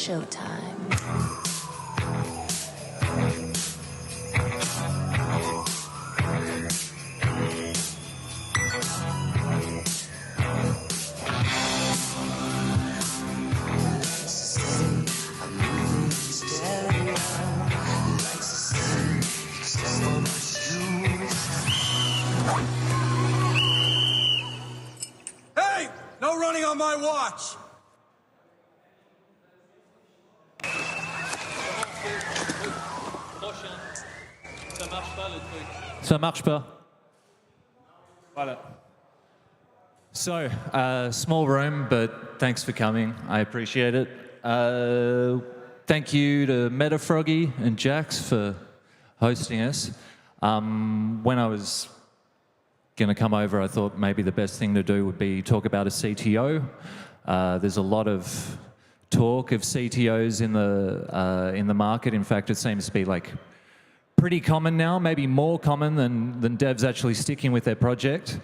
showtime. Hey! No running on my watch! Ça marche pas. Voilà. So, small room, but thanks for coming. I appreciate it. Thank you to MetaFroggy and Jax for hosting us. When I was going to come over, I thought maybe the best thing to do would be talk about a CTO. There's a lot of talk of CTOs in the market. In fact, it seems to be like pretty common now, maybe more common than devs actually sticking with their project.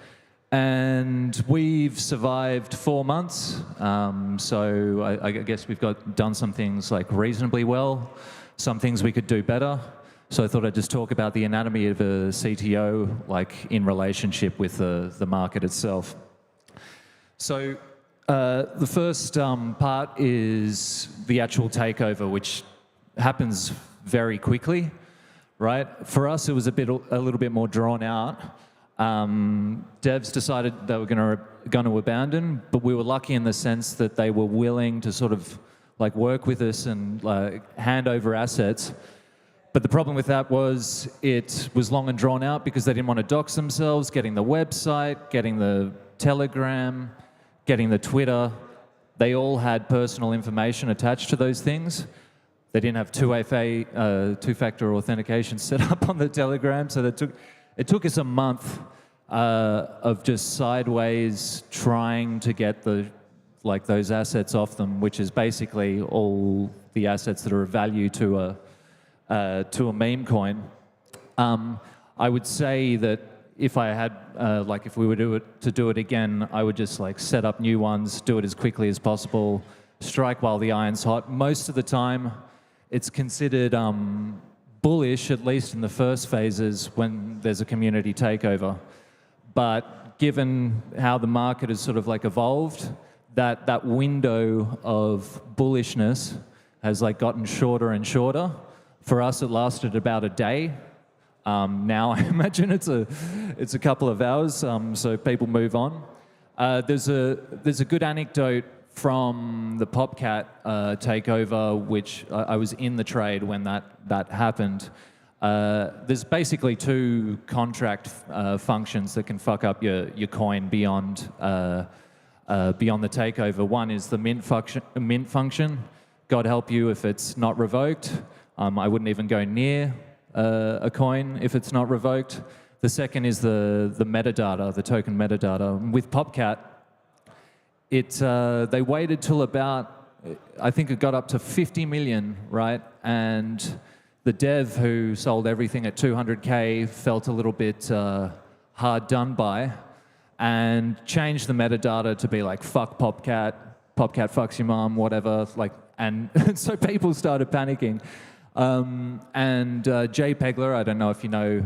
And we've survived 4 months, so I guess we've done some things like reasonably well, some things we could do better. So I thought I'd just talk about the anatomy of a CTO, like in relationship with the market itself. So the first part is the actual takeover, which happens very quickly, right? For us, it was a little bit more drawn out. Devs decided they were going to abandon, but we were lucky in the sense that they were willing to sort of like work with us and hand over assets. But the problem with that was it was long and drawn out because they didn't want to dox themselves, getting the website, getting the Telegram, getting the Twitter. They all had personal information attached to those things. They didn't have two-factor authentication set up on the Telegram, so it took us a month of just sideways trying to get those assets off them, which is basically all the assets that are of value to a meme coin. I would say that if I had, if we were to do it again, I would just like set up new ones, do it as quickly as possible, strike while the iron's hot. Most of the time, it's considered bullish, at least in the first phases when there's a community takeover. But given how the market has sort of like evolved, that window of bullishness has like gotten shorter and shorter. For us, it lasted about a day. Now I imagine it's a couple of hours, so people move on. There's a good anecdote from the PopCat takeover, which I was in the trade when that happened. There's basically two contract functions that can fuck up your coin beyond the takeover. One is the mint function. God help you if it's not revoked. I wouldn't even go near a coin if it's not revoked. The second is the metadata, the token metadata. With PopCat, they waited till about, I think it got up to 50 million, right? And the dev who sold everything at 200K felt a little bit hard done by and changed the metadata to be like, fuck PopCat, PopCat fucks your mom, whatever. And so people started panicking. And Jay Pegler, I don't know if you know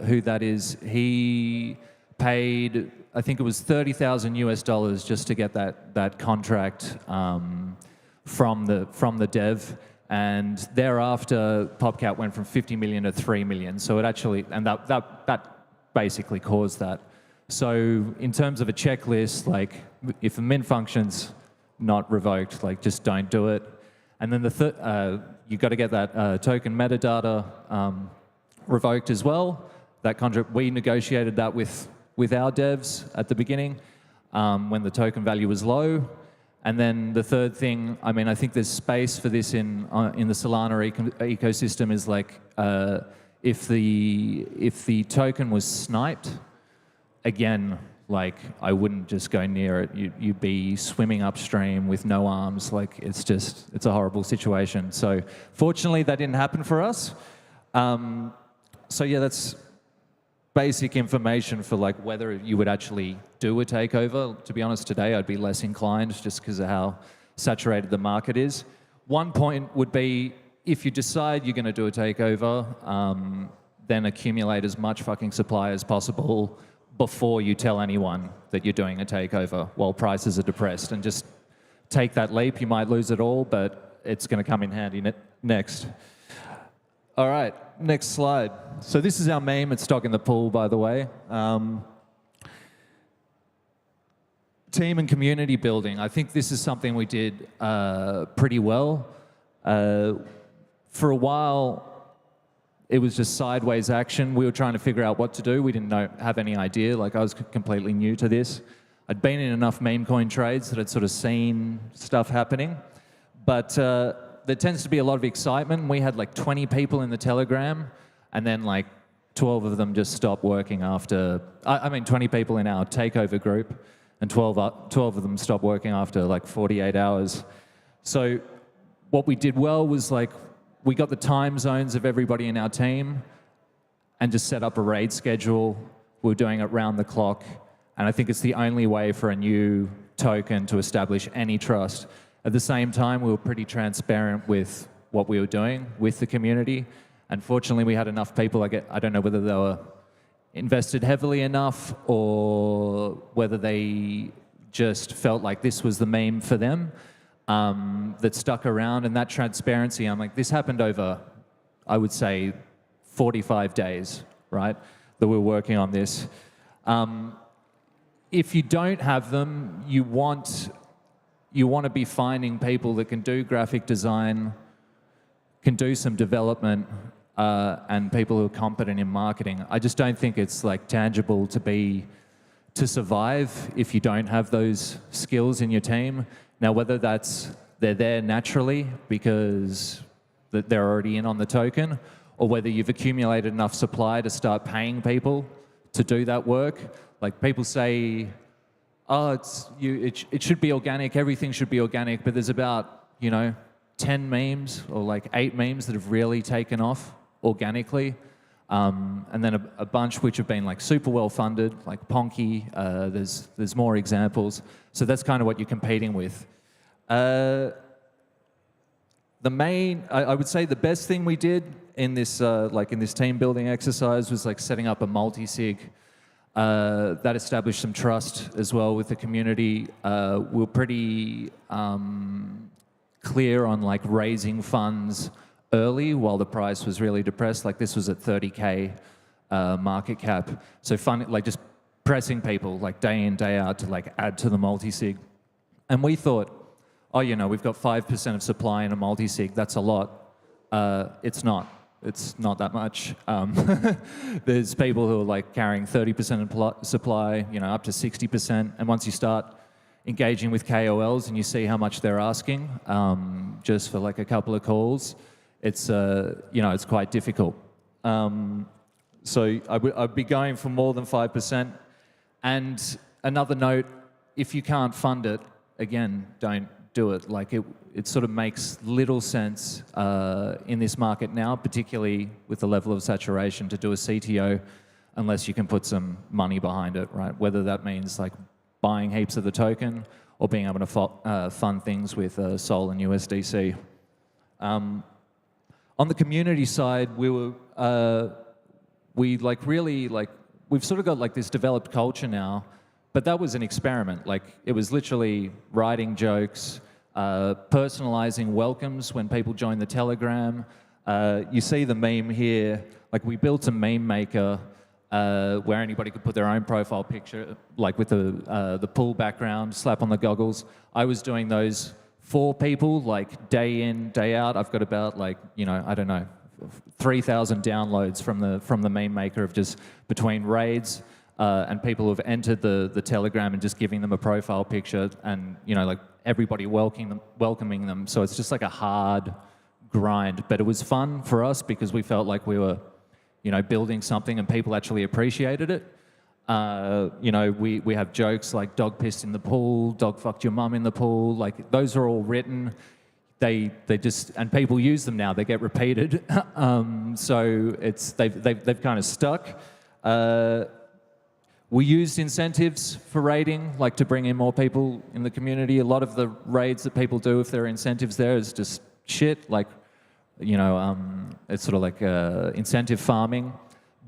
who that is, he paid, I think it was $30,000 US just to get that contract from the dev, and thereafter PopCat went from 50 million to 3 million. So it actually, and that basically caused that. So in terms of a checklist, like if the mint function's not revoked, like just don't do it. And then you've got to get that token metadata revoked as well. That contract, we negotiated that with our devs at the beginning when the token value was low. And then the third thing, I mean, I think there's space for this in the Solana ecosystem is like if the token was sniped, again, like I wouldn't just go near it. You'd be swimming upstream with no arms. Like it's a horrible situation. So fortunately, that didn't happen for us. So yeah, that's basic information for like whether you would actually do a takeover. To be honest, today I'd be less inclined just because of how saturated the market is. one point would be, if you decide you're going to do a takeover, then accumulate as much fucking supply as possible before you tell anyone that you're doing a takeover while prices are depressed, and just take that leap. You might lose it all, but it's going to come in handy next. All right, next slide. So this is our meme. It's stock in the pool, by the way. Team and community building. I think this is something we did pretty well. For a while, it was just sideways action. We were trying to figure out what to do. We didn't have any idea. Like, I was completely new to this. I'd been in enough meme coin trades that I'd sort of seen stuff happening. But there tends to be a lot of excitement. We had like 20 people in the Telegram, and then like 12 of them just stopped working after, 20 people in our takeover group, and 12 of them stopped working after like 48 hours. So what we did well was, like, we got the time zones of everybody in our team and just set up a raid schedule. We were doing it round the clock. And I think it's the only way for a new token to establish any trust. At the same time, we were pretty transparent with what we were doing with the community. Unfortunately, we had enough people, I don't know whether they were invested heavily enough or whether they just felt like this was the meme for them, that stuck around. And that transparency, I'm like, this happened over, I would say, 45 days, right, that we're working on this. If you don't have them, you want to be finding people that can do graphic design, can do some development, and people who are competent in marketing. I just don't think it's like tangible to survive if you don't have those skills in your team. Now, whether they're there naturally because they're already in on the token, or whether you've accumulated enough supply to start paying people to do that work. Like, people say, oh, it should be organic, everything should be organic, but there's about, 10 memes or like 8 memes that have really taken off organically. And then a bunch which have been like super well funded, like Ponky. There's more examples. So that's kind of what you're competing with. I would say the best thing we did in this in this team building exercise was like setting up a multi-sig. That established some trust as well with the community. We're pretty clear on like raising funds early while the price was really depressed. Like, this was at 30K market cap. So like just pressing people like day in, day out to like add to the multi-sig. And we thought, oh, we've got 5% of supply in a multi-sig. That's a lot. It's not. It's not that much. There's people who are like carrying 30% of supply, up to 60%. And once you start engaging with KOLs and you see how much they're asking just for like a couple of calls, it's it's quite difficult. So I'd be going for more than 5%. And another note, if you can't fund it, again, don't do it. Like, it sort of makes little sense in this market now, particularly with the level of saturation, to do a CTO unless you can put some money behind it, right? Whether that means like buying heaps of the token or being able to fund things with Sol and USDC. On the community side, we've sort of got like this developed culture now, but that was an experiment. Like, it was literally writing jokes, personalizing welcomes when people join the Telegram. You see the meme here. Like, we built a meme maker where anybody could put their own profile picture, like with the pool background, slap on the goggles. I was doing those for people, like day in, day out. I've got about 3,000 downloads from the meme maker of just between raids and people who have entered the Telegram and just giving them a profile picture, and everybody welcoming them. So it's just like a hard grind, but it was fun for us because we felt like we were building something and people actually appreciated it. We have jokes like dog pissed in the pool, dog fucked your mum in the pool. Like, those are all written. They just, and people use them now. They get repeated. So they've kind of stuck. We used incentives for raiding, like to bring in more people in the community. A lot of the raids that people do, if there are incentives there, is just shit, like, you know, it's sort of like incentive farming,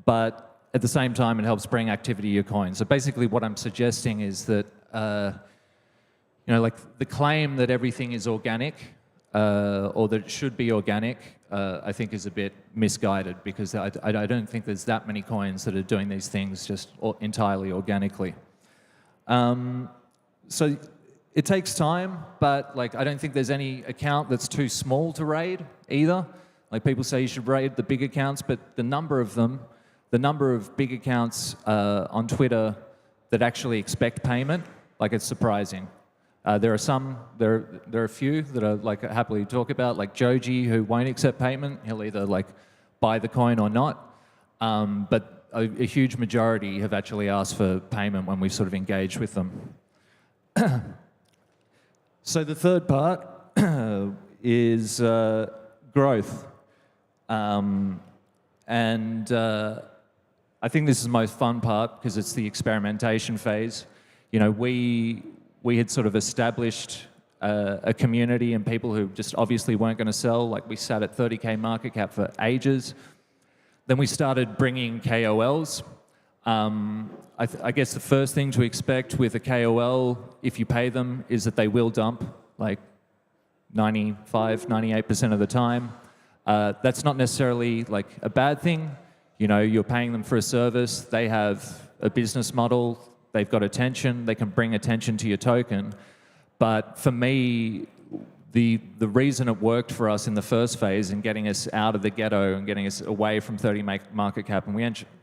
but at the same time, it helps bring activity to your coin. So basically what I'm suggesting is that, you know, like the claim that everything is organic, or that it should be organic, I think is a bit misguided, because I don't think there's that many coins that are doing these things just entirely organically. So it takes time, but like I don't think there's any account that's too small to raid either. Like people say you should raid the big accounts, but the number of them, the number of big accounts on Twitter that actually expect payment, like it's surprising. There are a few that I like happily talk about, like Joji, who won't accept payment. He'll either like buy the coin or not. But a huge majority have actually asked for payment when we've sort of engaged with them. So the third part is growth. I think this is the most fun part because it's the experimentation phase. You know, we had sort of established a community and people who just obviously weren't going to sell. Like we sat at 30K market cap for ages. Then we started bringing KOLs. I guess the first thing to expect with a KOL, if you pay them, is that they will dump like 95, 98% of the time. That's not necessarily like a bad thing. You know, you're paying them for a service. They have a business model. They've got attention. They can bring attention to your token. But for me, the reason it worked for us in the first phase in getting us out of the ghetto and getting us away from 30 market cap, and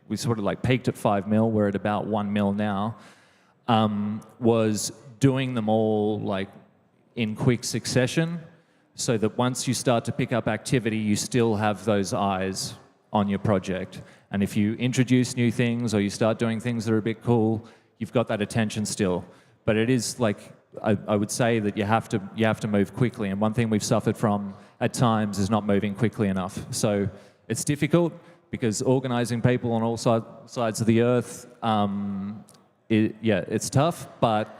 we sort of like peaked at 5 mil, we're at about 1 mil now, was doing them all like in quick succession, so that once you start to pick up activity, you still have those eyes on your project. And if you introduce new things or you start doing things that are a bit cool, you've got that attention still. But it is like, I would say that you have to move quickly. And one thing we've suffered from at times is not moving quickly enough. So it's difficult because organizing people on all sides of the earth, it's tough, but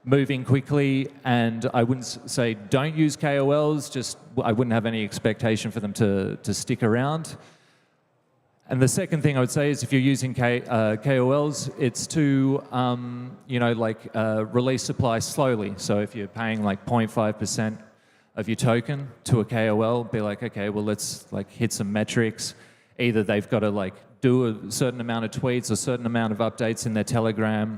moving quickly, and I wouldn't say don't use KOLs, just I wouldn't have any expectation for them to stick around. And the second thing I would say is if you're using KOLs, it's to, release supply slowly. So if you're paying like 0.5% of your token to a KOL, be like, okay, well, let's like hit some metrics. Either they've got to like do a certain amount of tweets, a certain amount of updates in their Telegram,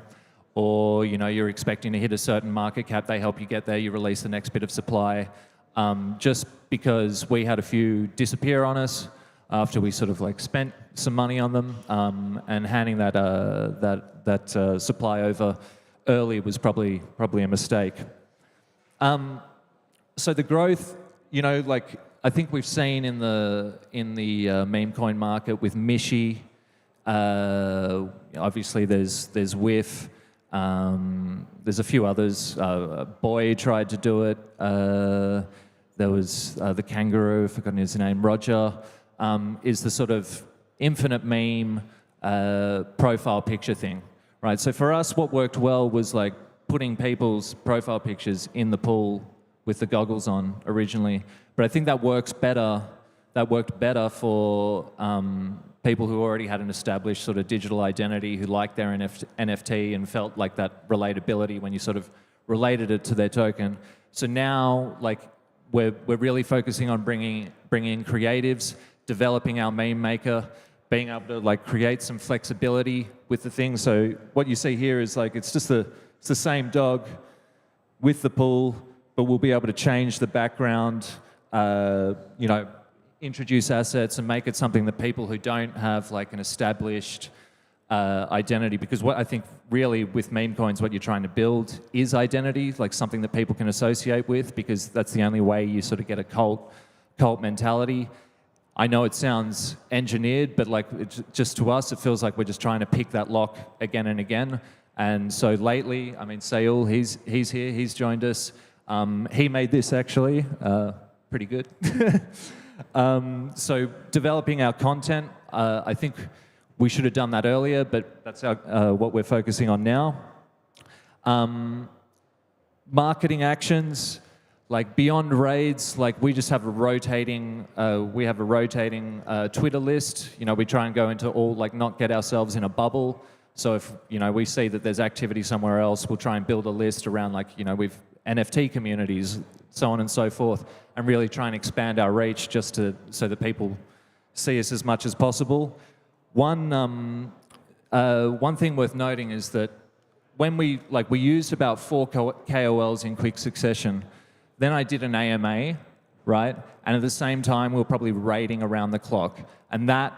or, you know, you're expecting to hit a certain market cap, they help you get there, you release the next bit of supply. Just because we had a few disappear on us after we sort of like spent some money on them, and handing that supply over early was probably a mistake. So the growth, you know, like I think we've seen in the meme coin market with Mishi. Obviously, there's Whiff. There's a few others. Boy tried to do it. There was the kangaroo, I've forgotten his name, Roger. Is the sort of infinite meme profile picture thing, right? So for us, what worked well was like putting people's profile pictures in the pool with the goggles on originally. But I think that works better. That worked better for people who already had an established sort of digital identity, who liked their NFT and felt like that relatability when you sort of related it to their token. So now, like, we're really focusing on bringing in creatives, developing our meme maker, being able to like create some flexibility with the thing. So what you see here is like it's the same dog with the pool, but we'll be able to change the background, introduce assets and make it something that people who don't have like an established identity, because what I think really with meme coins, what you're trying to build is identity, like something that people can associate with, because that's the only way you sort of get a cult mentality. I know it sounds engineered, but like just to us, it feels like we're just trying to pick that lock again and again. And so lately, I mean, Sayul, he's here, he's joined us. He made this actually, pretty good. So developing our content, I think we should have done that earlier, but that's what we're focusing on now. Marketing actions. Like beyond raids, like we just have a rotating, Twitter list. You know, we try and go into all, like not get ourselves in a bubble. So if, you know, we see that there's activity somewhere else, we'll try and build a list around like, you know, we've NFT communities, so on and so forth, and really try and expand our reach just so that people see us as much as possible. One thing worth noting is that when we used about 4 KOLs in quick succession. Then I did an AMA, right? And at the same time, we were probably raiding around the clock. And that,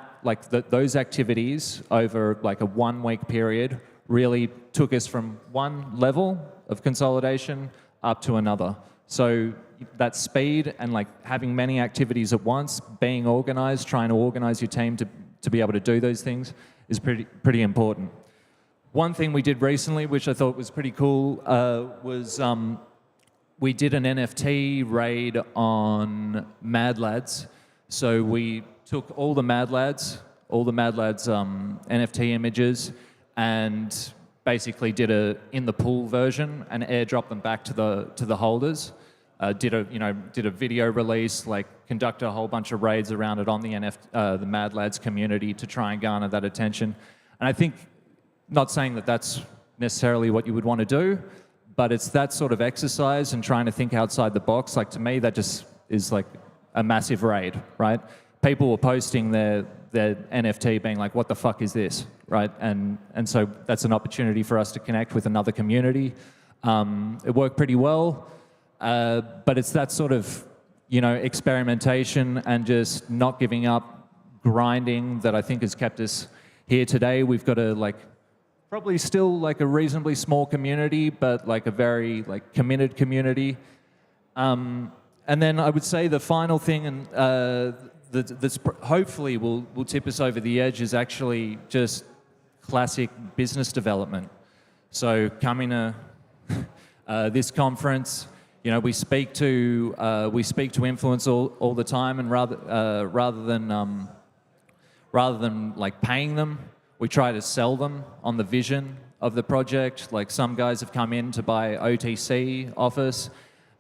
those activities over like a 1-week period really took us from one level of consolidation up to another. So that speed and like having many activities at once, being organized, trying to organize your team to be able to do those things is pretty important. One thing we did recently, which I thought was pretty cool, was we did an NFT raid on Mad Lads. So we took all the Mad Lads NFT images, and basically did a in the pool version and airdrop them back to the holders. Did a video release, like conducted a whole bunch of raids around it on the Mad Lads community to try and garner that attention. And I think, not saying that that's necessarily what you would want to do, but it's that sort of exercise and trying to think outside the box. Like to me, that just is like a massive raid, right? People were posting their NFT being like, what the fuck is this, right? And so that's an opportunity for us to connect with another community. It worked pretty well, but it's that sort of, you know, experimentation and just not giving up, grinding that I think has kept us here today. We've got a probably still like a reasonably small community, but like a very like committed community. And then I would say the final thing, and that's hopefully will tip us over the edge, is actually just classic business development. So coming to this conference, you know, we speak to influence all the time, and rather than like paying them, we try to sell them on the vision of the project. Like some guys have come in to buy OTC office,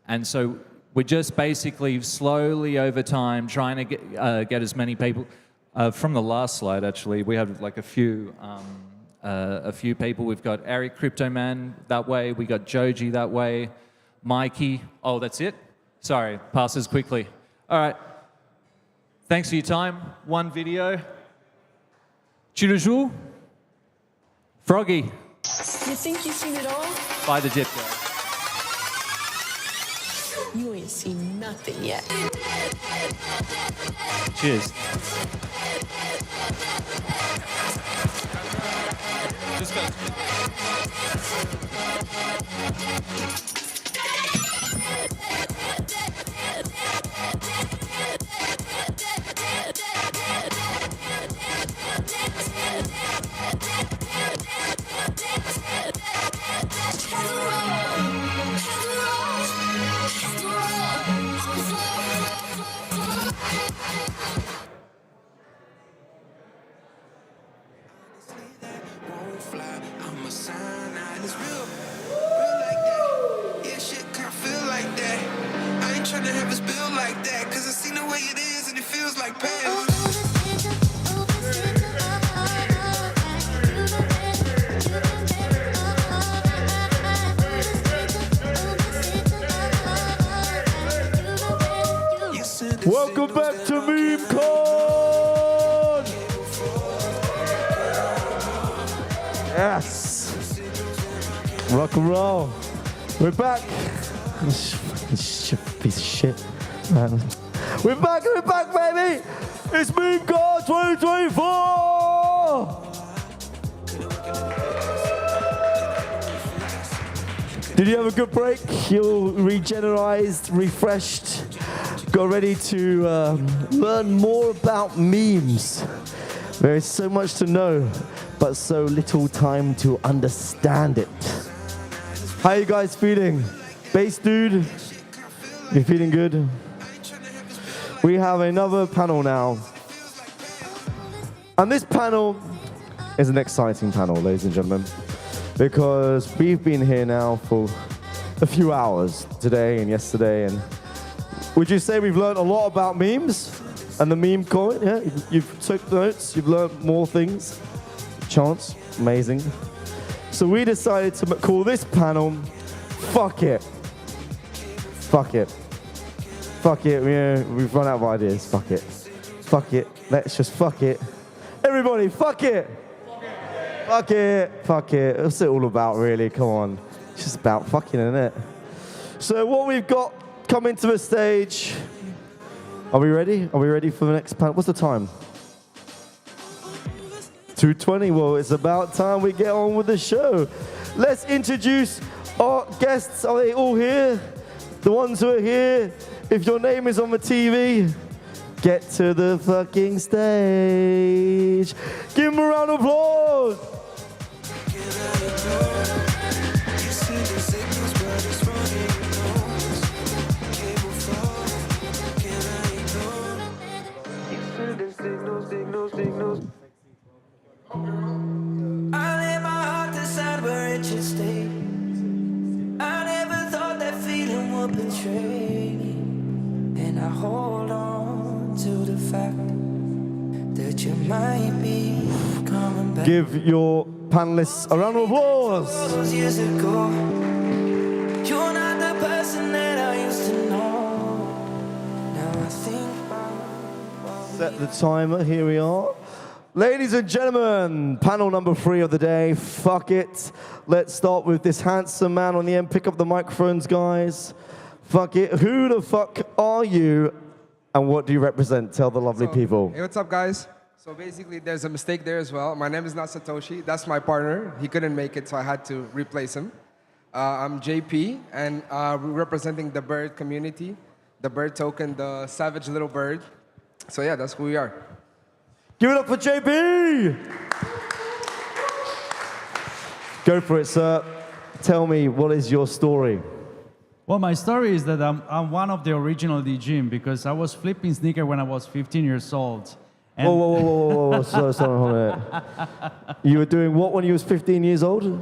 and so we're just basically slowly over time trying to get as many people. From the last slide, actually, we have like a few people. We've got Eric Cryptoman that way. We got Joji that way. Mikey. Oh, that's it. Sorry, passes quickly. All right. Thanks for your time. One video. Chirujou. Froggy. You think you've seen it all? By the dip guy. You ain't seen nothing yet. Cheers. Just go. Welcome back to Memecon! Yes! Rock and roll. We're back. Piece of shit. We're back, baby! It's Memecon 2024! Did you have a good break? You're regenerized, refreshed? Got ready to learn more about memes. There is so much to know, but so little time to understand it. How are you guys feeling? Bass dude, you feeling good? We have another panel now. And this panel is an exciting panel, ladies and gentlemen, because we've been here now for a few hours today and yesterday. And would you say we've learned a lot about memes and the meme coin? Yeah, you've took notes, you've learned more things. Chance, amazing. So we decided to call this panel, Fuck It. Fuck it. Fuck it, we've run out of ideas, fuck it. Fuck it, let's just fuck it. Everybody, fuck it. Fuck it, fuck it. What's it all about, really? Come on. It's just about fucking, isn't it? So what we've got coming to the stage. Are we ready? Are we ready for the next panel? What's the time? 2:20. Well, it's about time we get on with the show. Let's introduce our guests. Are they all here? The ones who are here. If your name is on the TV, get to the fucking stage. Give them a round of applause. I let my heart decide where it should stay. I never thought that feeling would betray me. And I hold on to the fact that you might be coming back. Give your panelists a round of applause. All those years ago, you're not the person that I used to know. Now I think about Set the timer, here we are. Ladies and gentlemen, panel number 3 of the day, fuck it. Let's start with this handsome man on the end. Pick up the microphones, guys. Fuck it. Who the fuck are you and what do you represent? Tell the lovely people. Hey, what's up, guys? So basically, there's a mistake there as well. My name is not Satoshi. That's my partner. He couldn't make it, so I had to replace him. I'm JP, and we're representing the bird community, the bird token, the savage little bird. So yeah, that's who we are. Give it up for JP! Go for it, sir. Tell me, what is your story? Well, my story is that I'm one of the original DJs because I was flipping sneakers when I was 15 years old. And Whoa. Sorry, hold on. You were doing what when you was 15 years old?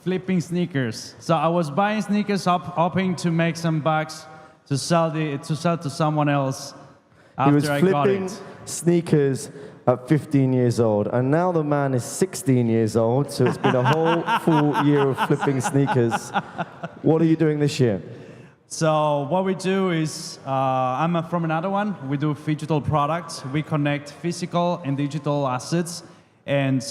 Flipping sneakers. So I was buying sneakers, hoping to make some bucks to sell to someone else after I got He was flipping it. sneakers at 15 years old, and now the man is 16 years old, so it's been a whole full year of flipping sneakers. What are you doing this year? So what we do is, I'm from another one. We do digital products. We connect physical and digital assets. And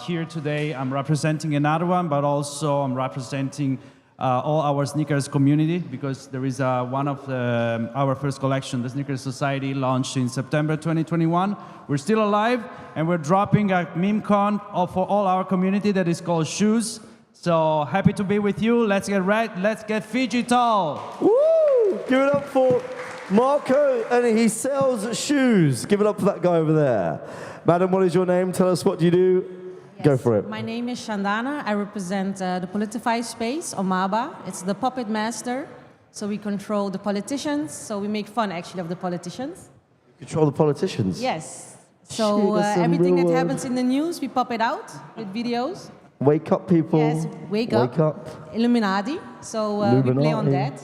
here today, I'm representing another one, but also I'm representing all our sneakers community because there is one of our first collection, the Sneaker Society, launched in September 2021. We're still alive, and we're dropping a Memecon for all our community that is called Shoes. So happy to be with you. Let's get let's get digital. Woo! Give it up for Marco, and he sells shoes. Give it up for that guy over there. Madam, what is your name? Tell us, what do you do? Yes. Go for it. My name is Shandana. I represent the Politify space, Omaba. It's the puppet master. So we control the politicians. So we make fun, actually, of the politicians. Control the politicians? Yes. So Shit, that's some everything real that world. happens in the news, we pop it out with videos. Wake up, people. Yes, wake up. Illuminati. So we play on that.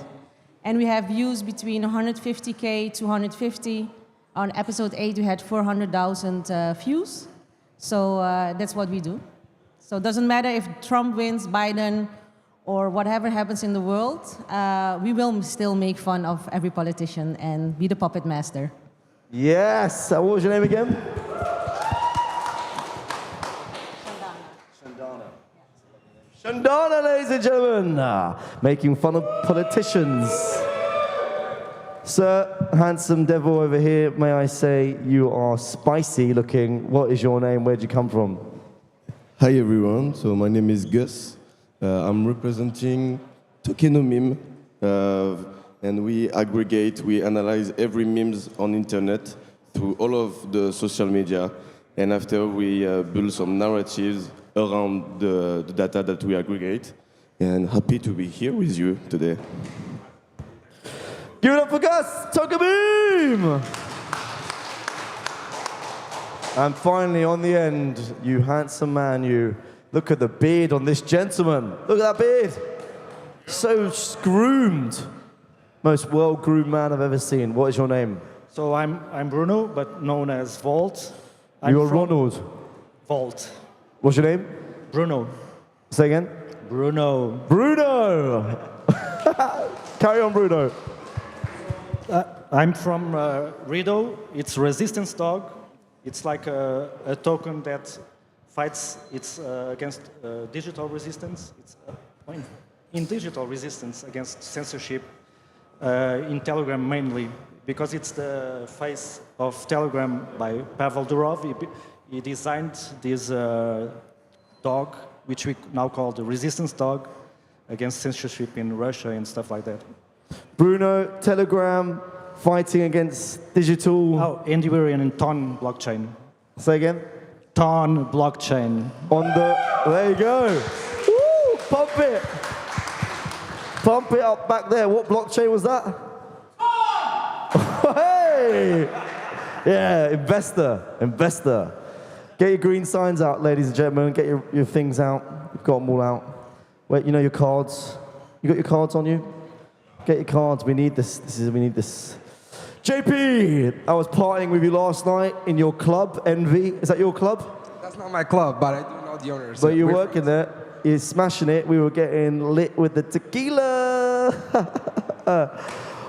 And we have views between 150K to 150. On episode 8, we had 400,000 views. So that's what we do. So it doesn't matter if Trump wins, Biden, or whatever happens in the world, we will still make fun of every politician and be the puppet master. Yes. What was your name again? Shandana, ladies and gentlemen, making fun of politicians. Sir, handsome devil over here, may I say you are spicy looking. What is your name? Where'd you come from? Hi everyone, so my name is Gus. I'm representing Tokenomeme, and we aggregate, we analyze every memes on internet through all of the social media, and after we build some narratives around the data that we aggregate, and happy to be here with you today. Give it up for Gus Tokenomeme! And finally, on the end, you handsome man, you look at the beard on this gentleman. Look at that beard. so groomed. Most well-groomed man I've ever seen. What is your name? So I'm Bruno, but known as Vault. You're Ronald. Vault. What's your name? Bruno. Say again? Bruno. Bruno! Carry on, Bruno. I'm from Rido. It's resistance dog. It's like a token that fights against digital resistance. It's in digital resistance against censorship in Telegram mainly, because it's the face of Telegram by Pavel Durov. He designed this dog, which we now call the resistance dog, against censorship in Russia and stuff like that. Bruno, Telegram, fighting against digital... Oh, and we're in Ton blockchain. Say again? Ton blockchain. On the... There you go. Woo! Pump it. Pump it up back there. What blockchain was that? Hey! Yeah, investor. Get your green signs out, ladies and gentlemen. Get your things out. You've got them all out. Wait, you know your cards? You got your cards on you? Get your cards. We need this. We need this. JP, I was partying with you last night in your club, Envy. Is that your club? That's not my club, but I do know the owners. But you're working there. You're smashing it. We were getting lit with the tequila.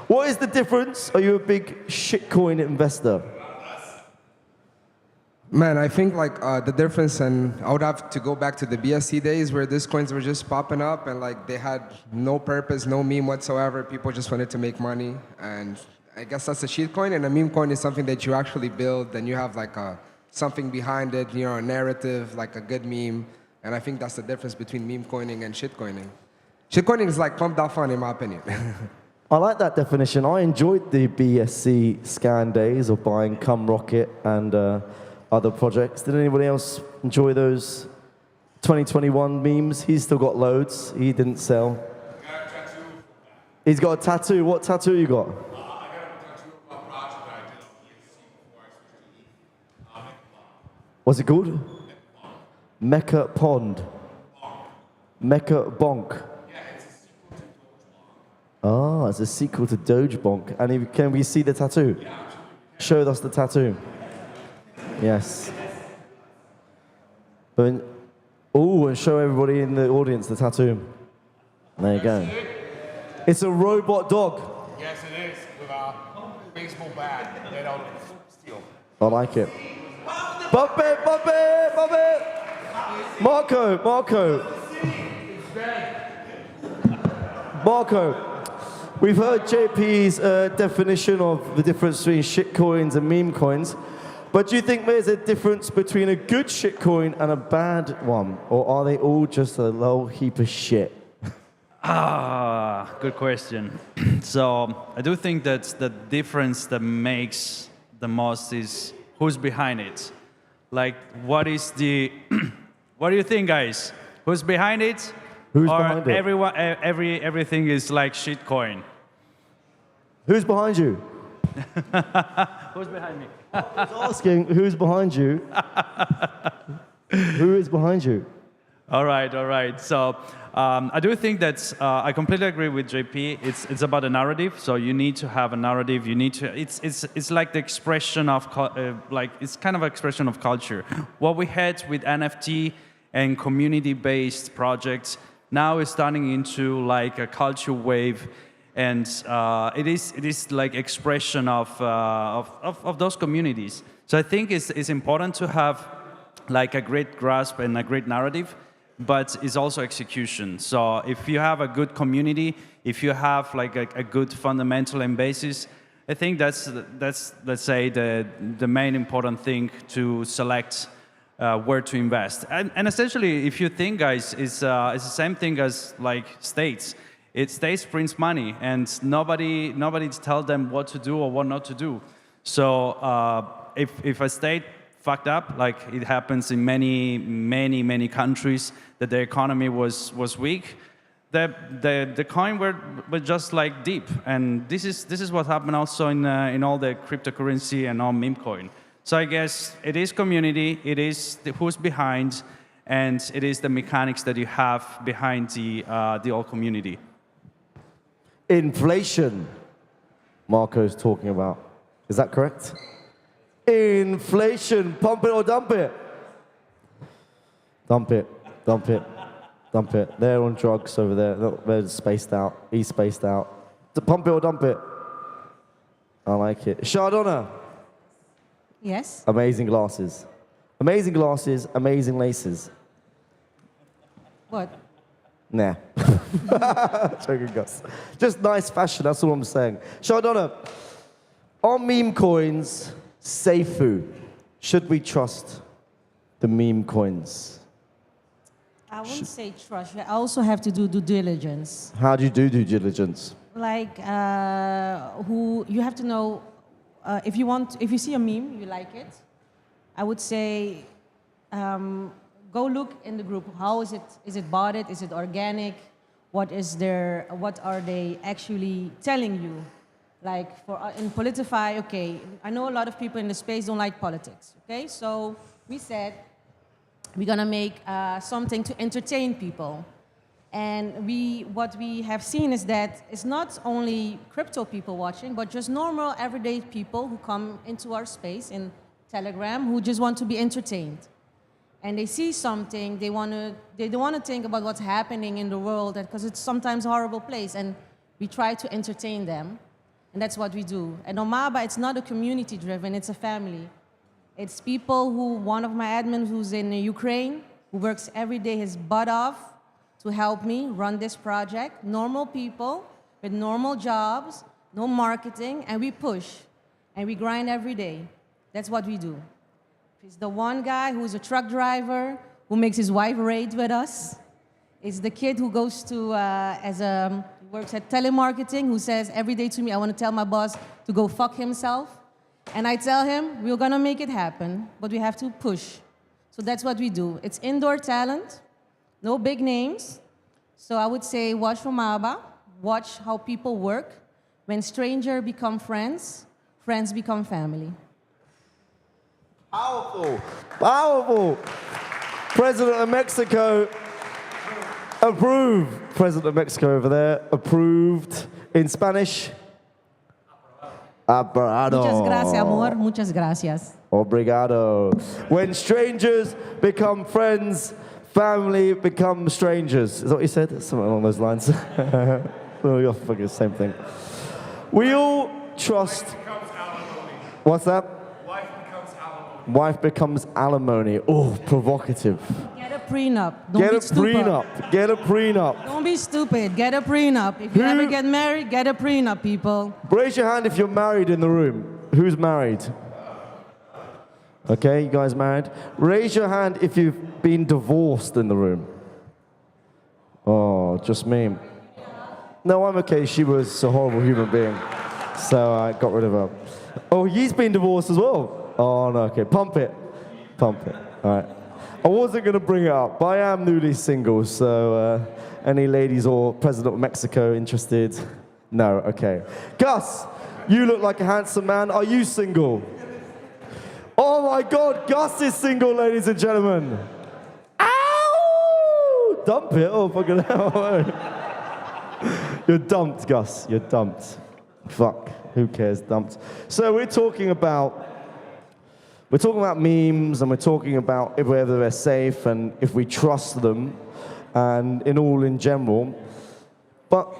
What is the difference? Are you a big shitcoin investor? Man, I think like the difference, and I would have to go back to the BSC days where these coins were just popping up and like they had no purpose, no meme whatsoever. People just wanted to make money, and I guess that's a shitcoin. And a meme coin is something that you actually build, and you have like something behind it, you know, a narrative, like a good meme. And I think that's the difference between meme coining and shitcoining. Shitcoining is like pump.fun in my opinion. I like that definition. I enjoyed the BSC scan days of buying Cum Rocket and other projects. Did anybody else enjoy those 2021 memes? He's still got loads. He didn't sell. He's got a tattoo. What tattoo you got? I got a tattoo of a project that I did on ESC before I switched to What's it called? Mecha Pond. Mecha Bonk. Yeah, it's a sequel to Doge Bonk. Ah, it's a sequel to Doge Bonk. And can we see the tattoo? Yeah, Show us the tattoo. Yes. Oh, and show everybody in the audience the tattoo. There you go. It's a robot dog. yes, it is, with a baseball bat made out of steel. I like it. Bump it! Marco, we've heard JP's definition of the difference between shitcoins and meme coins, but do you think there's a difference between a good shitcoin and a bad one, or are they all just a low heap of shit? Good question. So I do think that the difference that makes the most is who's behind it. Like, what is the... What do you think, guys? Who's behind it? Who's behind it? Everyone, everything is like shitcoin. Who's behind you? Who's behind me? I was asking who's behind you. Who is behind you? All right. So I do think that I completely agree with JP. It's about a narrative. So you need to have a narrative. You need to. It's like the expression of it's kind of an expression of culture. What we had with NFT and community-based projects now is turning into like a culture wave, and it is like expression of those communities. So I think it's important to have like a great grasp and a great narrative, but it's also execution. So if you have a good community, if you have like a good fundamental and basis, I think that's let's say the main important thing to select where to invest. And essentially, if you think, guys, it's the same thing as like states. States prints money, and nobody tells them what to do or what not to do. So if a state fucked up, like it happens in many countries, that the economy was weak, the coin were just like deep, and this is what happened also in all the cryptocurrency and all meme coin. So I guess it is community, it is who's behind, and it is the mechanics that you have behind the whole community. Inflation, Marco's talking about. Is that correct? Inflation, pump it or dump it? Dump it, dump it, dump it. They're on drugs over there. They're spaced out. He's spaced out. Pump it or dump it? I like it. Chardonna. Yes? Amazing glasses. Amazing glasses, amazing laces. What? Nah. Joking, Gus. Just nice fashion, that's all I'm saying. Chardonna, are meme coins safe? Should we trust the meme coins? I wouldn't say trust. I also have to do due diligence. How do you do due diligence? Like, who you have to know, if you see a meme, you like it, I would say, go look in the group. How is it? Is it botted? Is it organic? What are they actually telling you? Like in Politify, okay, I know a lot of people in the space don't like politics, okay? So we said we're gonna make something to entertain people. And what we have seen is that it's not only crypto people watching, but just normal, everyday people who come into our space in Telegram who just want to be entertained. And they see something, they don't want to think about what's happening in the world, because it's sometimes a horrible place, and we try to entertain them, and that's what we do. And on Maba, it's not a community-driven, it's a family. It's people one of my admins who's in Ukraine, who works every day his butt off to help me run this project, normal people with normal jobs, no marketing, and we push, and we grind every day. That's what we do. It's the one guy who's a truck driver, who makes his wife rate with us. It's the kid who goes to, works at telemarketing, who says every day to me, I want to tell my boss to go fuck himself. And I tell him, we're gonna make it happen, but we have to push. So that's what we do. It's indoor talent, no big names. So I would say watch for Maba, watch how people work. When strangers become friends, friends become family. Powerful, powerful. President of Mexico, approved. President of Mexico over there, approved. In Spanish, aprobado. Muchas gracias, amor. Muchas gracias. Obrigado. When strangers become friends, family become strangers. Is that what you said? Something along those lines. Oh, you're fucking the same thing. We all trust. What's that? Wife becomes alimony. Oh, provocative. Get a prenup. Get a prenup. Get a prenup. Don't be stupid. Get a prenup. If you ever get married, get a prenup, people. Raise your hand if you're married in the room. Who's married? Okay, you guys married? Raise your hand if you've been divorced in the room. Oh, just me. No, I'm okay. She was a horrible human being, so I got rid of her. Oh, he's been divorced as well. Oh, no, okay. Pump it. Pump it. All right. I wasn't going to bring it up, but I am newly single, so any ladies or President of Mexico interested? No, okay. Gus, you look like a handsome man. Are you single? Oh, my God. Gus is single, ladies and gentlemen. Ow! Dump it. Oh, fucking hell. You're dumped, Gus. You're dumped. Fuck. Who cares? Dumped. So we're talking about memes, and we're talking about whether they're safe and if we trust them, and in general. But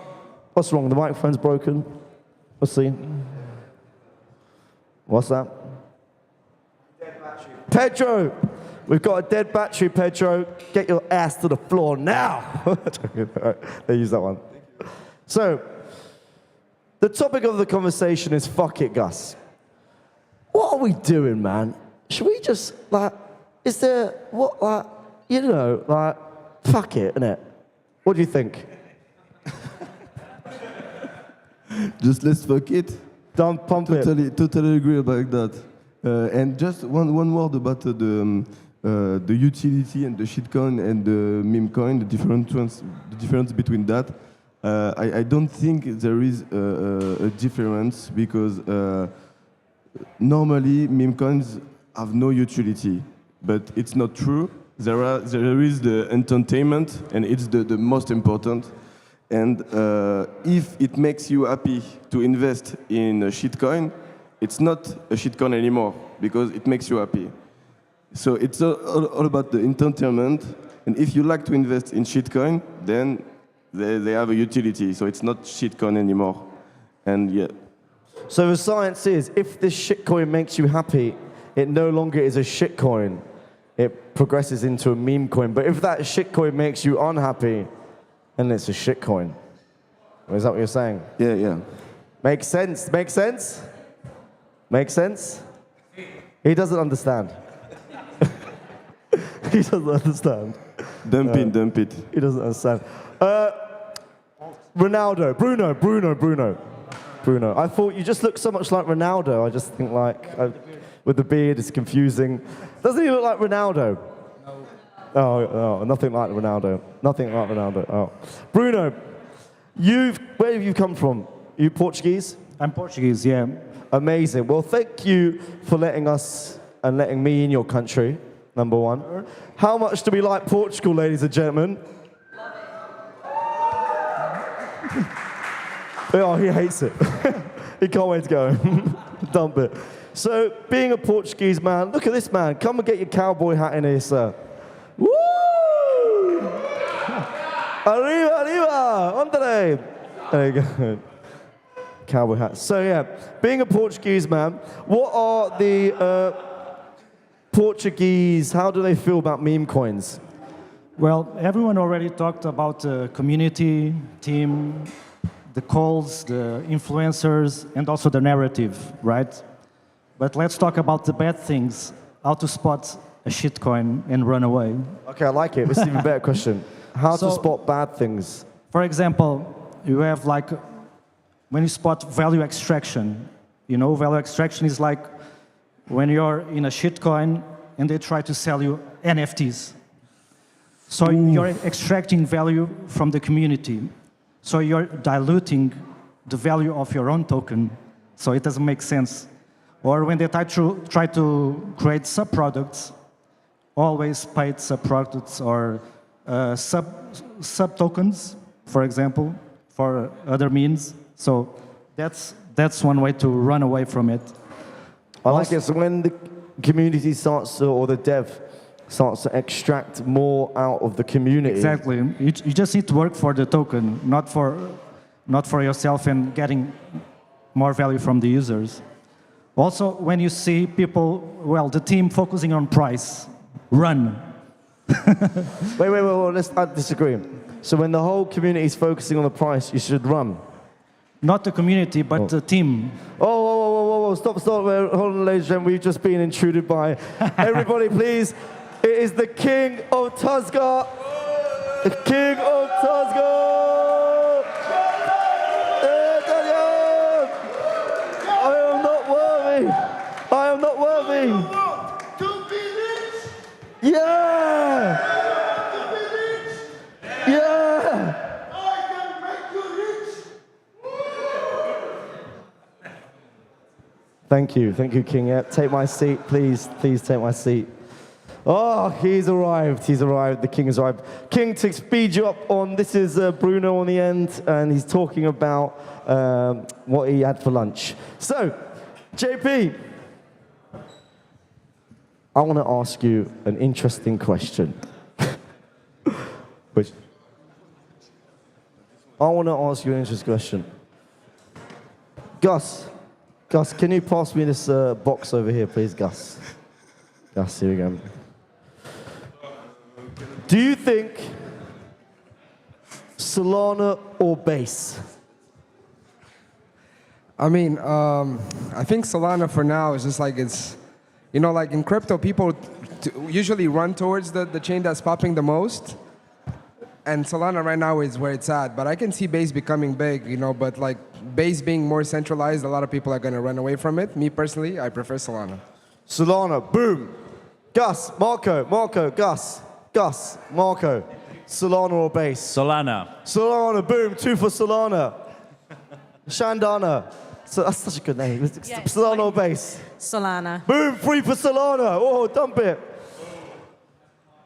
what's wrong? The microphone's broken. Let's see. What's that? Dead battery. Pedro, we've got a dead battery, Pedro. Get your ass to the floor now. Right, they use that one. So, the topic of the conversation is fuck it, Gus. What are we doing, man? Should we just, fuck it, innit? What do you think? Just let's fuck it. Don't pump it. Totally agree about that. And just one word about the utility and the shitcoin and the meme coin, the difference between that. I don't think there is a difference, because normally meme coins have no utility, but it's not true. There is the entertainment, and it's the most important. And if it makes you happy to invest in a shitcoin, it's not a shitcoin anymore because it makes you happy. So it's all about the entertainment. And if you like to invest in shitcoin, then they have a utility. So it's not shitcoin anymore. And yeah. So the science is, if this shitcoin makes you happy, it no longer is a shitcoin. It progresses into a meme coin. But if that shitcoin makes you unhappy, then it's a shitcoin. Is that what you're saying? Yeah, yeah. Makes sense? Makes sense? Makes sense? He doesn't understand. He doesn't understand. Dump it. He doesn't understand. Ronaldo. Bruno. I thought you just look so much like Ronaldo. I just think with the beard, it's confusing. Doesn't he look like Ronaldo? No. Oh, nothing like Ronaldo. Nothing like Ronaldo. Oh. Bruno, where have you come from? You Portuguese? I'm Portuguese, yeah. Amazing. Well, thank you for letting us and letting me in your country, number one. How much do we like Portugal, ladies and gentlemen? Oh, he hates it. He can't wait to go. Dump it. So, being a Portuguese man, look at this man. Come and get your cowboy hat in here, sir. Woo! Arriba! Andre! There you go. Cowboy hat. So, yeah, being a Portuguese man, what are the Portuguese, how do they feel about meme coins? Well, everyone already talked about the community, team, the calls, the influencers, and also the narrative, right? But let's talk about the bad things, how to spot a shitcoin and run away. Okay, I like it. This is an even better question. How to spot bad things? For example, you have when you spot value extraction. You know, value extraction is like when you're in a shitcoin and they try to sell you NFTs. So you're extracting value from the community. So you're diluting the value of your own token. So it doesn't make sense. Or when they try to create sub-products, always paid sub-products or sub-tokens, for example, for other means. So that's one way to run away from it. I like it. So when the community starts to, or the dev starts to extract more out of the community. Exactly. You just need to work for the token, not for yourself and getting more value from the users. Also, when you see people, the team focusing on price, run. wait, I disagree. So when the whole community is focusing on the price, you should run. Not the community, but the team. Oh, stop. Hold on, ladies and gentlemen. We've just been intruded by. Everybody, please. It is the King of Tuzga. The King of Tuzga. I am not worthy. Yeah. Thank you, King. Yeah, take my seat, please take my seat. Oh, he's arrived, the King has arrived. King, to speed you up on, this is Bruno on the end, and he's talking about what he had for lunch. So, JP, I want to ask you an interesting question. Gus, can you pass me this box over here, please, Gus? Gus, here we go. Do you think Solana or Base? I mean, I think Solana for now is just like it's, like in crypto, people usually run towards the chain that's popping the most. And Solana right now is where it's at. But I can see Base becoming big, but like Base being more centralized, a lot of people are going to run away from it. Me personally, I prefer Solana. Solana, boom. Gus, Marco, Gus, Marco. Solana or Base? Solana, boom. 2 for Solana. Shandana. So that's such a good name. Yes. Solana or Base? Solana. Boom, 3 for Solana. Oh, dump it.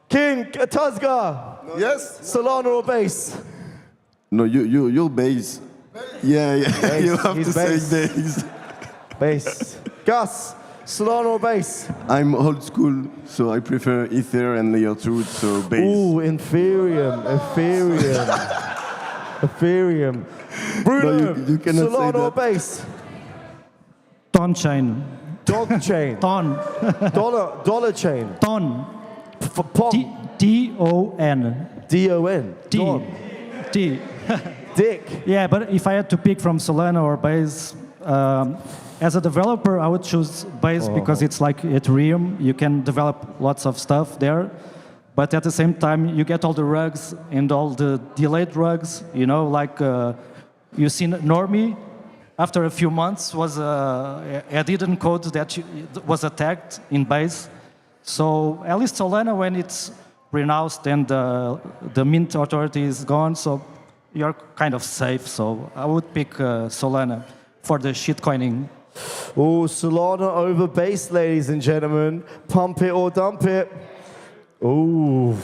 King, Tuzga. Yes? Solana or Base? No, your base. Yeah. Base. You have He's to base. say base. Base. Gus, Solana or base? I'm old school, so I prefer Ether and layer 2, so base. Ooh, Ethereum. Ethereum. Bruno, No, you cannot say Solana or that. base? Ton chain. Dog chain. Ton. Dollar chain. Ton. For Pom. T-O-N. D-O-N. T. Don. T. Dick. Yeah, but if I had to pick from Solana or Base, as a developer, I would choose Base because it's like Ethereum. You can develop lots of stuff there. But at the same time, you get all the rugs and all the delayed rugs. You know, like you see Normie, after a few months, was a hidden code that was attacked in Base. So at least Solana, when it's renounced and the mint authority is gone, so you're kind of safe. So I would pick Solana for the shitcoining. Oh, Solana over base, ladies and gentlemen. Pump it or dump it. Ooh.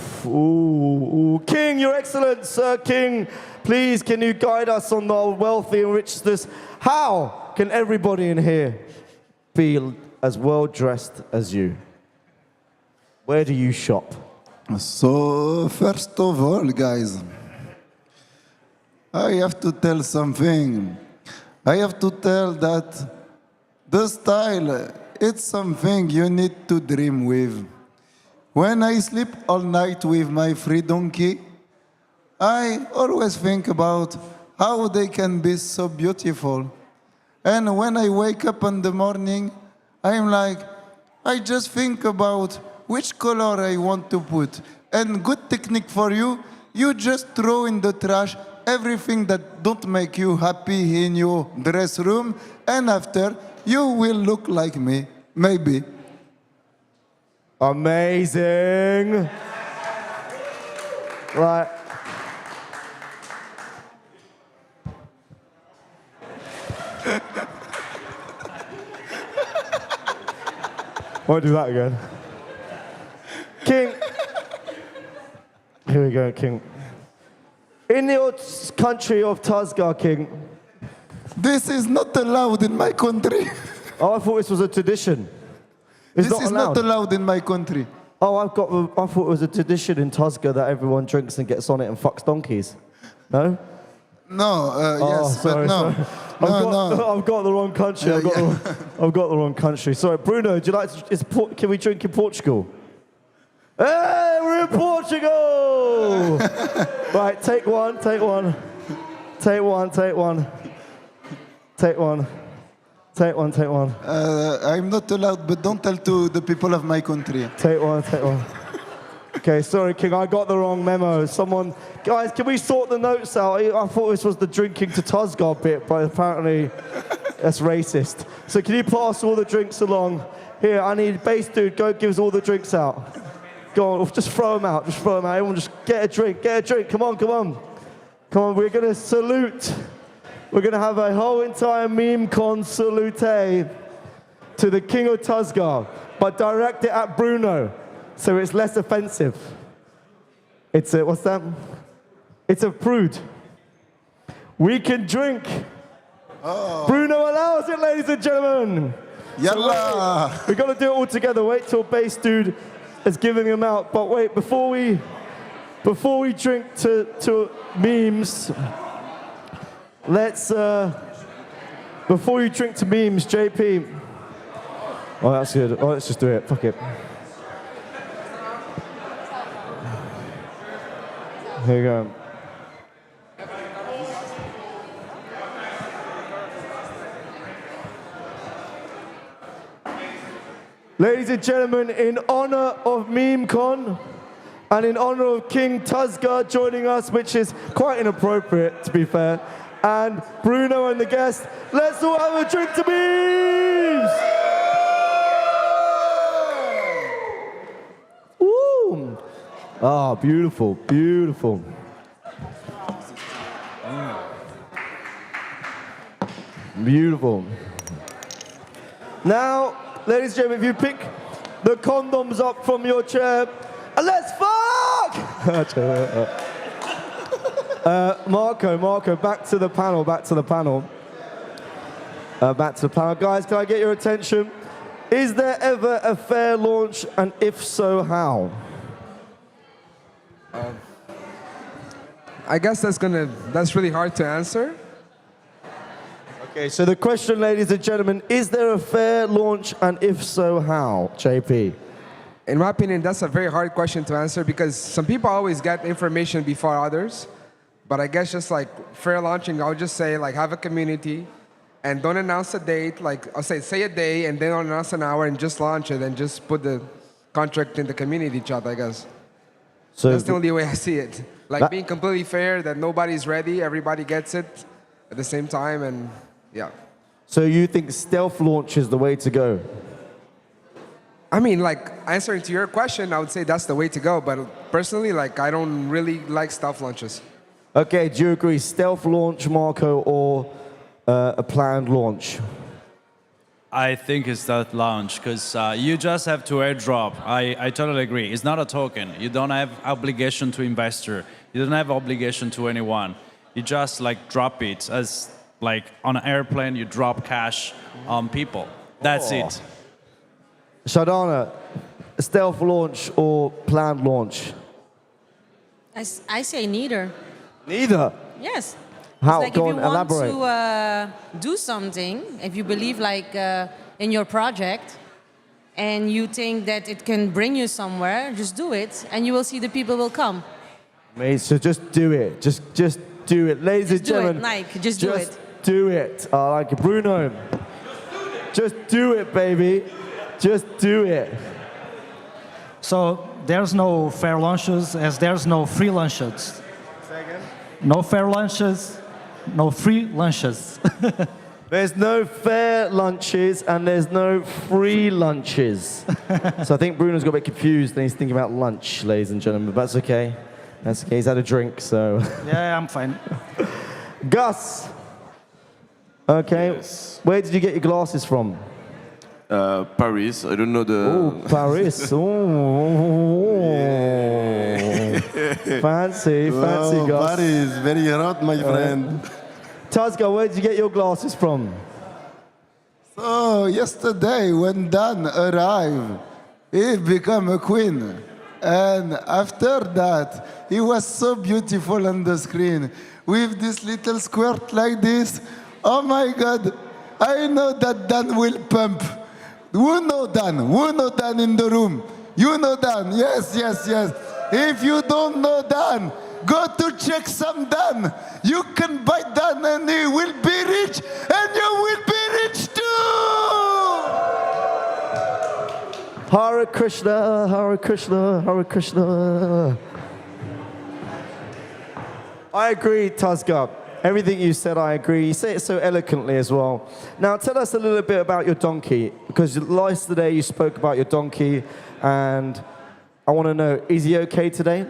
King, Your Excellence, Sir King, please can you guide us on the wealthy and richness? How can everybody in here be as well dressed as you? Where do you shop? So, first of all, guys, I have to tell something. I have to tell that the style, it's something you need to dream with. When I sleep all night with my free donkey, I always think about how they can be so beautiful. And when I wake up in the morning, I'm like, I just think about which color I want to put. And good technique for you, you just throw in the trash everything that don't make you happy in your dress room, and after, you will look like me, maybe. Amazing. Right. Won't do that again. King. Here we go, King. In your country of Tazgar, King. This is not allowed in my country. Oh, I thought this was a tradition. It's This is not allowed in my country. Oh, I thought it was a tradition in Tazgar that everyone drinks and gets on it and fucks donkeys. No? No, yes, sorry, but no. sorry. No. I've got the wrong country. Yeah, I've got the wrong country. Sorry, Bruno, do you like to, can we drink in Portugal? Hey, we're in Portugal! Right, take one. I'm not allowed, but don't tell to the people of my country. Take one. Okay, sorry, King, I got the wrong memo. Guys, can we sort the notes out? I thought this was the drinking to Tazgar bit, but apparently that's racist. So can you pass all the drinks along? Here, I need base dude, go give us all the drinks out. Go on, just throw them out. Everyone just get a drink. Come on, we're going to salute. We're going to have a whole entire Memecon salute to the King of Tazgar, but direct it at Bruno, so it's less offensive. It's a, what's that? It's a prude. We can drink. Oh. Bruno allows it, ladies and gentlemen. Yalla. So we've got to do it all together. Wait till base dude is giving them out. But wait, before we drink to memes, before you drink to memes, JP. Oh, that's good. Oh, let's just do it. Fuck it. Here you go. Ladies and gentlemen, in honor of Memecon and in honor of King Tazgar joining us, which is quite inappropriate, to be fair, and Bruno and the guest, let's all have a drink to memes! Woo! Ah, beautiful. Beautiful. Now, ladies and gentlemen, if you pick the condoms up from your chair, and let's fuck! Marco, back to the panel. Back to the panel. Guys, can I get your attention? Is there ever a fair launch, and if so, how? I guess that's really hard to answer. Okay, so the question, ladies and gentlemen, is there a fair launch, and if so, how? JP. In my opinion, that's a very hard question to answer because some people always get information before others. But I guess just like fair launching, I would just say like have a community and don't announce a date. Like I'll say a day and then don't announce an hour and just launch it and just put the contract in the community chat, I guess. So that's the only way I see it. Like being completely fair, that nobody's ready, everybody gets it at the same time, and yeah. So you think stealth launch is the way to go? I mean, like, answering to your question, I would say that's the way to go. But personally, like, I don't really like stealth launches. Okay, do you agree? Stealth launch, Marco, or a planned launch? I think it's stealth launch because you just have to airdrop. I totally agree. It's not a token. You don't have obligation to investor. You don't have obligation to anyone. You just like drop it as like on an airplane. You drop cash on people. That's it. Shadana, stealth launch or planned launch? I say neither. Neither? Yes. How? It's like Go if on, you elaborate. want to do something, if you believe like in your project, and you think that it can bring you somewhere, just do it, and you will see the people will come. Mate, so just do it. Just do it. Ladies and gentlemen. Nike, just do it. Just do it. I like it. Bruno. Just do it, baby. Just do it. So there's no fair lunches as there's no free lunches. No fair lunches, no free lunches. There's no fair lunches and there's no free lunches. So I think Bruno's got a bit confused and he's thinking about lunch, ladies and gentlemen, but that's okay. That's okay, he's had a drink, so. Yeah, I'm fine. Gus. Okay, Yes. Where did you get your glasses from? Paris. I don't know the. Oh, Paris. Oh. Fancy, Gus. Paris, very hot, my friend. Tazga, where did you get your glasses from? So yesterday, when Dan arrived, he became a queen. And after that, he was so beautiful on the screen with this little squirt like this. Oh my God, I know that Dan will pump. Who know Dan? Who know Dan in the room? You know Dan? Yes, yes, yes. If you don't know Dan, go to check some Dan. You can buy Dan and he will be rich and you will be rich too. Hare Krishna, Hare Krishna, Hare Krishna. I agree, Tazga. Everything you said, I agree. You say it so eloquently as well. Now, tell us a little bit about your donkey, because yesterday you spoke about your donkey, and I want to know, is he okay today?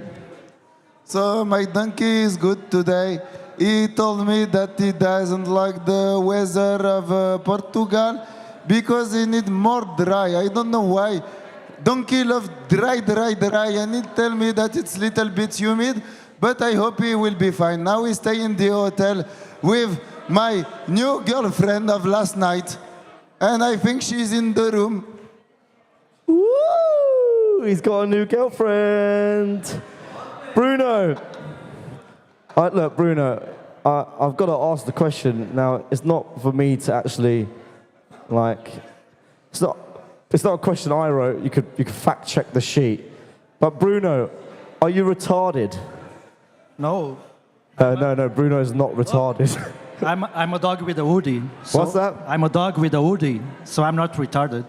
So my donkey is good today. He told me that he doesn't like the weather of Portugal because he need more dry. I don't know why. Donkey love dry, and he tell me that it's little bit humid. But I hope he will be fine. Now we stay in the hotel with my new girlfriend of last night. And I think she's in the room. Woo! He's got a new girlfriend. Bruno. Look, Bruno, I've got to ask the question. Now, it's not for me to actually, like, it's not a question I wrote. You could fact check the sheet. But Bruno, are you retarded? No. No, Bruno's not retarded. I'm a dog with a hoodie. So What's that? I'm a dog with a hoodie, so I'm not retarded.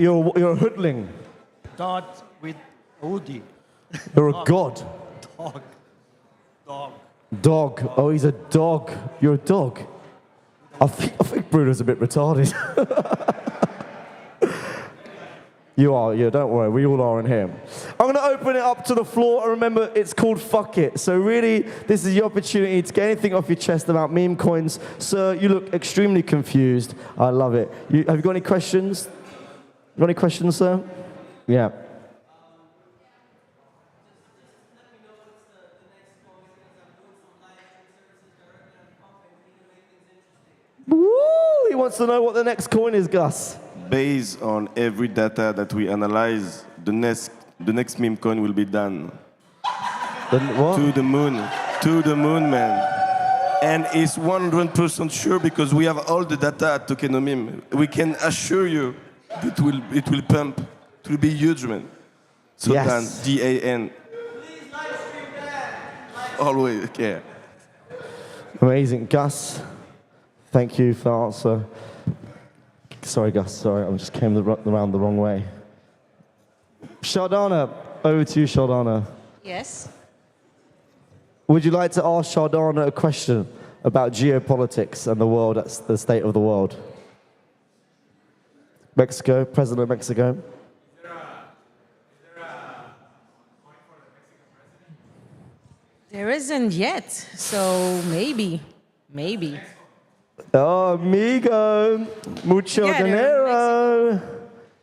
You're a hoodling. Dog with a hoodie. You're a god. Dog. Oh, he's a dog. You're a dog. I think Bruno's a bit retarded. You are, yeah, don't worry. We all are in here. I'm going to open it up to the floor. And remember, it's called Fuck It. So really, this is your opportunity to get anything off your chest about meme coins. Sir, you look extremely confused. I love it. Have you got any questions? Got any questions, sir? Yeah. wants to know what the next coin is, Gus? Based on every data that we analyze, the next meme coin will be done. What? To the moon, man. And it's 100% sure because we have all the data at Tokenomim. We can assure you it will pump. It will be huge, man. So yes. Dan, DAN. Always, yeah. Amazing. Gus, thank you for the answer. Sorry, Gus, sorry, I just came around the wrong way. Shardana, over to you, Shardana. Yes. Would you like to ask Shardana a question about geopolitics and the world, that's the state of the world? Mexico, President of Mexico. There isn't yet, so maybe. Oh, amigo, mucho Yeah, dinero,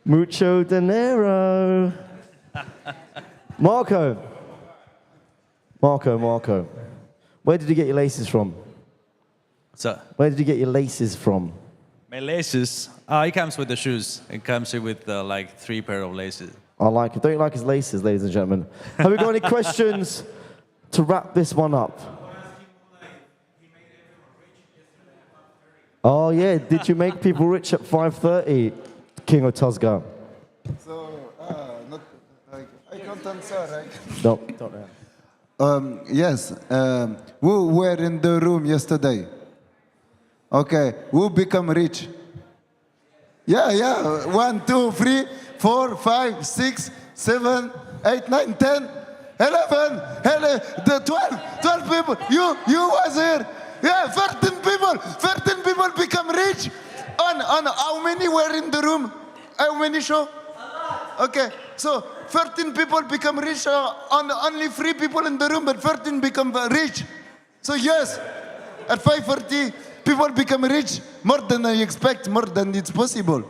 mucho dinero. Marco, where did you get your laces from? So, Where did you get your laces from? my laces, it comes with the shoes. It comes with like 3 pair of laces. I like it. Don't you like his laces, ladies and gentlemen? Have we got any questions to wrap this one up? Oh yeah, did you make people rich at 5:30, King of Tuzga? So, not, like, I can't answer, right? No, don't know. Yes. Who were in the room yesterday? Okay. Who become rich? Yeah. 1, 2, 3, 4, 5, 6, 7, 8, 9, 10, 11, the 12 people. You was here. Yeah, 13 people become rich. On how many were in the room? How many show? Okay, so 13 people become rich. On only 3 people in the room, but 13 become rich. So yes, at 5:30, people become rich more than I expect, more than it's possible.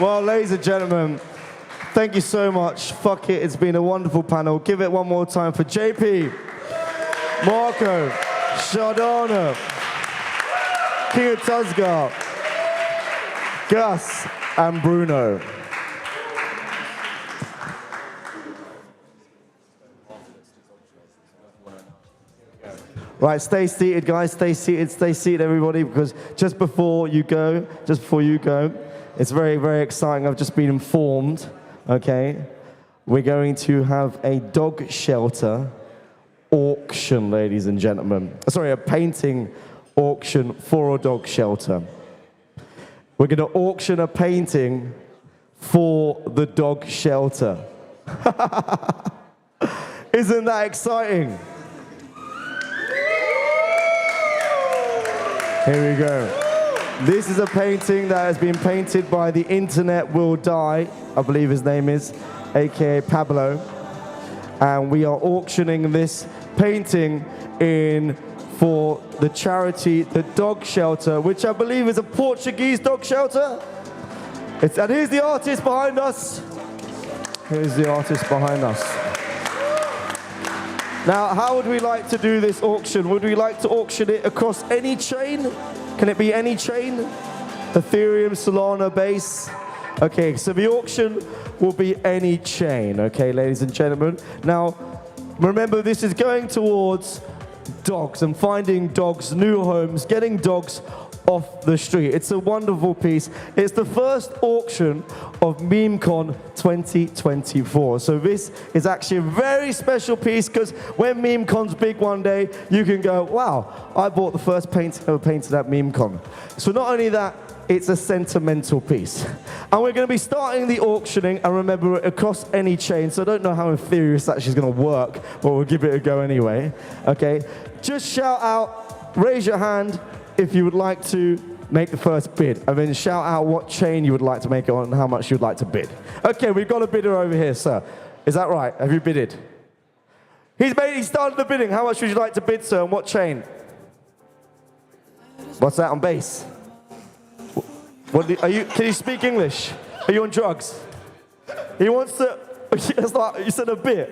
Well, ladies and gentlemen, thank you so much. Fuck it, it's been a wonderful panel. Give it one more time for JP, Marco, Shardana, King of Tuzga, Gus, and Bruno. Right, stay seated, guys. Stay seated, everybody, because just before you go, it's very, very exciting. I've just been informed, okay? We're going to have a dog shelter auction, ladies and gentlemen. Sorry, a painting auction for a dog shelter. We're going to auction a painting for the dog shelter. Isn't that exciting? Here we go. This is a painting that has been painted by The Internet Will Die, I believe his name is, aka Pablo. And we are auctioning this painting in for the charity, the dog shelter, which I believe is a Portuguese dog shelter. And here's the artist behind us. Here's the artist behind us. Now, how would we like to do this auction? Would we like to auction it across any chain? Can it be any chain? Ethereum, Solana, Base? Okay, so the auction will be any chain, okay, ladies and gentlemen. Now, remember, this is going towards dogs and finding dogs new homes, getting dogs off the street. It's a wonderful piece. It's the first auction of Memecon 2024. So this is actually a very special piece because when Memecon's big one day, you can go, wow, I bought the first painting ever painted at Memecon. So not only that, it's a sentimental piece. And we're going to be starting the auctioning, and remember, across any chain, so I don't know how Ethereum is actually going to work, but we'll give it a go anyway. Okay, just shout out, raise your hand if you would like to make the first bid, and then shout out what chain you would like to make it on and how much you'd like to bid. Okay, we've got a bidder over here, sir. Is that right? Have you bidded? He started the bidding. How much would you like to bid, sir, and what chain? What's that on base? Can you speak English? Are you on drugs? He wants to, it's like, you said a bit.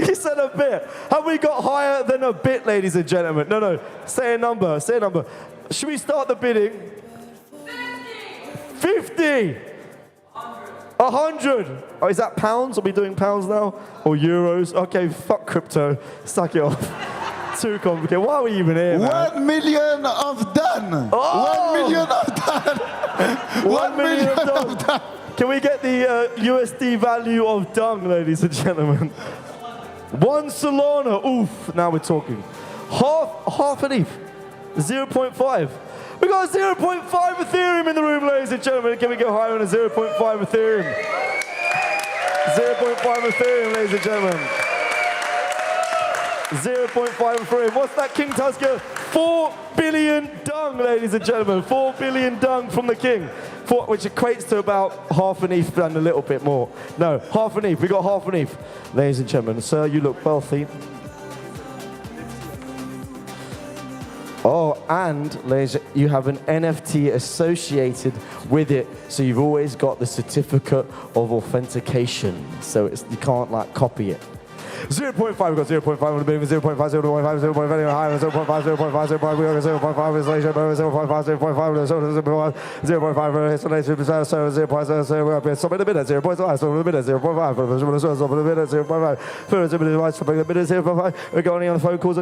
He said a bit. Have we got higher than a bit, ladies and gentlemen? No. Say a number. Say a number. Should we start the bidding? 50. 100. Oh, is that pounds? Are we doing pounds now? Or euros? Okay, fuck crypto. Suck it off. Too complicated. Why are we even here, man? 1 million of done. Oh! 1 million of done. 1 million of done. Can we get the USD value of dung, ladies and gentlemen? 1 Solana. Oof. Now we're talking. Half an ETH. 0.5. We got 0.5 Ethereum in the room, ladies and gentlemen. Can we go higher on a 0.5 Ethereum? 0.5 Ethereum, ladies and gentlemen. 0.5 Ethereum. What's that, King Tusker? 4 billion dung, ladies and gentlemen. 4 billion dung from the king, which equates to about half an ETH and a little bit more. No, half an ETH. We got half an ETH, ladies and gentlemen. Sir, you look wealthy. Oh, and ladies, you have an NFT associated with it, so you've always got the certificate of authentication. So you can't like copy it. 0.5, we've got 0.5 on the beam, 0.5, 0.5, 0.5, 0.5, higher, 0.5, 0.5, 0.5, we got 0.5 installation, 0.5, 0.5, 0.5, installation, 0.5, stop in the minute, 0.5, stop in the minute, 0.5, stop in the minute, 0.5, stop in the minute, 0.5, we got any on the phone calls,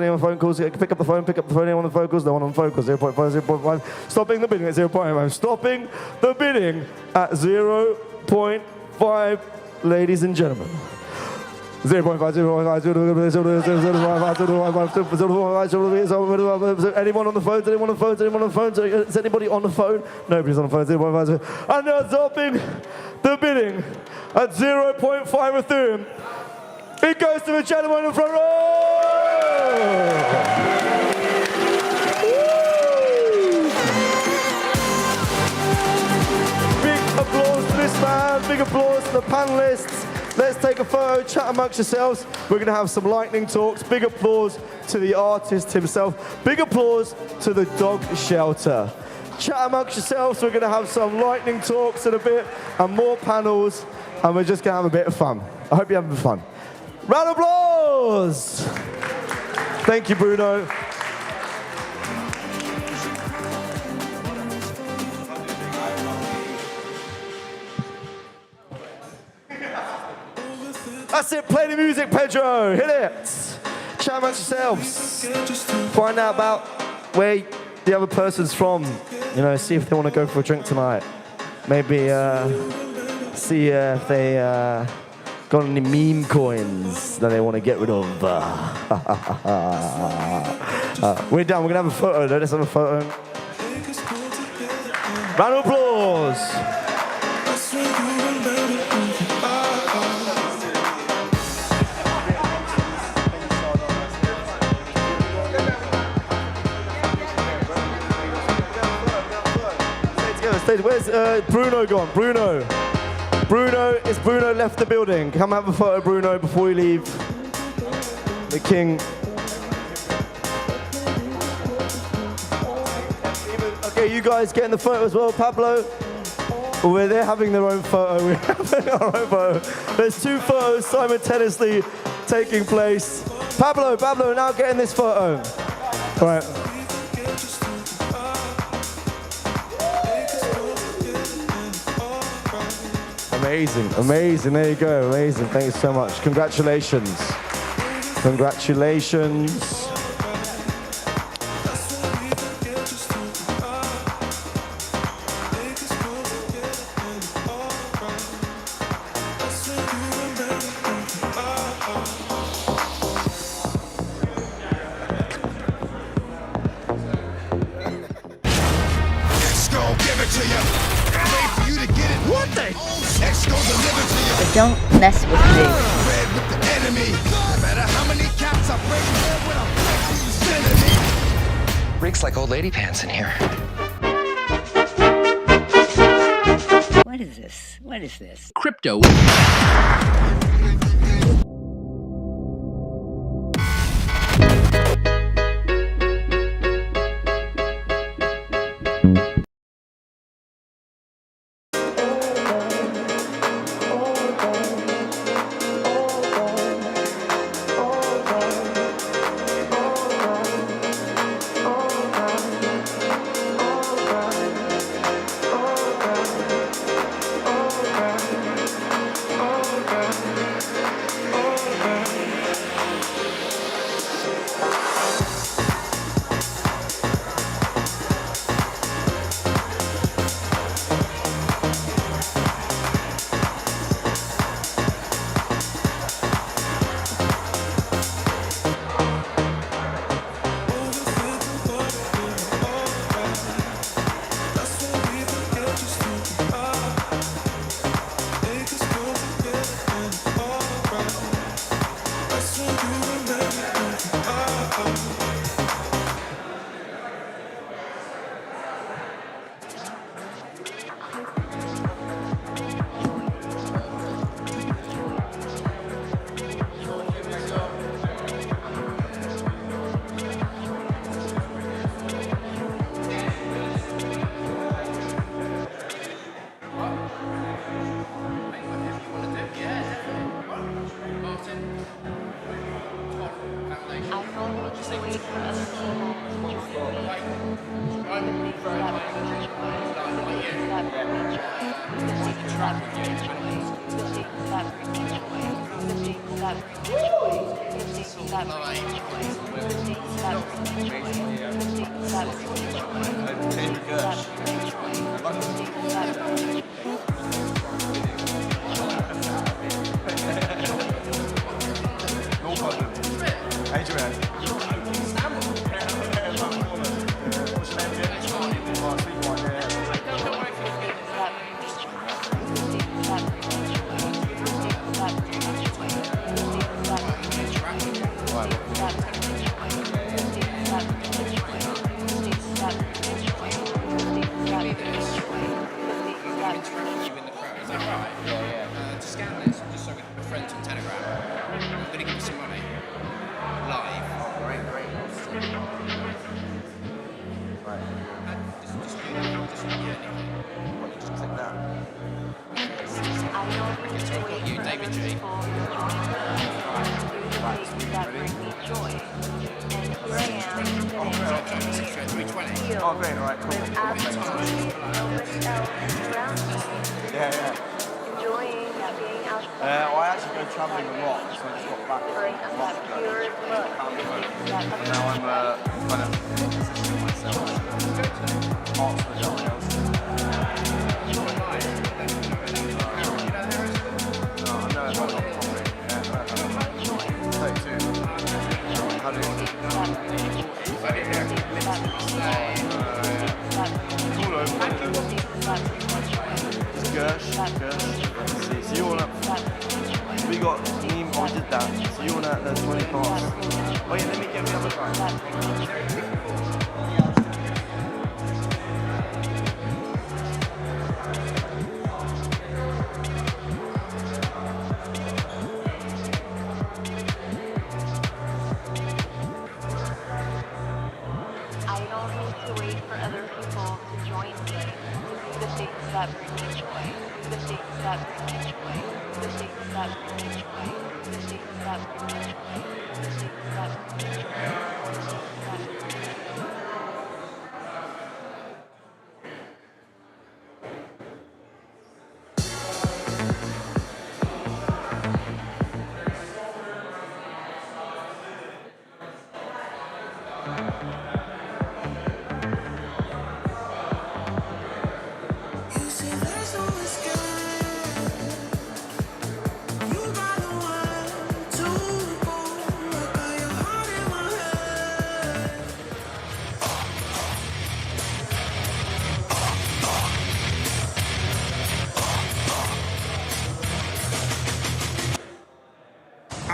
pick up the phone, anyone on the phone calls, no one on the phone calls, 0.5, 0.5, stopping the bidding at 0.5, stopping the bidding at 0.5, ladies and gentlemen. 0.5, 0.5, 0.5, anyone on the phone? Anyone on the phone? Anyone on the phone? Is anybody on the phone? Nobody's on the phone. 0.5. And now stopping the bidding at 0.5 Ethereum. It goes to the gentleman in the front row. Big applause to this man. Big applause to the panelists. Let's take a photo, chat amongst yourselves. We're going to have some lightning talks. Big applause to the artist himself. Big applause to the dog shelter. Chat amongst yourselves. We're going to have some lightning talks in a bit and more panels. And we're just going to have a bit of fun. I hope you're having fun. Round of applause. Thank you, Bruno. That's it, play the music, Pedro. Hit it. Chat amongst yourselves. Find out about where the other person's from. You know, see if they want to go for a drink tonight. Maybe see if they got any meme coins that they want to get rid of. We're done. We're going to have a photo, though. Let's have a photo. Round of applause. Where's Bruno gone? Bruno, is Bruno left the building? Come have a photo, Bruno, before you leave. The king. Okay, you guys get in the photo as well, Pablo. Well, they're having their own photo. We're having our own photo. There's 2 photos simultaneously taking place. Pablo, now get in this photo. All right. Amazing, there you go, amazing, thank you so much. Congratulations. Don't mess with me. Reeks like old lady pants in here. What is this? What is this? Crypto.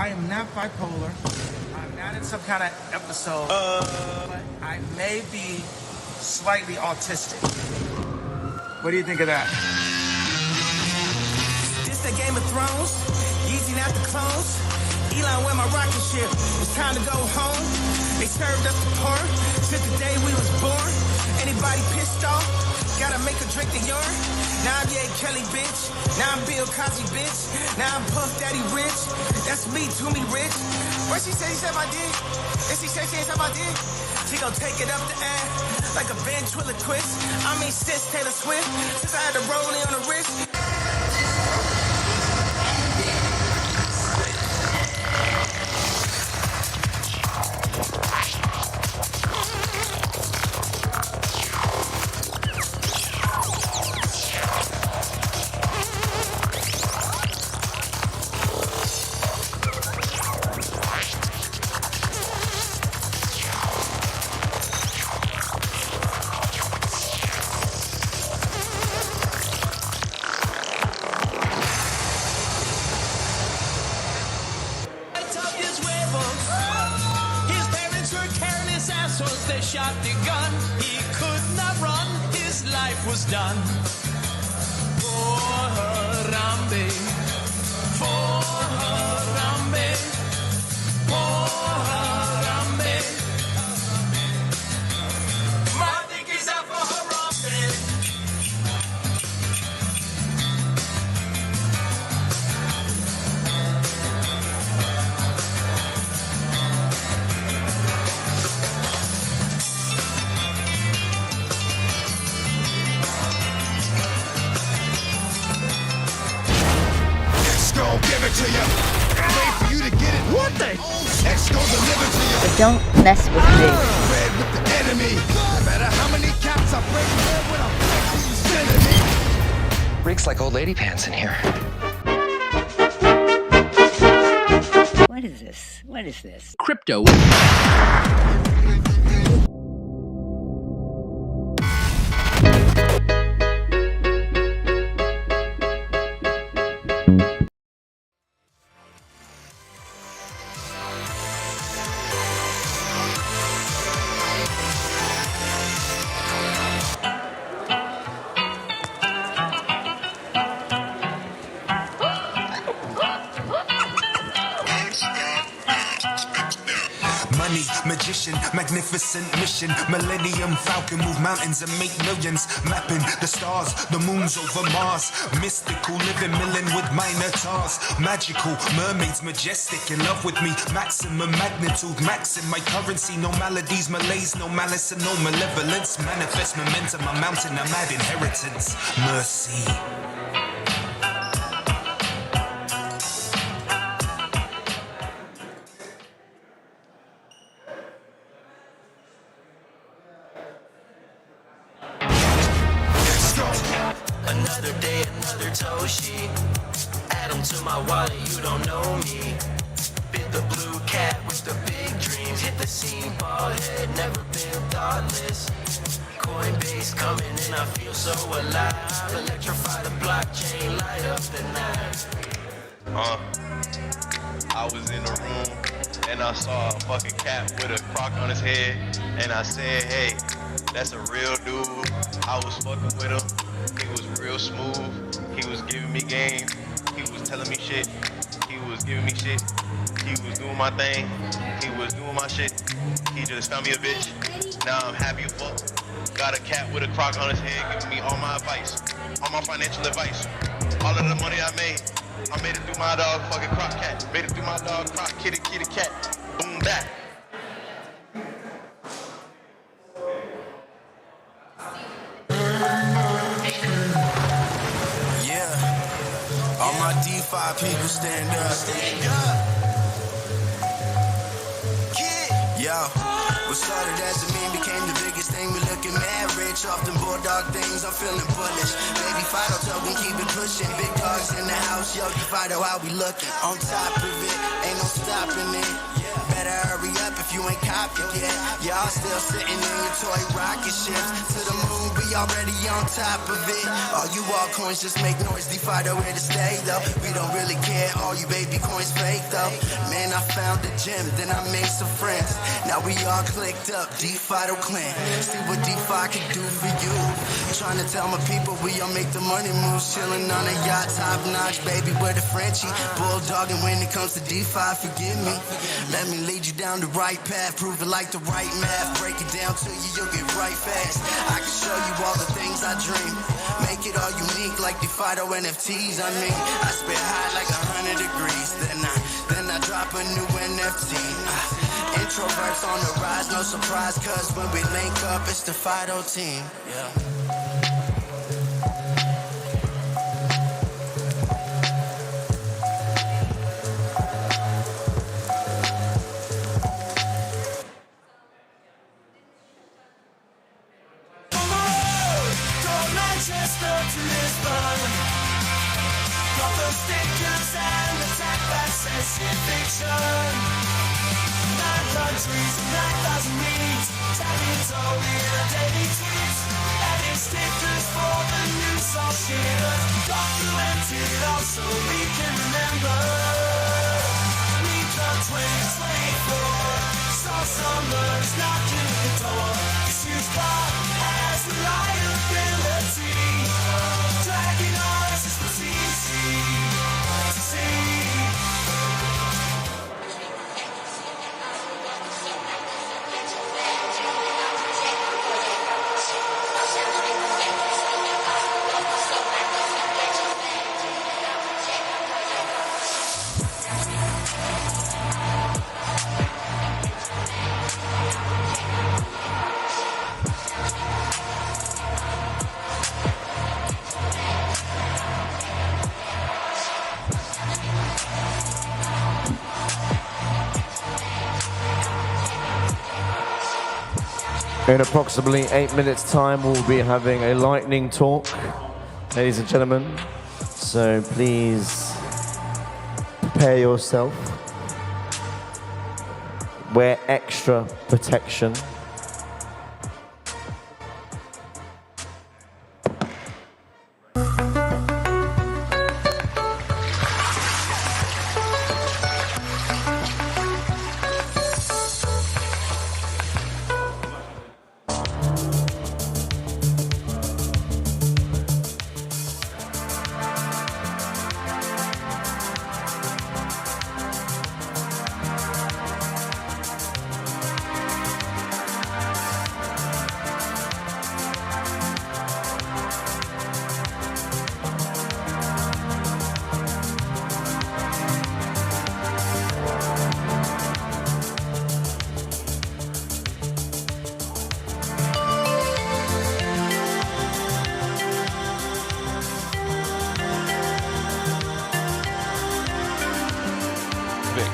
I am not bipolar. I'm not in some kind of episode. But I may be slightly autistic. What do you think of that? This the Game of Thrones. Yeezy not the clones. Elon with my rocket ship. It's time to go home. They served up the porn since the day we was born. Anybody pissed off? Gotta make a drink of urine. Now I'm Ye Kelly, bitch. Now I'm Bill Cosby, bitch. Now I'm Puff Daddy Rich. That's me, to me rich. What she say I did? And she say I did? She gon' take it up the ass like a ventriloquist. I mean, since Taylor Swift. Since I had to roll it on the wrist. books. His parents were careless assholes, they shot the gun. He could not run, his life was done. For Harambe, for Harambe, for Harambe. My dick is out for Harambe. Give it to you. Wait for you to get it. What the? X gon' deliver to you. But don't mess with me. Red with the enemy. No matter how many caps I break, red when I'm back, you sending me. Reeks like old lady pants in here. What is this? What is this? Crypto. Money, magician, magnificent mission. Millennium Falcon, move mountains and make millions. Mapping the stars, the moons over Mars. Mystical, living milling with minotaurs. Magical, mermaids, majestic, in love with me. Maximum magnitude, maxing my currency. No maladies, malaise, no malice and no malevolence. Manifest momentum, a mountain, a mad inheritance. Mercy. Another day, another Toshi. Add 'em to my wallet, you don't know me. Bit the blue cat with the big dreams. Hit the scene, bald head, never been thoughtless. Coinbase coming in, I feel so alive. Electrify the blockchain, light up the night. I was in the room and I saw a fucking cat with a crock on his head, and I said, hey, that's a real dude. I was fucking with him. He was real smooth. He was giving me game. He was telling me shit. He was giving me shit. He was doing my thing. He was doing my shit. He just found me a bitch. Now I'm happy as fuck. Got a cat with a crock on his head giving me all my advice. All my financial advice. All of the money I made it through my dog fucking crock cat. Made it through my dog crock kitty cat. Boom back. All my DeFi people stand up. Stand up. Yo, what started as a meme became the biggest thing. We looking mad rich, often bulldog things. I'm feeling bullish. Baby Fido token, keep it pushing. Big dogs in the house, yo, Fido, how we looking? On top of it, ain't no stopping it. Better hurry up if you ain't copied yet. Y'all still sitting in your toy rocket ships. To the moon, we already on top of it. All you altcoins just make noise. DeFido here to stay though. We don't really care. All you baby coins fake though. Man, I found a gym, then I made some friends. Now we all clicked up, DeFido clan. See what DeFi can do for you. Trying to tell my people we all make the money moves. Chilling on a yacht, top notch, baby, with a Frenchie. Bulldogging when it comes to DeFi, forgive me. Let me lead you down the right path, prove it like the right math. Break it down to you, you'll get right fast. I can show you all the things I dream. Make it all unique like DeFido NFTs. I mean, I spit high like 100 degrees. Then I drop a new NFT. Introverts on the rise, no surprise, cause when we link up, it's the Fido team. Yeah. Manchester to Lisbon. Got those stickers and attack by science fiction. 9 countries, 9,000 reads. Tagging totally in a daily tweet. Adding stickers for the new song shitters. Documented all so we can remember. We come 2020. summer's knocking at the door. This new spot has reliability. Dragging us is what's easy to see. In approximately 8 minutes' time, we'll be having a lightning talk, ladies and gentlemen. So please prepare yourself. Wear extra protection.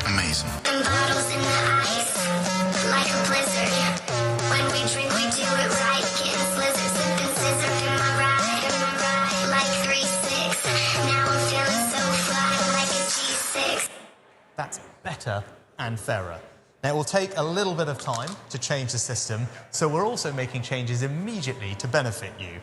Amazing. And bottles in the ice, like a blizzard. When we drink, we do it right. Getting slizzard, sipping scissor in my ride, like 3-6. Now I'm feeling so fly, like a G6. That's better and fairer. Now, it will take a little bit of time to change the system, so we're also making changes immediately to benefit you.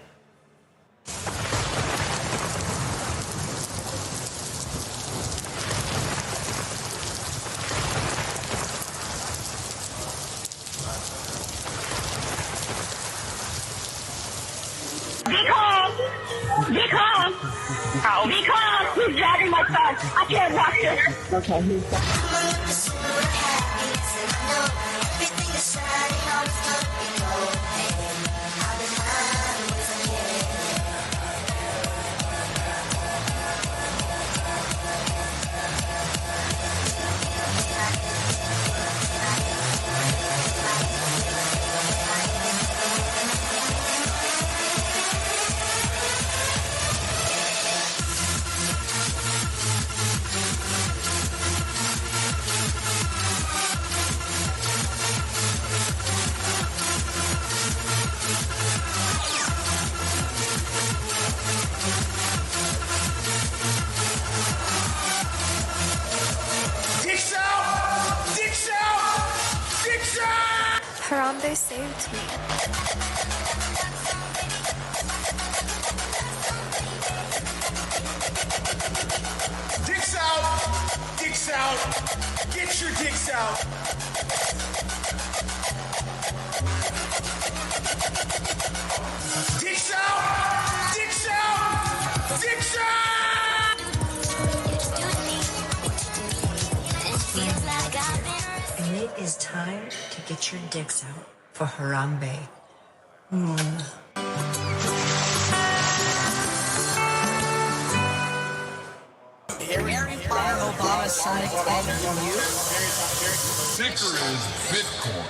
Be calm! Be calm! Oh, be calm! Who's dragging my son? I can't watch this. Okay, who's Harambe saved me. Dicks out! Dicks out! Get your dicks out! Dicks out! Dicks out! Dicks out! And it is time to get your dicks out for Harambe. Obama Sonic Ticker is Bitcoin.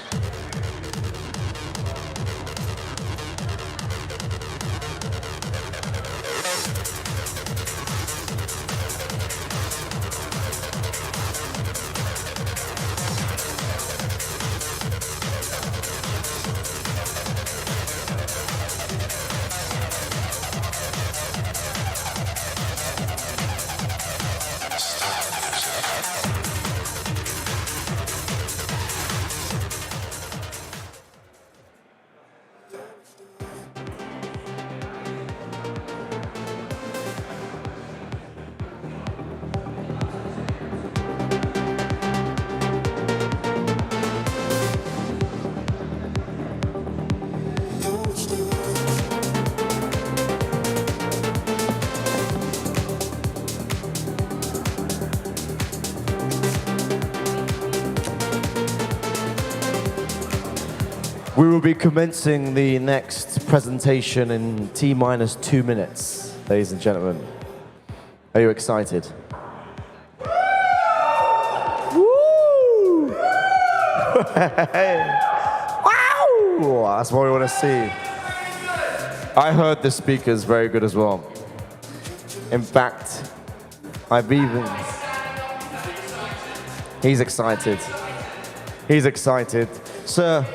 We will be commencing the next presentation in T-minus 2 minutes, ladies and gentlemen. Are you excited? Woo! Wow! That's what we want to see. I heard the speaker's very good as well. In fact, he's excited. He's excited. Sir,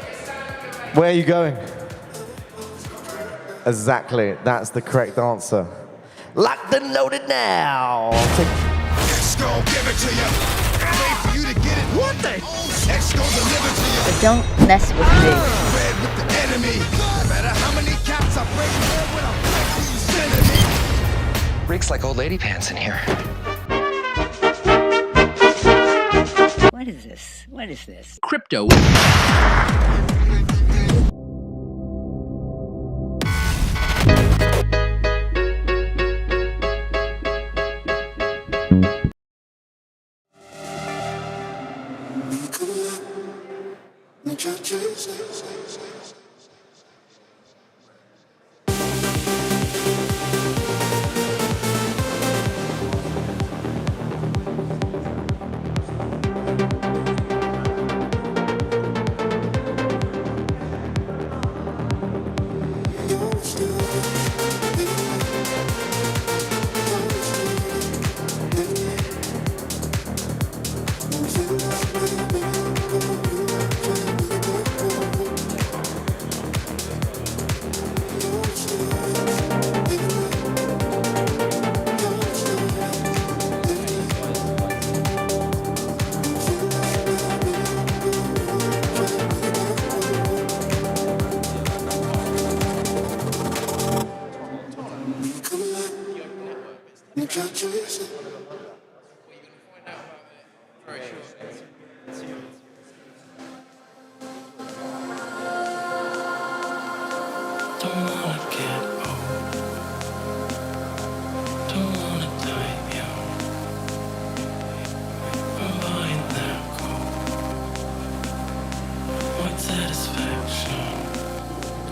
where are you going? Exactly, that's the correct answer. Locked and loaded now. X gon' give it to you. Wait for you to get it. What the? X gon' deliver to you. But don't mess with me. Red with the enemy. No matter how many caps I break when I'm back to you sending me. Reeks like old lady pants in here. What is this? What is this? Crypto.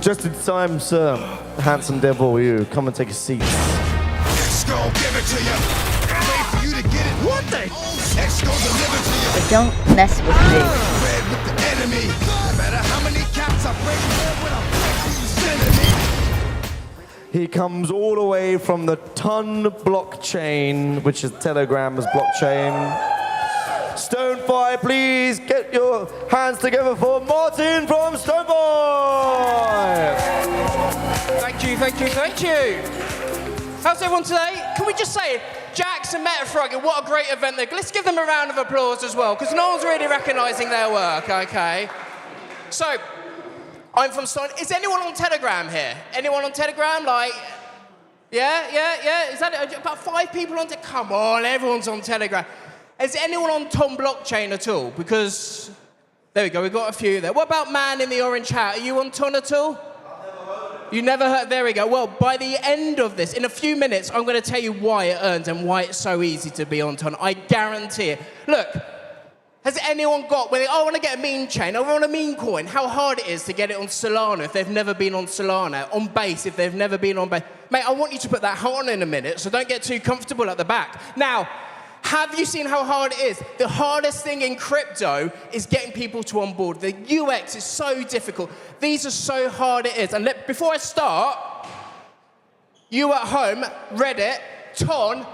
Just in time, sir. Handsome devil, you. Come and take a seat. X gon' give it to you. Wait for you to get it. What the? X gon' deliver to you. But don't mess with me. Red with the enemy. No matter how many caps I break when I'm back to you sending me. He comes all the way from the Ton blockchain, which is Telegram's blockchain. Stonefire, please get your hands together for Martin from Stonefire. Thank you, thank you, thank you. How's everyone today? Can we just say, Jax and Metafrog, what a great event there. Let's give them a round of applause as well, because no one's really recognising their work, okay? So, I'm from Stone. Is anyone on Telegram here? Anyone on Telegram? Like, yeah? Is that about 5 people on Telegram? Come on, everyone's on Telegram. Is anyone on Tom blockchain at all? Because, there we go, we've got a few there. What about man in the orange hat? Are you on Ton at all? You never heard, there we go. Well, by the end of this, in a few minutes, I'm going to tell you why it earns and why it's so easy to be on Ton. I guarantee it. Look, has anyone got, I want to get a meme chain, I want a meme coin, how hard it is to get it on Solana if they've never been on Solana, on Base if they've never been on Base. Mate, I want you to put that on in a minute, so don't get too comfortable at the back. Now, have you seen how hard it is? The hardest thing in crypto is getting people to onboard. The UX is so difficult. These are so hard it is. And before I start, you at home, Reddit, Ton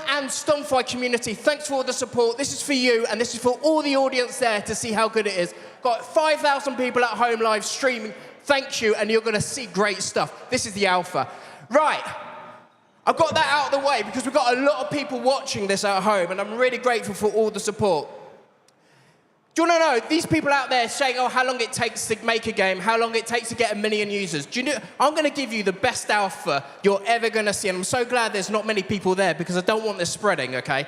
and Stonefire community, thanks for all the support. This is for you, and this is for all the audience there to see how good it is. Got 5,000 people at home live streaming. Thank you, and you're going to see great stuff. This is the alpha. Right. I've got that out of the way because we've got a lot of people watching this at home, and I'm really grateful for all the support. Do you want to know, these people out there saying, oh, how long it takes to make a game, how long it takes to get 1 million users. Do you know, I'm going to give you the best alpha you're ever going to see, and I'm so glad there's not many people there because I don't want this spreading, okay?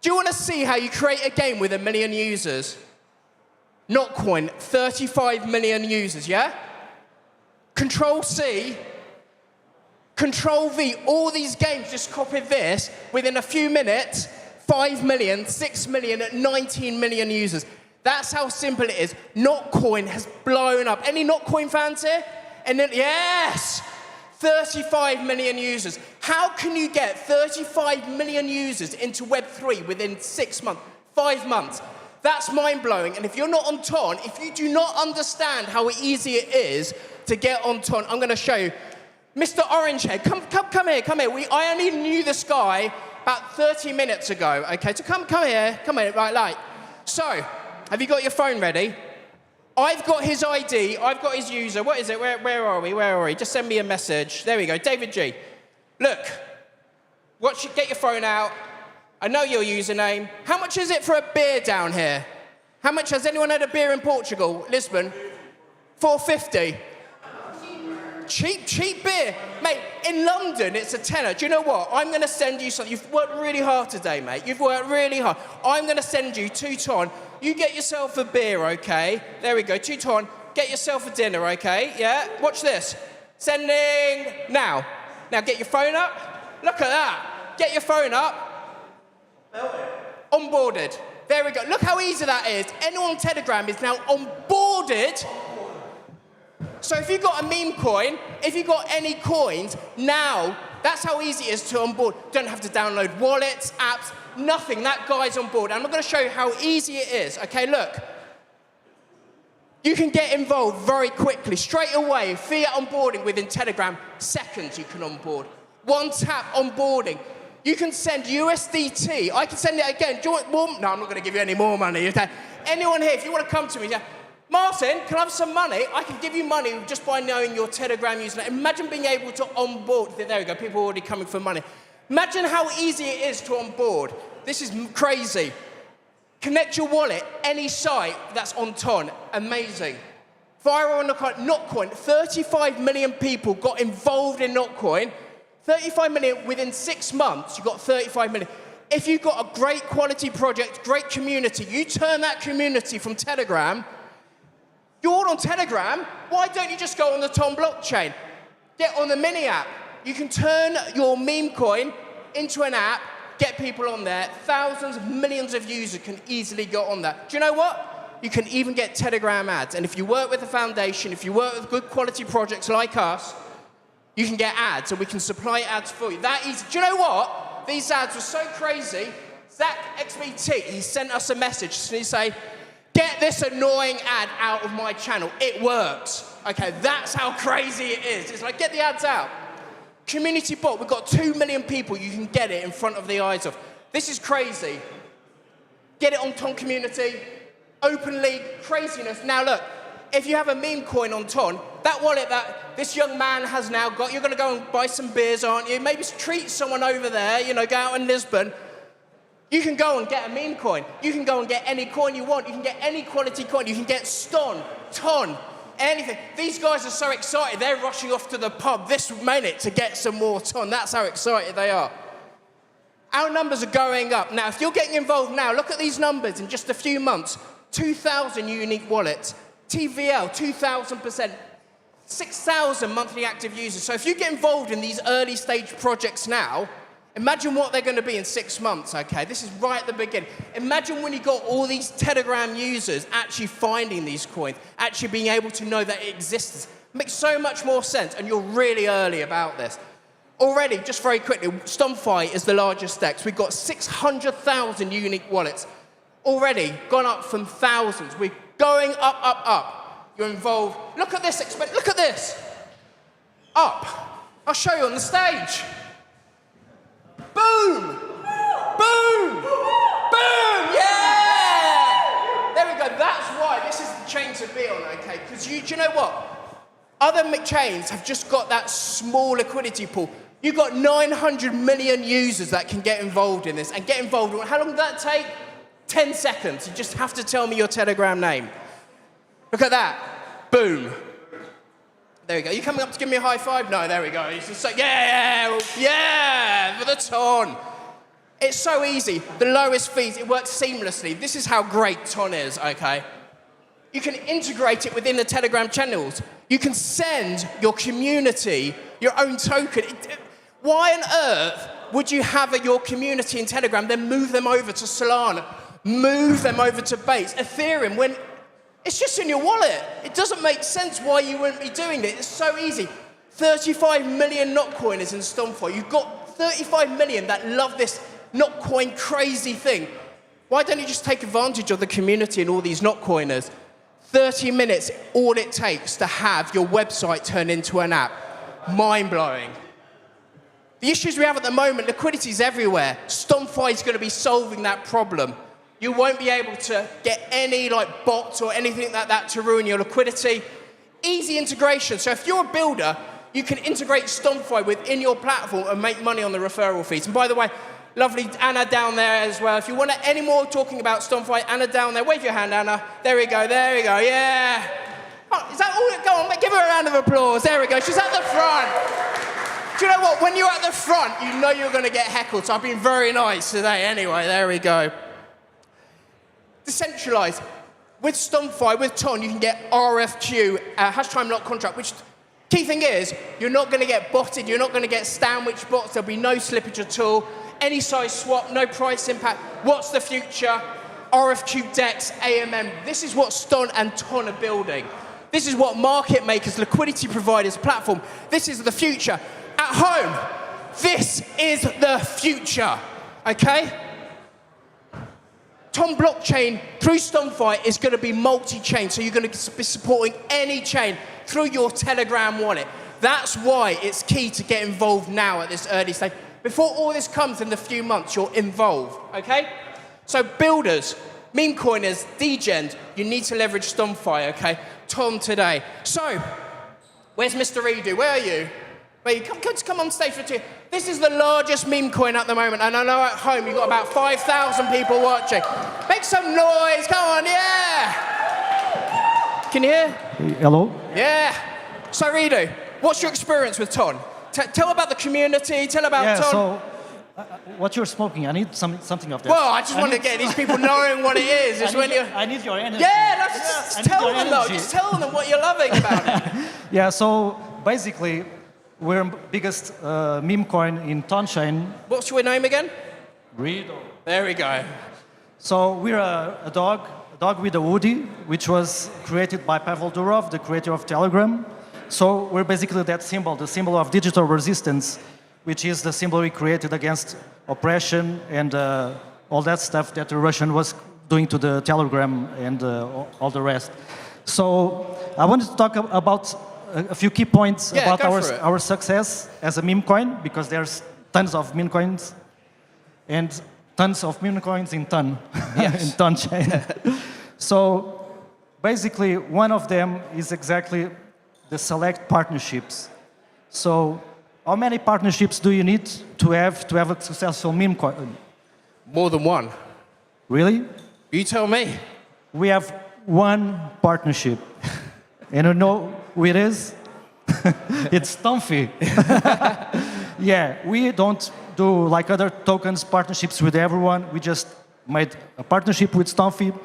Do you want to see how you create a game with 1 million users? Notcoin, 35 million users, yeah? Control-C, Control-V, all these games just copied this within a few minutes, 5 million, 6 million, 19 million users. That's how simple it is. Notcoin has blown up. Any Notcoin fans here? And then, yes! 35 million users. How can you get 35 million users into Web3 within 6 months, 5 months? That's mind-blowing. And if you're not on Ton, if you do not understand how easy it is to get on Ton, I'm going to show you. Mr. Orangehead, come here. I only knew this guy about 30 minutes ago, okay? So come here, right. So, have you got your phone ready? I've got his ID, I've got his user. What is it? Where are we? Just send me a message. There we go, David G. Look, get your phone out. I know your username. How much is it for a beer down here? How much, has anyone had a beer in Portugal, Lisbon? $4.50. Cheap beer. Mate, in London, it's a tenner. Do you know what? I'm going to send you something. You've worked really hard today, mate. You've worked really hard. I'm going to send you 2 ton. You get yourself a beer, okay? There we go, 2 ton. Get yourself a dinner, okay? Yeah? Watch this. Sending now. Now get your phone up. Look at that. Get your phone up. Onboarded. There we go. Look how easy that is. Anyone on Telegram is now onboarded. So if you've got a meme coin, if you've got any coins, now, that's how easy it is to onboard. Don't have to download wallets, apps, nothing. That guy's on board. And I'm going to show you how easy it is. Okay, look. You can get involved very quickly, straight away. Fiat onboarding within Telegram, seconds you can onboard. 1 tap onboarding. You can send USDT. I can send it again. Do you want more? No, I'm not going to give you any more money. Anyone here, if you want to come to me, Martin, can I have some money? I can give you money just by knowing your Telegram username. Imagine being able to onboard. There we go, people are already coming for money. Imagine how easy it is to onboard. This is crazy. Connect your wallet, any site that's on Ton. Amazing. Viral on Notcoin. 35 million people got involved in Notcoin. 35 million within 6 months, you got 35 million. If you've got a great quality project, great community, you turn that community from Telegram. You're all on Telegram, why don't you just go on the Ton blockchain? Get on the mini app. You can turn your meme coin into an app, get people on there. Thousands, millions of users can easily go on that. Do you know what? You can even get Telegram ads. And if you work with a foundation, if you work with good quality projects like us, you can get ads, and we can supply ads for you. That easy. Do you know what? These ads were so crazy. Zach XBT, he sent us a message. And he say, get this annoying ad out of my channel. It works. Okay, that's how crazy it is. It's like, get the ads out. Community bot, we've got 2 million people. You can get it in front of the eyes of. This is crazy. Get it on Ton community, openly, craziness. Now look, if you have a meme coin on Ton, that wallet that this young man has now got, you're going to go and buy some beers, aren't you? Maybe treat someone over there, go out in Lisbon. You can go and get a meme coin. You can go and get any coin you want. You can get any quality coin. You can get Ston, Ton, anything. These guys are so excited. They're rushing off to the pub this minute to get some more Ton. That's how excited they are. Our numbers are going up. Now, if you're getting involved now, look at these numbers in just a few months. 2,000 unique wallets. TVL, 2,000%. 6,000 monthly active users. So if you get involved in these early stage projects now, imagine what they're going to be in 6 months, okay? This is right at the beginning. Imagine when you got all these Telegram users actually finding these coins, actually being able to know that it exists. It makes so much more sense, and you're really early about this. Already, just very quickly, Stomfi is the largest DEX. We've got 600,000 unique wallets. Already gone up from thousands. We're going up. You're involved. Look at this, look at this. Up. I'll show you on the stage. Boom! Boom! Boom! Yeah! There we go. That's why this is the chain to be on, okay? Because do you know what? Other chains have just got that small liquidity pool. You've got 900 million users that can get involved in this and get involved. How long did that take? 10 seconds. You just have to tell me your Telegram name. Look at that. Boom. There we go. You coming up to give me a high five? No, there we go. He's just like, yeah, for the Ton. It's so easy. The lowest fees, it works seamlessly. This is how great Ton is, okay? You can integrate it within the Telegram channels. You can send your community your own token. Why on earth would you have your community in Telegram, then move them over to Solana, move them over to Base. Ethereum, when it's just in your wallet. It doesn't make sense why you wouldn't be doing it. It's so easy. 35 million Notcoiners in StoneFi. You've got 35 million that love this Notcoin crazy thing. Why don't you just take advantage of the community and all these Notcoiners? 30 minutes, all it takes to have your website turn into an app. Mind-blowing. The issues we have at the moment, liquidity is everywhere. StoneFi is going to be solving that problem. You won't be able to get any bots or anything like that to ruin your liquidity. Easy integration. So if you're a builder, you can integrate StoneFi within your platform and make money on the referral fees. And by the way, lovely Anna down there as well. If you want any more talking about StoneFi, Anna down there, wave your hand, Anna. There we go, yeah. Oh, is that all? Go on, give her a round of applause. There we go, she's at the front. Do you know what? When you're at the front, you know you're going to get heckled. So I've been very nice today. Anyway, there we go. Decentralized. With StoneFi, with Ton, you can get RFQ, hash time lock contract, which key thing is, you're not going to get botted, you're not going to get sandwich bots, there'll be no slippage at all, any size swap, no price impact. What's the future? RFQ DEX, AMM. This is what Ston and Ton are building. This is what market makers, liquidity providers, platform, this is the future. At home, this is the future, okay? Ton blockchain through StoneFi is going to be multi-chain, so you're going to be supporting any chain through your Telegram wallet. That's why it's key to get involved now at this early stage. Before all this comes in the few months, you're involved, okay? So builders, meme coiners, degens, you need to leverage StoneFi, okay? Ton today. So, where's Mr. Edu? Where are you? Wait, come on stage for two. This is the largest meme coin at the moment, and I know at home you've got about 5,000 people watching. Make some noise, come on, yeah! Can you hear? Hello? Yeah. So, Edu, what's your experience with Ton? Tell about the community, tell about Ton. So, what you're smoking, I need something of that. Well, I just want to get these people knowing what it is. I need your energy. Yeah, just tell them though, just tell them what you're loving about it. Yeah, so basically, we're biggest meme coin in Ton chain. What's your name again? Rido. There we go. So we're a dog with a hoodie, which was created by Pavel Durov, the creator of Telegram. So we're basically that symbol, the symbol of digital resistance, which is the symbol we created against oppression and all that stuff that the Russian was doing to the Telegram and all the rest. So I wanted to talk about a few key points about our success as a meme coin, because there's tons of meme coins and tons of meme coins in Ton, in Ton chain. So basically, one of them is exactly the select partnerships. So how many partnerships do you need to have a successful meme coin? More than one. Really? You tell me. We have one partnership. And you know who it is? It's Stonefy. Yeah, we don't do like other tokens partnerships with everyone. We just made a partnership with Stonefy.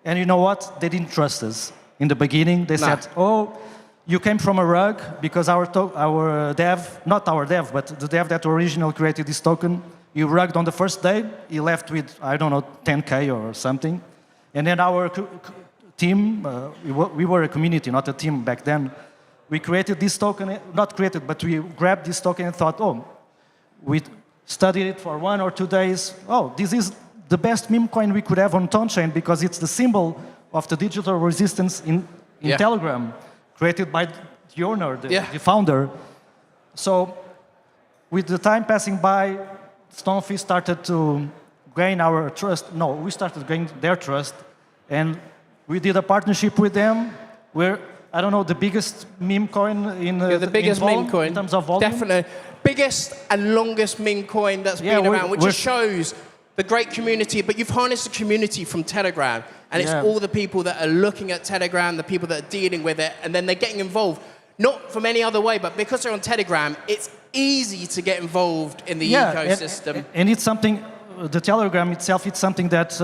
And you know what? They didn't trust us. In the beginning, they said, oh, you came from a rug because our dev, not our dev, but the dev that originally created this token, he rugged on the first day. He left with, I don't know, 10K or something. And then our team, we were a community, not a team back then. We created this token, not created, but we grabbed this token and thought, oh, we studied it for 1 or 2 days. Oh, this is the best meme coin we could have on Ton chain because it's the symbol of the digital resistance in Telegram, created by the owner, the founder. So with the time passing by, Stonefy started to gain our trust. No, we started gaining their trust. And we did a partnership with them. We're, I don't know, the biggest meme coin in the biggest meme coin in terms of volume. Definitely. Biggest and longest meme coin that's been around, which just shows the great community. But you've harnessed the community from Telegram. And it's all the people that are looking at Telegram, the people that are dealing with it, and then they're getting involved. Not from any other way, but because they're on Telegram, it's easy to get involved in the ecosystem. And it's something, the Telegram itself, it's something that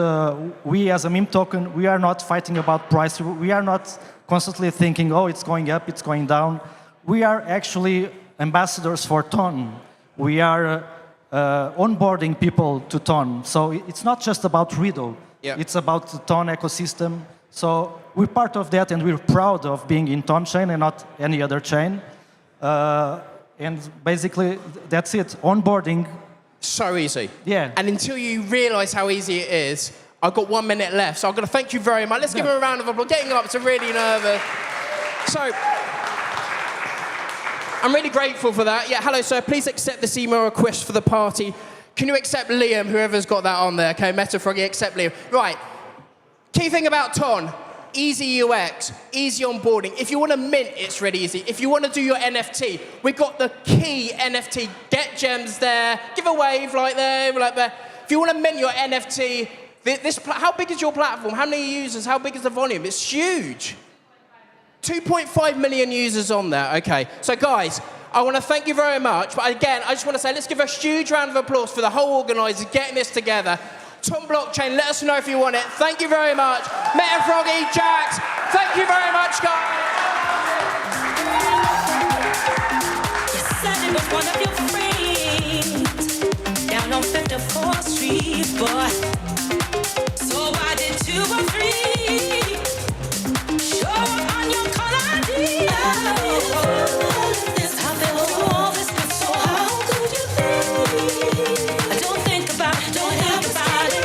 we as a meme token, we are not fighting about price. We are not constantly thinking, oh, it's going up, it's going down. We are actually ambassadors for Ton. We are onboarding people to Ton. So it's not just about Rido. Yeah. It's about the Ton ecosystem. So we're part of that, and we're proud of being in Ton chain and not any other chain. And basically, that's it. Onboarding. So easy. Yeah. And until you realize how easy it is, I've got 1 minute left, so I'm going to thank you very much. Let's give him a round of applause. Getting up to really nervous. So, I'm really grateful for that. Yeah, hello, sir. Please accept this email request for the party. Can you accept Liam, whoever's got that on there? Okay, Metafroggy, accept Liam. Right. Key thing about Ton, easy UX, easy onboarding. If you want to mint, it's really easy. If you want to do your NFT, we've got the key NFT. Get gems there. Give a wave like there, like there. If you want to mint your NFT, how big is your platform? How many users? How big is the volume? It's huge. 2.5 million users on there. Okay. So guys, I want to thank you very much. But again, I just want to say, let's give a huge round of applause for the whole organisers getting this together. Ton Blockchain, let us know if you want it. Thank you very much. Metafroggy, Jax, thank you very much, guys. You said it was one of your friends down on 54th Street, boy. So why did 2 or 3 show up on your call ID? This happened to all this, but so how could you be? Don't think about it, don't think about it.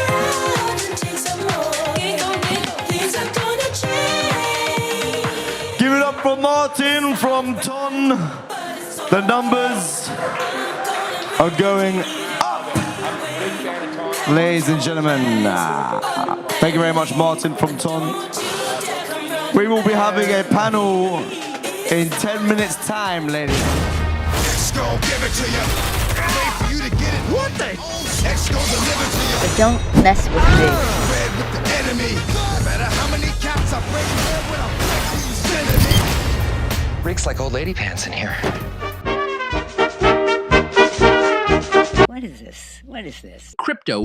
Give it up for Martin from Ton. The numbers are going up. Ladies and gentlemen, thank you very much, Martin from Ton. We will be having a panel in 10 minutes' time, ladies. X gon' give it to you. Wait for you to get it. What the? X gon' deliver to you. But don't mess with me. Red with the enemy. No matter how many caps I break, when I'm breaking you sending me. Reeks like old lady pants in here. What is this? What is this? Crypto.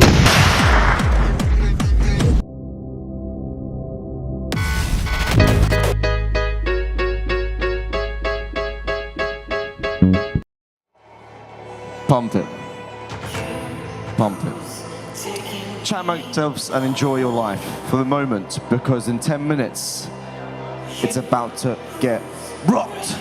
Pump it. Pump it. Chat amongst yourselves and enjoy your life for the moment, because in 10 minutes, it's about to get rocked.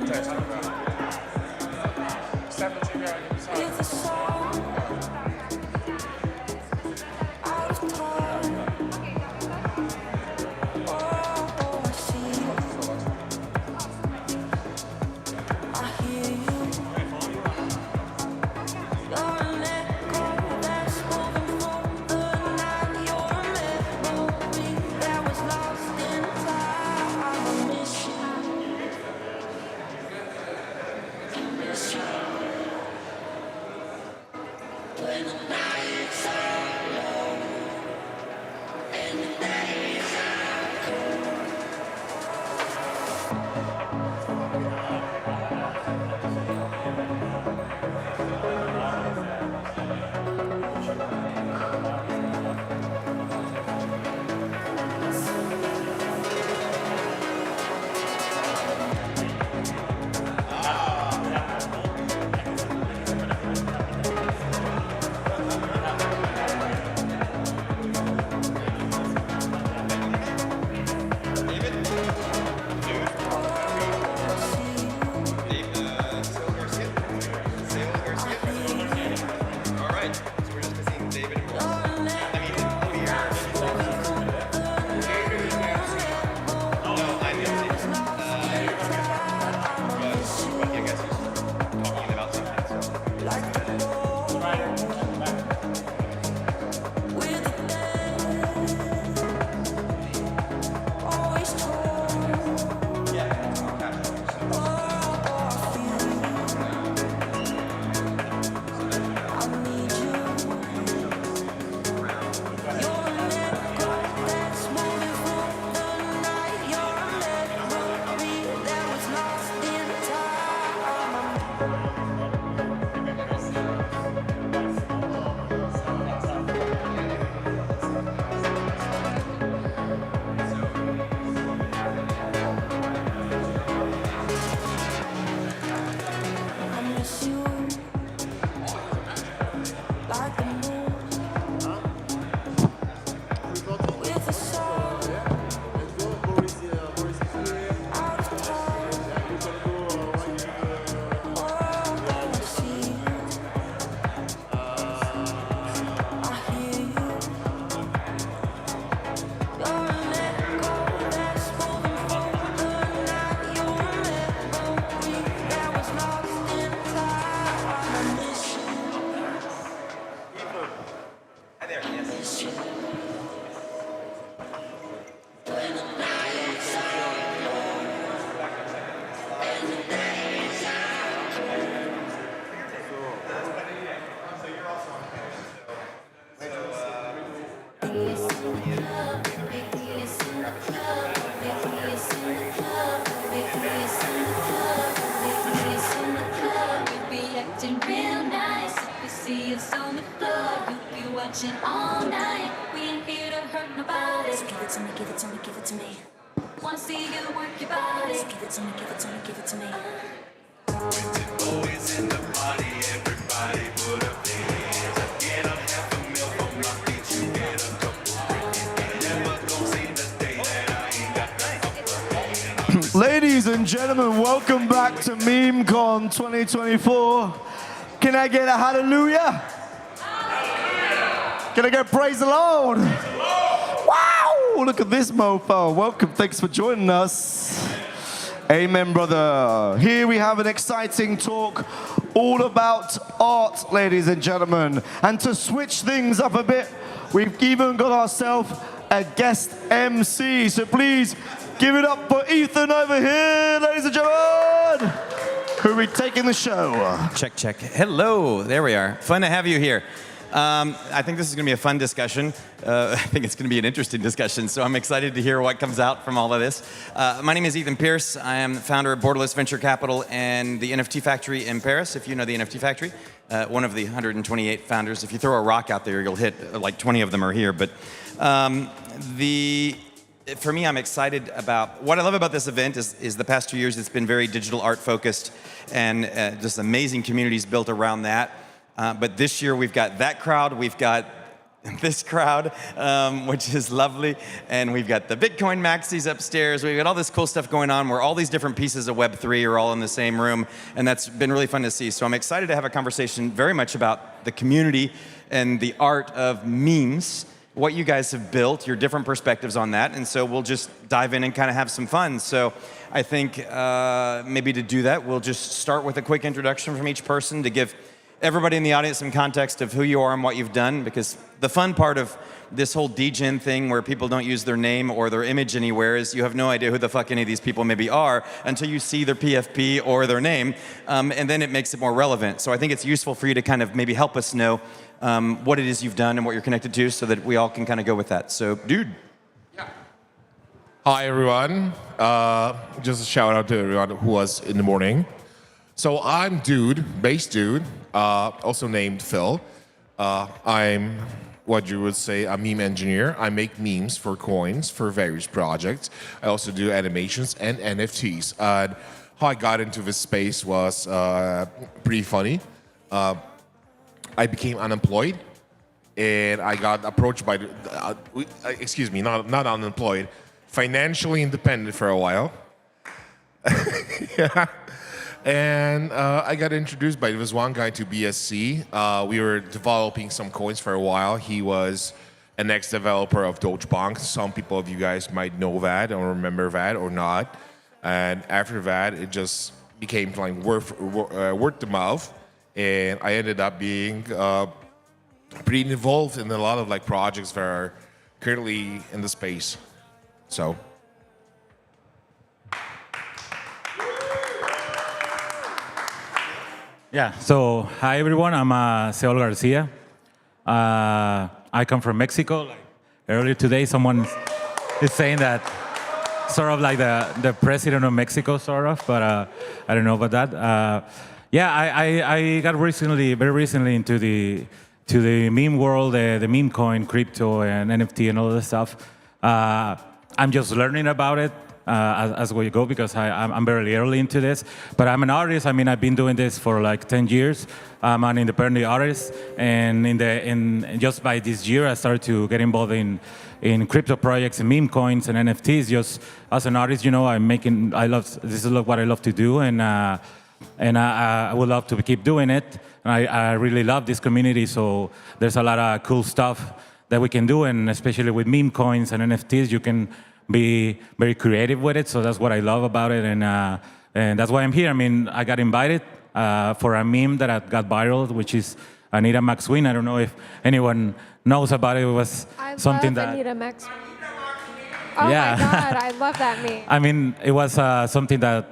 With a song out of time. Oh, I see you. I hear you. You're an echo that's moving from the night. You're a memory that was lost in time. I miss you. I miss you. When the nights are long and the days are cold. Watching all night, we ain't here to hurt nobody. So give it to me, give it to me, give it to me. Wanna see you work your body. So give it to me, give it to me, give it to me. Boys in the party, everybody put up their hands. I get up half a mil from my feet, you get a couple. Never gon' see the day that I ain't got nothing. Ladies and gentlemen, welcome back to Memecon 2024. Can I get a hallelujah? Can I get praise the Lord? Wow, look at this mofo. Welcome, thanks for joining us. Amen, brother. Here we have an exciting talk all about art, ladies and gentlemen. And to switch things up a bit, we've even got ourselves a guest MC. So please give it up for Ethan over here, ladies and gentlemen, who will be taking the show. Check, check. Hello, there we are. Fun to have you here. I think this is going to be a fun discussion. I think it's going to be an interesting discussion, so I'm excited to hear what comes out from all of this. My name is Ethan Pierce. I am the founder of Borderless Venture Capital and the NFT Factory in Paris, if you know the NFT Factory. One of the 128 founders. If you throw a rock out there, you'll hit, like 20 of them are here. But for me, I'm excited about, what I love about this event is the past 2 years, it's been very digital art focused and just amazing communities built around that. But this year we've got that crowd, we've got this crowd, which is lovely. And we've got the Bitcoin maxis upstairs. We've got all this cool stuff going on where all these different pieces of Web3 are all in the same room. And that's been really fun to see. So I'm excited to have a conversation very much about the community and the art of memes, what you guys have built, your different perspectives on that. And so we'll just dive in and kind of have some fun. So I think maybe to do that, we'll just start with a quick introduction from each person to give everybody in the audience some context of who you are and what you've done, because the fun part of this whole degen thing where people don't use their name or their image anywhere is you have no idea who the fuck any of these people maybe are until you see their PFP or their name, and then it makes it more relevant. So I think it's useful for you to kind of maybe help us know what it is you've done and what you're connected to so that we all can kind of go with that. So, dude. Hi, everyone. Just a shout out to everyone who was in the morning. So I'm Dude, Base Dude, also named Phil. I'm what you would say a meme engineer. I make memes for coins for various projects. I also do animations and NFTs. And how I got into this space was pretty funny. I became unemployed, and I got approached by, excuse me, not unemployed, financially independent for a while. Yeah. And I got introduced by this one guy to BSC. We were developing some coins for a while. He was an ex-developer of Dogebank. Some people of you guys might know that or remember that or not. And after that, it just became like word to mouth. And I ended up being pretty involved in a lot of like projects that are currently in the space. So. Yeah, so hi everyone, I'm Seol Garcia. I come from Mexico. Like, earlier today, someone is saying that sort of like the president of Mexico, sort of, but I don't know about that. Yeah, I got very recently into the meme world, the meme coin, crypto, and NFT, and all this stuff. I'm just learning about it as we go because I'm very early into this. But I'm an artist. I mean, I've been doing this for like 10 years. I'm an independent artist, and just by this year, I started to get involved in crypto projects and meme coins and NFTs. Just as an artist, you know, this is what I love to do, and I would love to keep doing it. And I really love this community, so there's a lot of cool stuff that we can do, and especially with meme coins and NFTs, you can be very creative with it. So that's what I love about it, and that's why I'm here. I mean, I got invited for a meme that got viral, which is Anita McSween. I don't know if anyone knows about it. It was something that Anita McSween. Oh yeah. My God, I love that meme. I mean, it was something that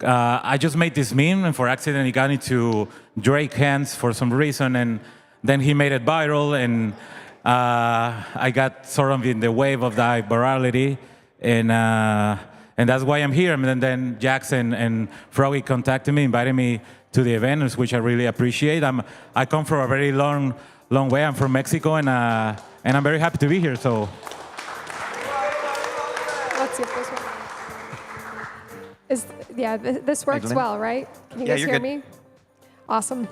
I just made this meme, and for accident, it got into Drake's hands for some reason, and then he made it viral, and I got sort of in the wave of that virality, and that's why I'm here. And then Jackson and Froggy contacted me, invited me to the event, which I really appreciate. I come from a very long way. I'm from Mexico, and I'm very happy to be here. So. Let's see if this one. This works well, right? Can you guys hear me? Awesome.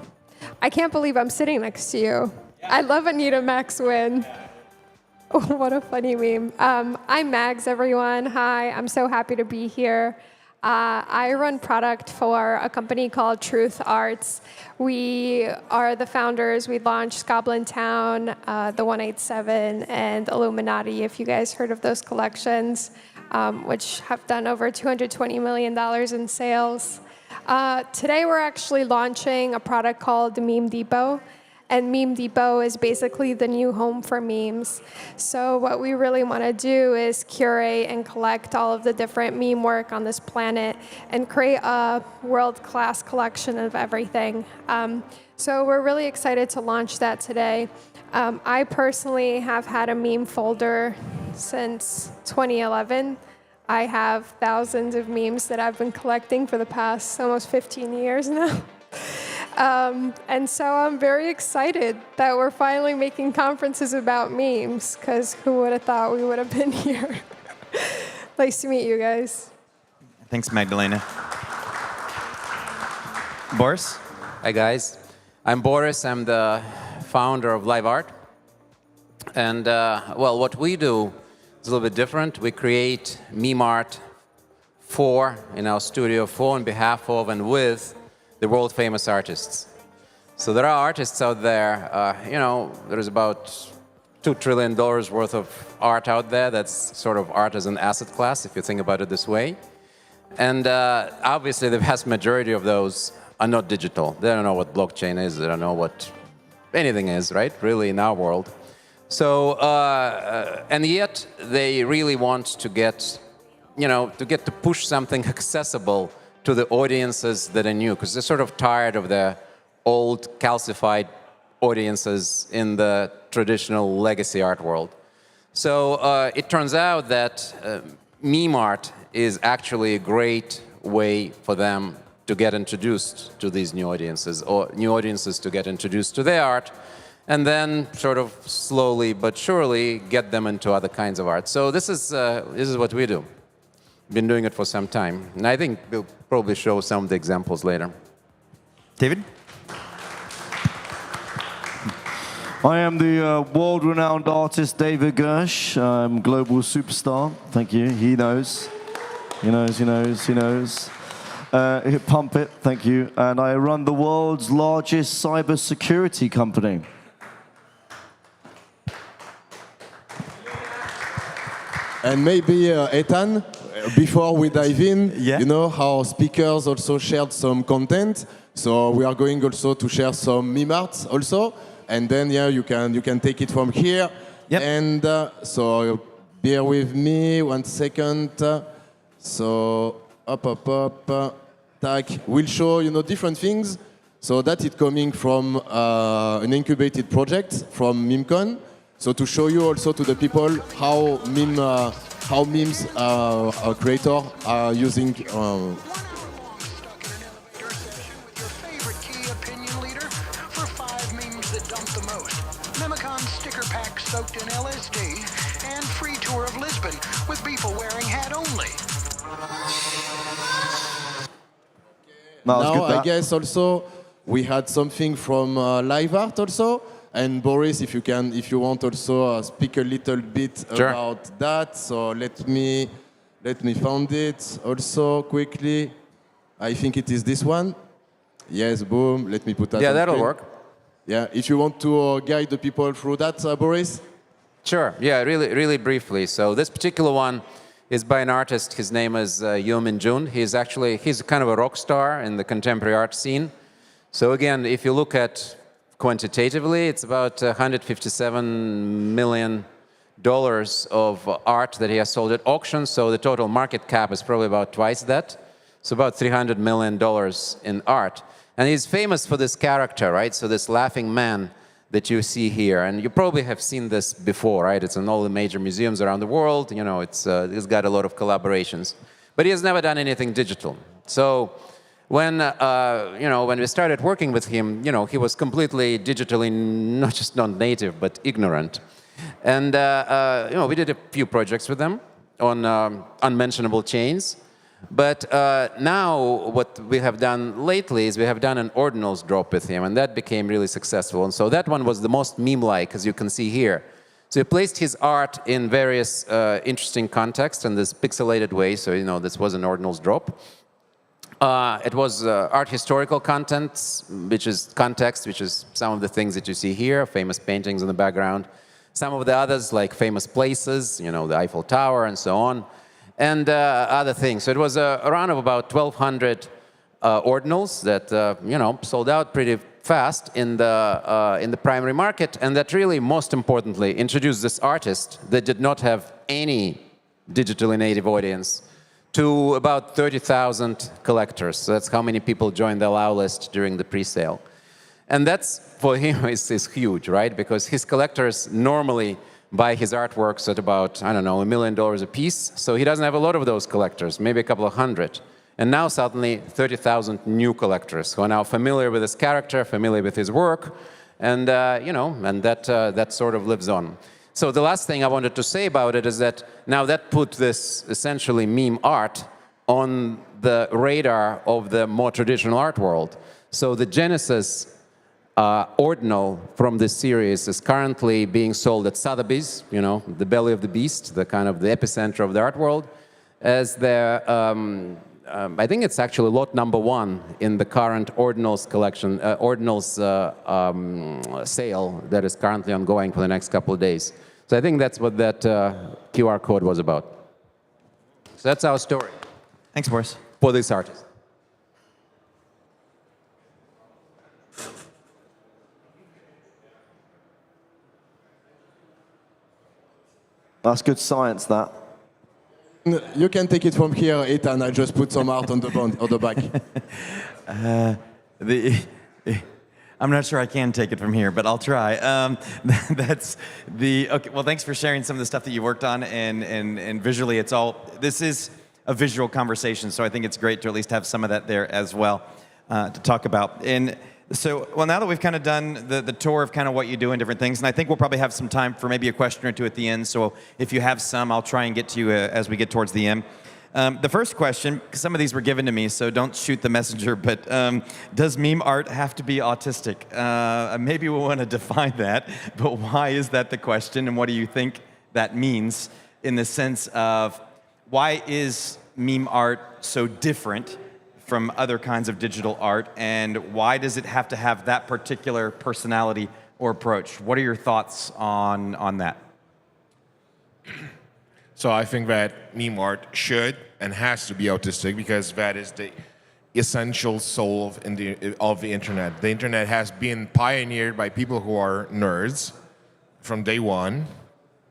I can't believe I'm sitting next to you. I love Anita McSween. What a funny meme. I'm Mags, everyone. Hi, I'm so happy to be here. I run product for a company called Truth Arts. We are the founders. We launched Goblin Town, the 187, and Illuminati, if you guys heard of those collections, which have done over $220 million in sales. Today we're actually launching a product called Meme Depot. And Meme Depot is basically the new home for memes. So what we really want to do is curate and collect all of the different meme work on this planet and create a world-class collection of everything. So we're really excited to launch that today. I personally have had a meme folder since 2011. I have thousands of memes that I've been collecting for the past almost 15 years now. And so I'm very excited that we're finally making conferences about memes, because who would have thought we would have been here? Nice to meet you guys. Thanks, Magdalena. Boris? Hi, guys. I'm Boris. I'm the founder of Live Art. And well, what we do is a little bit different. We create meme art in our studio on behalf of and with the world famous artists. So there are artists out there, there's about $2 trillion worth of art out there. That's sort of art as an asset class, if you think about it this way. And obviously the vast majority of those are not digital. They don't know what blockchain is. They don't know what anything is, right? Really, in our world. So, and yet they really want to get, to push something accessible to the audiences that are new, because they're sort of tired of the old calcified audiences in the traditional legacy art world. So it turns out that meme art is actually a great way for them to get introduced to these new audiences, or new audiences to get introduced to their art, and then sort of slowly but surely get them into other kinds of art. So this is what we do. Been doing it for some time, and I think we'll probably show some of the examples later. David? I am the world-renowned artist David Gersh. I'm global superstar. Thank you. He knows. He knows, he knows, he knows. Pump it, thank you. And I run the world's largest cybersecurity company. And maybe, Ethan, before we dive in, you know how speakers also shared some content. So we are going also to share some meme art also. And then, yeah, you can take it from here. Yep. And so bear with me 1 second. So up. Tag. We'll show, different things. So that is coming from an incubated project from Memecon. So to show you also to the people how memes creators are using. Memecon sticker pack soaked in LSD and free tour of Lisbon with people wearing hat only. Now I guess also we had something from live art also. And Boris, if you want also speak a little bit about that. So let me find it also quickly. I think it is this one. Yes, boom. Let me put that. Yeah, that'll work. Yeah, if you want to guide the people through that, Boris? Sure, yeah, really briefly. So this particular one is by an artist. His name is Yoo Min Jun. He's kind of a rock star in the contemporary art scene. So again, if you look at quantitatively, it's about $157 million of art that he has sold at auction. So the total market cap is probably about twice that. So about $300 million in art. And he's famous for this character, right? So this laughing man that you see here. And you probably have seen this before, right? It's in all the major museums around the world. It's got a lot of collaborations. But he has never done anything digital. So when we started working with him, he was completely digitally not just non-native, but ignorant. And, we did a few projects with them on unmentionable chains. But now what we have done lately is we have done an ordinals drop with him, and that became really successful. And so that one was the most meme-like, as you can see here. So he placed his art in various interesting contexts in this pixelated way. So, this was an ordinals drop. It was art historical content, which is some of the things that you see here, famous paintings in the background. Some of the others, like famous places, the Eiffel Tower and so on. And other things. So it was around about 1,200 ordinals that sold out pretty fast in the primary market, and that really, most importantly, introduced this artist that did not have any digitally native audience to about 30,000 collectors. So that's how many people joined the allow list during the pre-sale. And that's, for him, is huge, right? Because his collectors normally buy his artworks at about, I don't know, $1 million a piece. So he doesn't have a lot of those collectors, maybe a couple of hundred. And now suddenly 30,000 new collectors who are now familiar with his character, familiar with his work, and that sort of lives on. So the last thing I wanted to say about it is that now that put this essentially meme art on the radar of the more traditional art world. So the genesis ordinal from this series is currently being sold at Sotheby's, you know, the belly of the beast, the kind of the epicenter of the art world, as their, I think it's actually lot number 1 in the current ordinals collection, ordinals sale that is currently ongoing for the next couple of days. So I think that's what that QR code was about. So that's our story. Thanks, Boris. For this artist. That's good science, that. You can take it from here, Ethan. I just put some art on the back. I'm not sure I can take it from here, but I'll try. That's the okay. Well, thanks for sharing some of the stuff that you worked on, and visually, it's all. This is a visual conversation, so I think it's great to at least have some of that there as well to talk about. And so, well, now that we've kind of done the tour of kind of what you do and different things, and I think we'll probably have some time for maybe a question or two at the end. So if you have some, I'll try and get to you as we get towards the end. The first question, some of these were given to me, so don't shoot the messenger, but does meme art have to be autistic? Maybe we want to define that, but why is that the question, and what do you think that means in the sense of why is meme art so different from other kinds of digital art, and why does it have to have that particular personality or approach? What are your thoughts on that? So I think that meme art should and has to be autistic because that is the essential soul of the internet. The internet has been pioneered by people who are nerds from day one.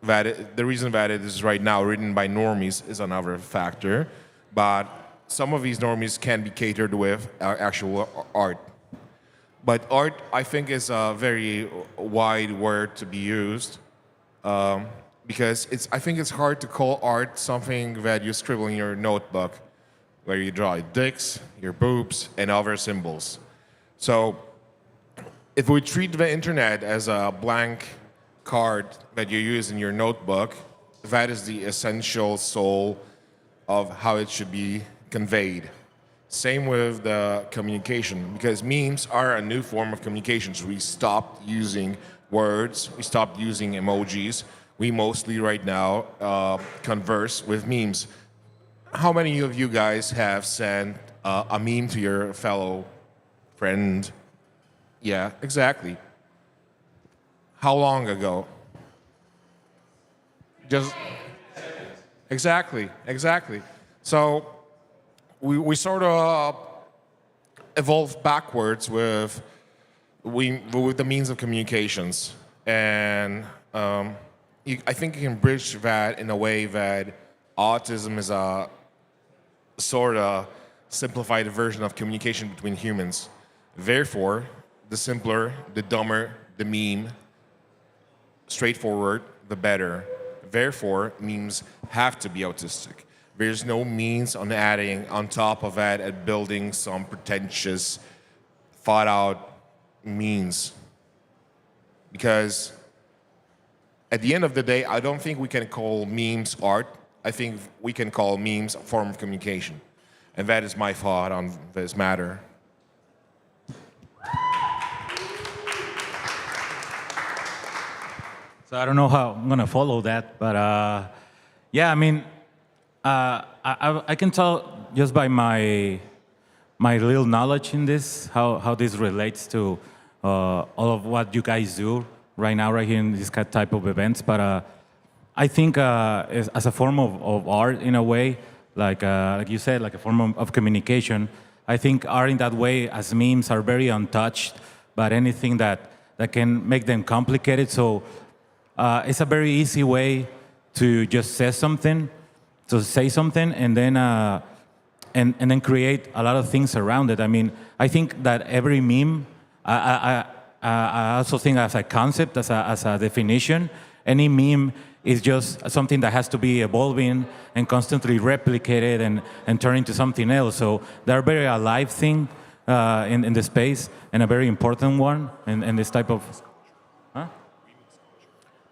The reason that it is right now written by normies is another factor, but some of these normies can be catered with actual art. But art, I think, is a very wide word to be used because I think it's hard to call art something that you scribble in your notebook where you draw your dicks, your boobs, and other symbols. So if we treat the internet as a blank card that you use in your notebook, that is the essential soul of how it should be conveyed. Same with the communication, because memes are a new form of communications. We stopped using words, we stopped using emojis. We mostly right now converse with memes. How many of you guys have sent a meme to your fellow friend? Yeah, exactly. How long ago? Just exactly. So we sort of evolved backwards with the means of communications, and I think you can bridge that in a way that autism is a sort of simplified version of communication between humans. Therefore, the simpler, the dumber the meme, straightforward, the better. Therefore, memes have to be autistic. There's no means on adding on top of that and building some pretentious, thought out means. Because at the end of the day, I don't think we can call memes art. I think we can call memes a form of communication. And that is my thought on this matter. So I don't know how I'm gonna follow that, but yeah, I mean, I can tell just by my little knowledge in this how this relates to all of what you guys do right now, right here in this type of events. But I think as a form of art in a way, like you said, like a form of communication. I think art in that way, as memes, are very untouched, but anything that can make them complicated. So it's a very easy way to just say something, and then create a lot of things around it. I mean, I think that every meme, I also think as a concept, as a definition, any meme is just something that has to be evolving and constantly replicated and turn into something else. So they're a very alive thing in the space, and a very important one in this type of. Huh?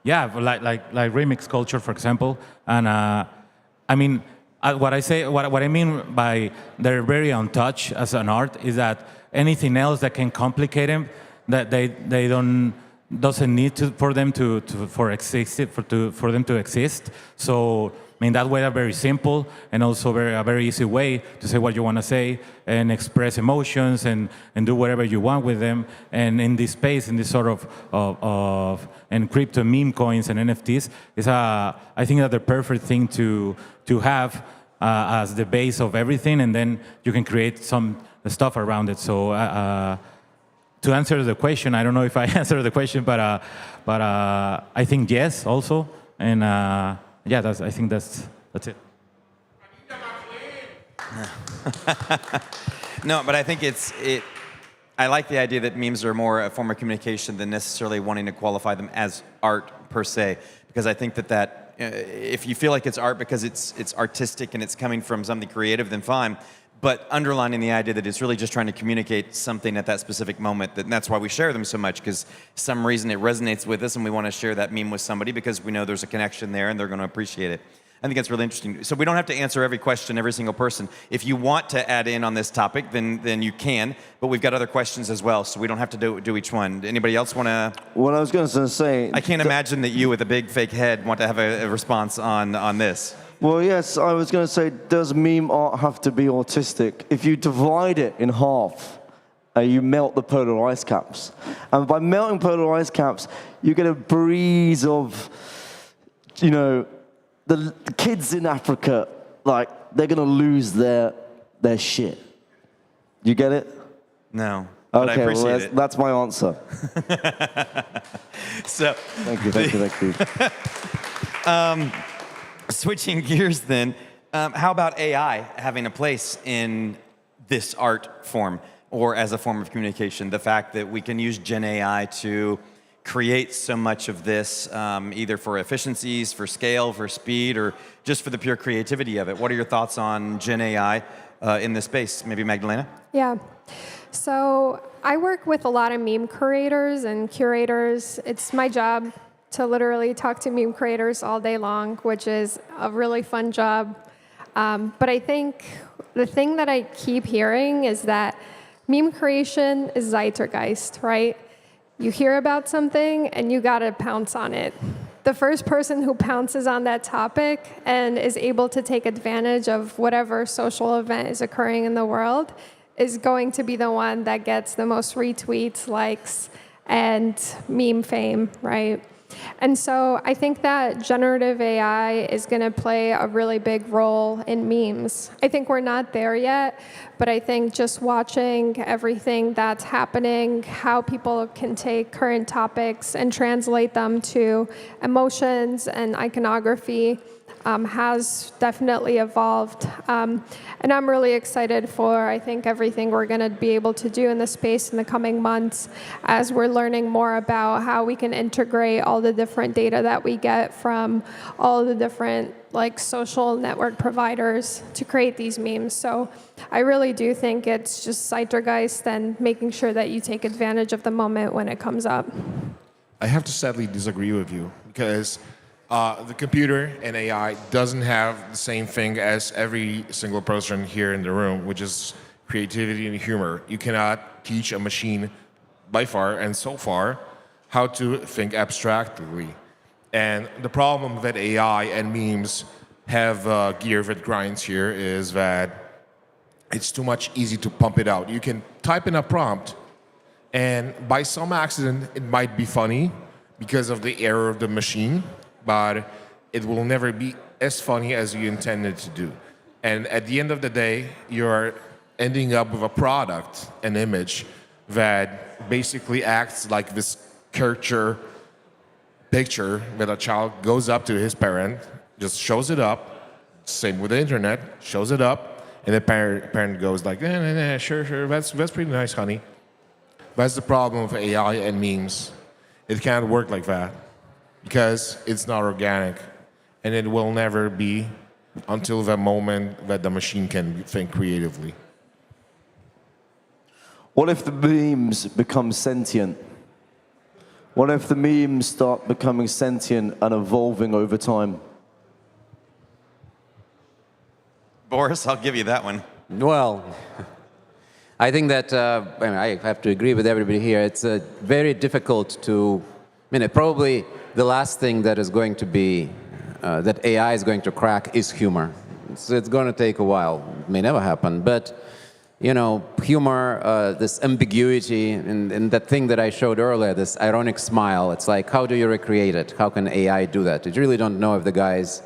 Yeah, like remix culture, for example. And I mean, what I mean by they're very untouched as an art is that anything else that can complicate them, that they don't doesn't need to for them to for them to exist. So I mean, that way are very simple and also a very easy way to say what you want to say and express emotions and do whatever you want with them. And in this space, in this sort of and crypto meme coins and NFTs, is I think that the perfect thing to have as the base of everything, and then you can create some stuff around it. So to answer the question, I don't know if I answered the question, but I think yes also, and yeah, I think that's it. No, but I think I like the idea that memes are more a form of communication than necessarily wanting to qualify them as art per se, because I think that if you feel like it's art because it's artistic and it's coming from something creative, then fine. But underlining the idea that it's really just trying to communicate something at that specific moment, and that's why we share them so much, because some reason it resonates with us and we want to share that meme with somebody because we know there's a connection there and they're going to appreciate it. I think that's really interesting. So we don't have to answer every question, every single person. If you want to add in on this topic, then you can, but we've got other questions as well, so we don't have to do each one. Anybody else want to? Well, I was going to say... I can't imagine that you with a big fake head want to have a response on this. Well, yes, I was going to say, does meme art have to be autistic? If you divide it in half, you melt the polar ice caps. And by melting polar ice caps, you get a breeze of, you know, the kids in Africa, like, they're going to lose their shit. You get it? No, but okay, I appreciate it. That's my answer. So, thank you. Switching gears then, how about AI having a place in this art form or as a form of communication? The fact that we can use Gen AI to create so much of this, either for efficiencies, for scale, for speed, or just for the pure creativity of it. What are your thoughts on Gen AI in this space? Maybe Magdalena? Yeah. So I work with a lot of meme creators and curators. It's my job to literally talk to meme creators all day long, which is a really fun job. But I think the thing that I keep hearing is that meme creation is zeitgeist, right? You hear about something and you gotta pounce on it. The first person who pounces on that topic and is able to take advantage of whatever social event is occurring in the world is going to be the one that gets the most retweets, likes, and meme fame, right? And so I think that generative AI is going to play a really big role in memes. I think we're not there yet, but I think just watching everything that's happening, how people can take current topics and translate them to emotions and iconography has definitely evolved. And I'm really excited for, I think, everything we're going to be able to do in the space in the coming months as we're learning more about how we can integrate all the different data that we get from all the different social network providers to create these memes. So I really do think it's just zeitgeist and making sure that you take advantage of the moment when it comes up. I have to sadly disagree with you because the computer and AI doesn't have the same thing as every single person here in the room, which is creativity and humor. You cannot teach a machine by far and so far how to think abstractly. And the problem that AI and memes have gear that grinds here is that it's too much easy to pump it out. You can type in a prompt and by some accident it might be funny because of the error of the machine, but it will never be as funny as you intended to do. And at the end of the day, you're ending up with a product, an image, that basically acts like this caricature picture that a child goes up to his parent, just shows it up, same with the internet, shows it up, and the parent goes like, sure, that's pretty nice, honey. That's the problem with AI and memes. It can't work like that, because it's not organic, and it will never be until the moment that the machine can think creatively. What if the memes become sentient? What if the memes start becoming sentient and evolving over time? Boris, I'll give you that one. Well, I think that I have to agree with everybody here. It's very difficult to, probably the last thing that is going to be, that AI is going to crack is humor. It's going to take a while. It may never happen, but humor, this ambiguity, and that thing that I showed earlier, this ironic smile. It's like, how do you recreate it? How can AI do that? You really don't know if the guy's,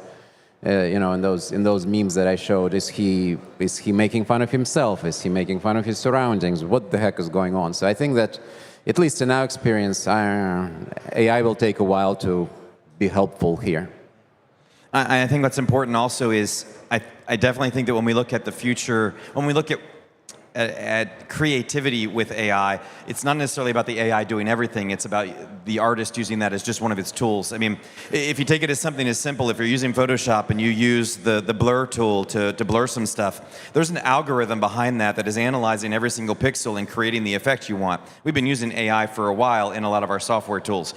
in those memes that I showed, is he making fun of himself? Is he making fun of his surroundings? What the heck is going on? So I think that, at least in our experience, AI will take a while to be helpful here. I think what's important also is I definitely think that when we look at the future, when we look at creativity with AI, it's not necessarily about the AI doing everything. It's about the artist using that as just one of its tools. I mean, if you take it as something as simple, if you're using Photoshop and you use the blur tool to blur some stuff, there's an algorithm behind that is analyzing every single pixel and creating the effect you want. We've been using AI for a while in a lot of our software tools.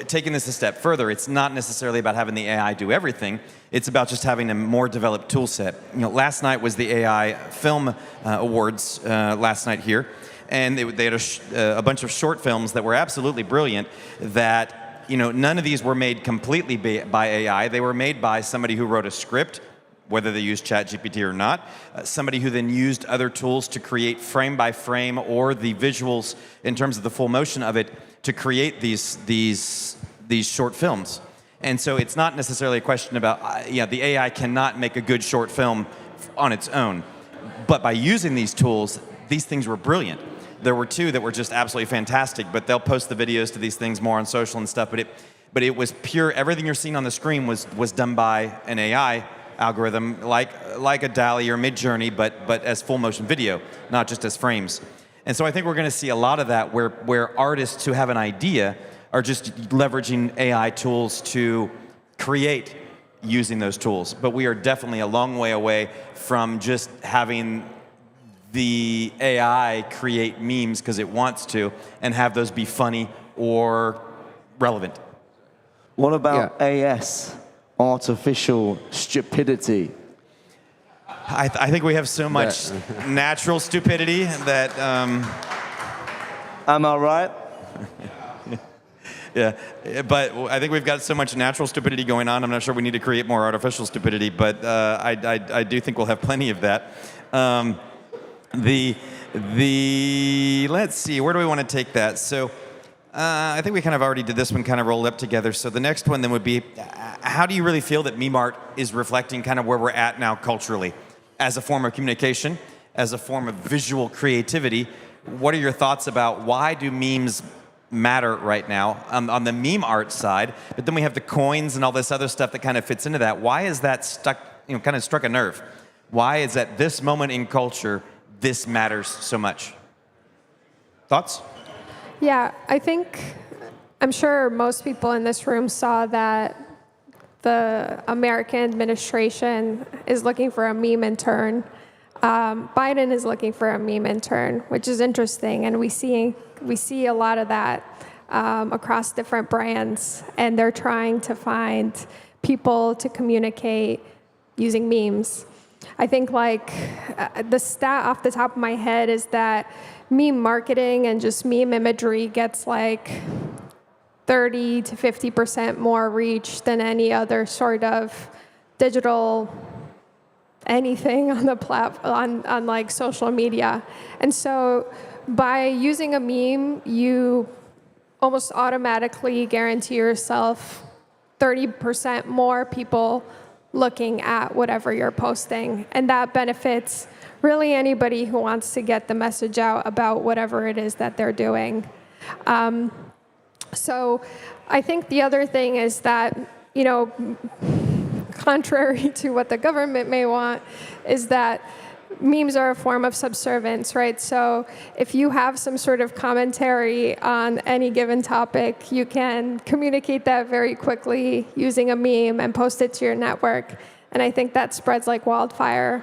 Taking this a step further, it's not necessarily about having the AI do everything. It's about just having a more developed tool set. Last night was the AI Film Awards last night here, and they had a bunch of short films that were absolutely brilliant. That none of these were made completely by AI. They were made by somebody who wrote a script, whether they used ChatGPT or not. Somebody who then used other tools to create frame by frame or the visuals in terms of the full motion of it to create these short films. And so it's not necessarily a question about, the AI cannot make a good short film on its own. But by using these tools, these things were brilliant. There were two that were just absolutely fantastic, but they'll post the videos to these things more on social and stuff. But it was pure, everything you're seeing on the screen was done by an AI algorithm, like a DALL-E or Midjourney, but as full motion video, not just as frames. And so I think we're going to see a lot of that where artists who have an idea are just leveraging AI tools to create using those tools. But we are definitely a long way away from just having the AI create memes because it wants to and have those be funny or relevant. What about AS, artificial stupidity? I think we have so much natural stupidity that... Am I right? Yeah, but I think we've got so much natural stupidity going on. I'm not sure we need to create more artificial stupidity, but I do think we'll have plenty of that. Let's see, where do we want to take that? So I think we kind of already did this one, kind of rolled up together. So the next one then would be, how do you really feel that meme art is reflecting kind of where we're at now culturally as a form of communication, as a form of visual creativity? What are your thoughts about why do memes matter right now on the meme art side, but then we have the coins and all this other stuff that kind of fits into that. Why is that stuck, kind of struck a nerve? Why is at this moment in culture, this matters so much? Thoughts? Yeah, I'm sure most people in this room saw that the American administration is looking for a meme intern. Biden is looking for a meme intern, which is interesting, and we see a lot of that across different brands, and they're trying to find people to communicate using memes. I think the stat off the top of my head is that meme marketing and just meme imagery gets 30 to 50% more reach than any other sort of digital anything on the on social media. And so by using a meme, you almost automatically guarantee yourself 30% more people looking at whatever you're posting. And that benefits really anybody who wants to get the message out about whatever it is that they're doing. So I think the other thing is that, contrary to what the government may want, is that memes are a form of subservience, right? So if you have some sort of commentary on any given topic, you can communicate that very quickly using a meme and post it to your network. And I think that spreads like wildfire.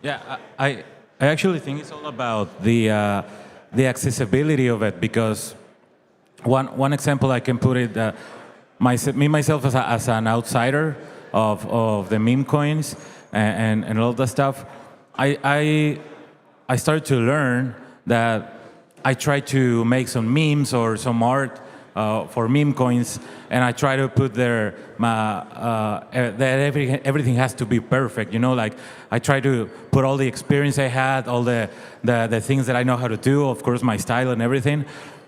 Yeah, I actually think it's all about the accessibility of it, because one example I can put it, me myself as an outsider of the meme coins and all that stuff, I I started to learn that I try to make some memes or some art for meme coins, and I try to put that everything has to be perfect. You know, like I try to put all the experience I had, all the things that I know how to do, of course, my style and everything.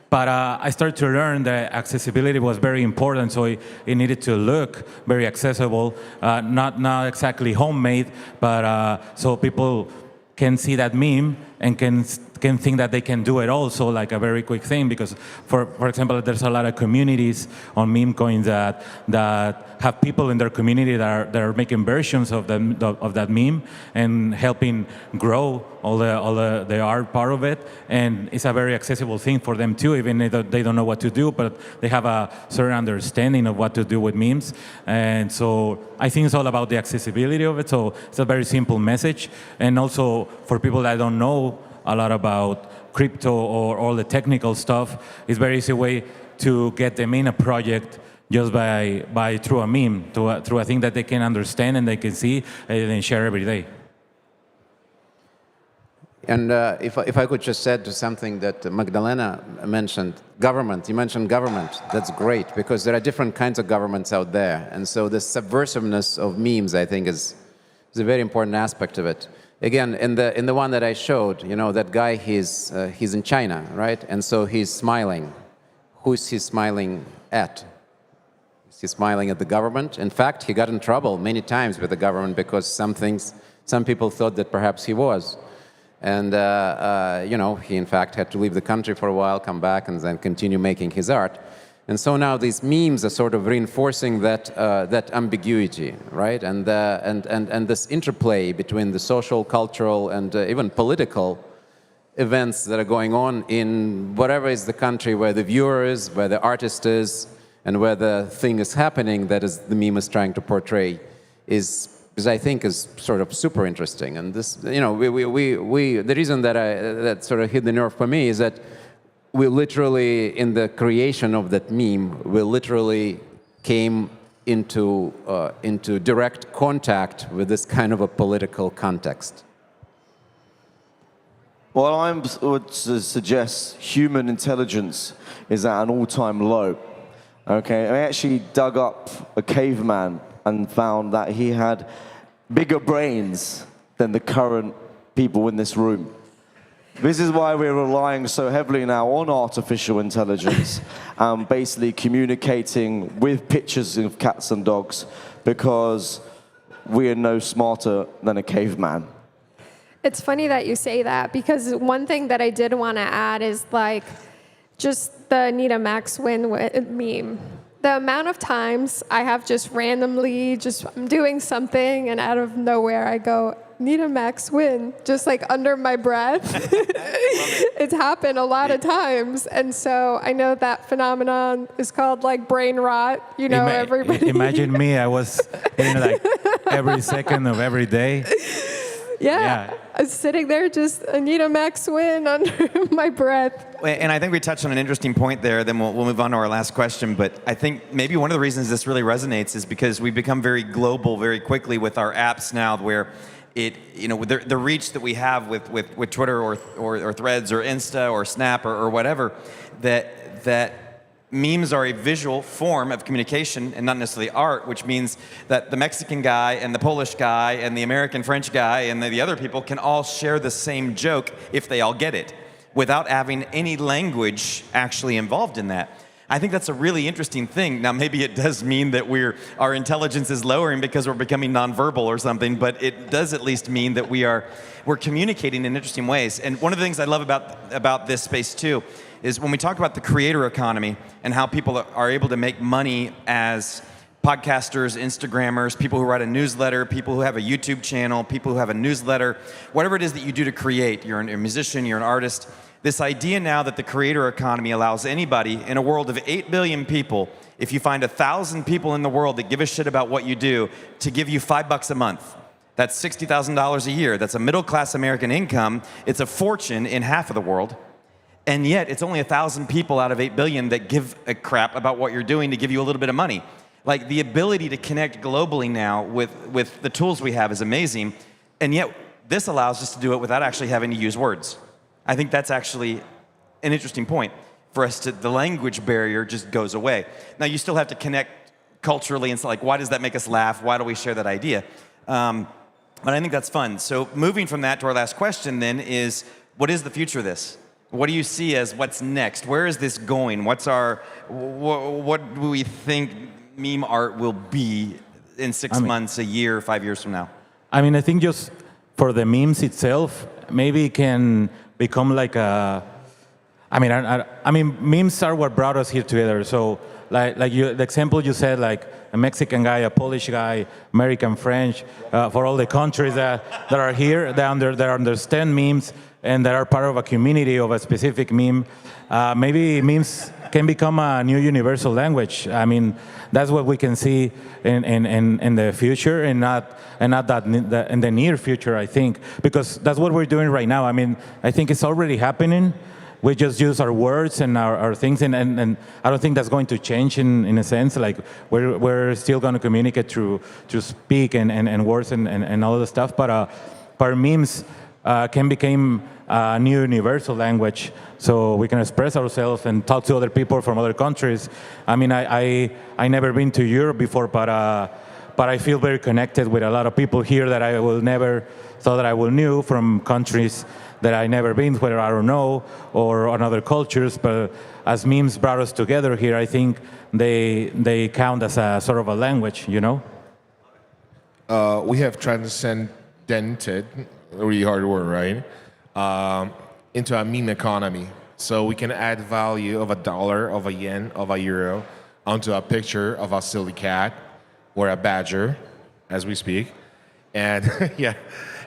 But I started to learn that accessibility was very important, so it needed to look very accessible, not exactly homemade, but so people can see that meme and can think that they can do it also, like a very quick thing. Because, for example, there's a lot of communities on meme coins that have people in their community that are making versions of that meme and helping grow all the art part of it. And it's a very accessible thing for them too, even if they don't know what to do, but they have a certain understanding of what to do with memes. And so I think it's all about the accessibility of it. So it's a very simple message. And also for people that don't know a lot about crypto or all the technical stuff, it's a very easy way to get them in a project just by through a meme, through a thing that they can understand and they can see and then share every day. And if I could just add to something that Magdalena mentioned, government. You mentioned government. That's great, because there are different kinds of governments out there. And so the subversiveness of memes, I think, is a very important aspect of it. Again, in the one that I showed, you know, that guy, he's in China, right? And so he's smiling. Who's he smiling at? Is he smiling at the government? In fact, he got in trouble many times with the government because some people thought that perhaps he was. And, you know, he in fact had to leave the country for a while, come back, and then continue making his art. And so now these memes are sort of reinforcing that ambiguity, right? And this interplay between the social, cultural, and even political events that are going on in whatever is the country where the viewer is, where the artist is, and where the thing is happening that is the meme is trying to portray is I think is sort of super interesting. And this, you know, the reason that sort of hit the nerve for me is that we literally, in the creation of that meme, we literally came into direct contact with this kind of a political context. Well, I would suggest human intelligence is at an all-time low. Okay, I actually dug up a caveman and found that he had bigger brains than the current people in this room. This is why we're relying so heavily now on artificial intelligence, basically communicating with pictures of cats and dogs, because we are no smarter than a caveman. It's funny that you say that, because one thing that I did want to add is like just the Nita Max win meme. The amount of times I have just randomly I'm doing something and out of nowhere I go, Nita Max win, just like under my breath. It's happened a lot of times. And so I know that phenomenon is called like brain rot. You know, everybody. Imagine me, I was in like every second of every day. Yeah. I was sitting there just Anita Max win under my breath. And I think we touched on an interesting point there, then we'll move on to our last question. But I think maybe one of the reasons this really resonates is because we've become very global very quickly with our apps now, where the reach that we have with Twitter or Threads or Insta or Snap or whatever, that memes are a visual form of communication and not necessarily art, which means that the Mexican guy and the Polish guy and the American French guy and the other people can all share the same joke if they all get it, without having any language actually involved in that. I think that's a really interesting thing. Now, maybe it does mean that our intelligence is lowering because we're becoming nonverbal or something, but it does at least mean that we're communicating in interesting ways. And one of the things I love about this space too is when we talk about the creator economy and how people are able to make money as podcasters, Instagrammers, people who write a newsletter, people who have a YouTube channel, people who have a newsletter, whatever it is that you do to create. You're a musician, you're an artist. This idea now that the creator economy allows anybody in a world of 8 billion people, if you find 1,000 people in the world that give a shit about what you do, to give you $5 a month. That's $60,000 a year. That's a middle-class American income. It's a fortune in half of the world. And yet, it's only 1,000 people out of 8 billion that give a crap about what you're doing to give you a little bit of money. Like, the ability to connect globally now with the tools we have is amazing. And yet, This allows us to do it without actually having to use words. I think that's actually an interesting point. For us to, the language barrier just goes away. Now you still have to connect culturally and so like, why does that make us laugh? Why do we share that idea? But I think that's fun. So moving from that to our last question then is, what is the future of this? What do you see as what's next? Where is this going? What's our, what do we think meme art will be in 6 months, a year, 5 years from now? I mean, I think just for the memes itself, maybe it can become like a, I mean, memes are what brought us here together. So like you, the example you said, like a Mexican guy, a Polish guy, American, French, for all the countries that are here, that understand memes and that are part of a community of a specific meme. Maybe memes can become a new universal language. I mean, that's what we can see in the future, and not that in the near future, I think, because that's what we're doing right now. I mean, I think it's already happening. We just use our words and our things, and I don't think that's going to change in a sense. Like we're still going to communicate through speak and words and all the stuff. But memes can become a new universal language, so we can express ourselves and talk to other people from other countries. I mean, I never been to Europe before, but I feel very connected with a lot of people here that I will never thought that I will knew from countries that I never been, whether I don't know, or on other cultures. But as memes brought us together here, I think they count as a sort of a language, you know? We have transcended, really hard word, right? Into a meme economy. So we can add value of $1, of a yen, of a euro onto a picture of a silly cat or a badger, as we speak. And yeah.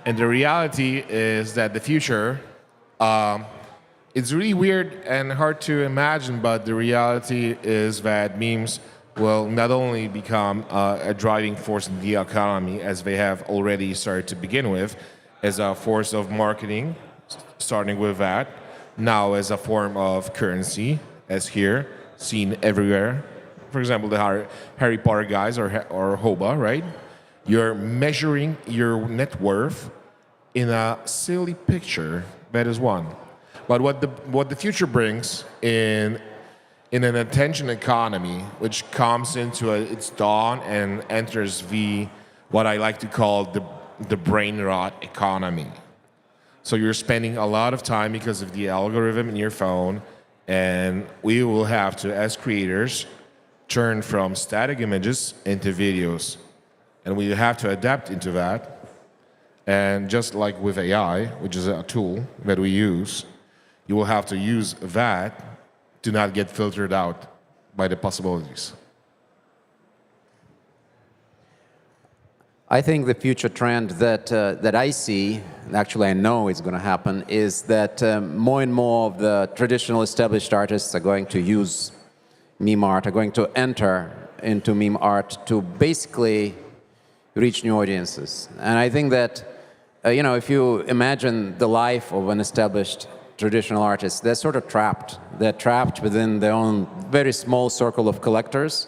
And the reality is that the future, it's really weird and hard to imagine, but the reality is that memes will not only become a driving force in the economy, as they have already started to begin with, as a force of marketing, starting with that, now as a form of currency, as here, seen everywhere. For example, the Harry Potter guys or Hoba, right? You're measuring your net worth in a silly picture. That is one. But what the future brings in an attention economy, which comes into its dawn and enters what I like to call the brain rot economy. So you're spending a lot of time because of the algorithm in your phone, and we will have to, as creators, turn from static images into videos. And we have to adapt into that. And just like with AI, which is a tool that we use, you will have to use that to not get filtered out by the possibilities. I think the future trend that I see, actually I know it's going to happen, is that more and more of the traditional established artists are going to use meme art, are going to enter into meme art to basically reach new audiences. And I think that if you imagine the life of an established traditional artist, they're sort of trapped. They're trapped within their own very small circle of collectors.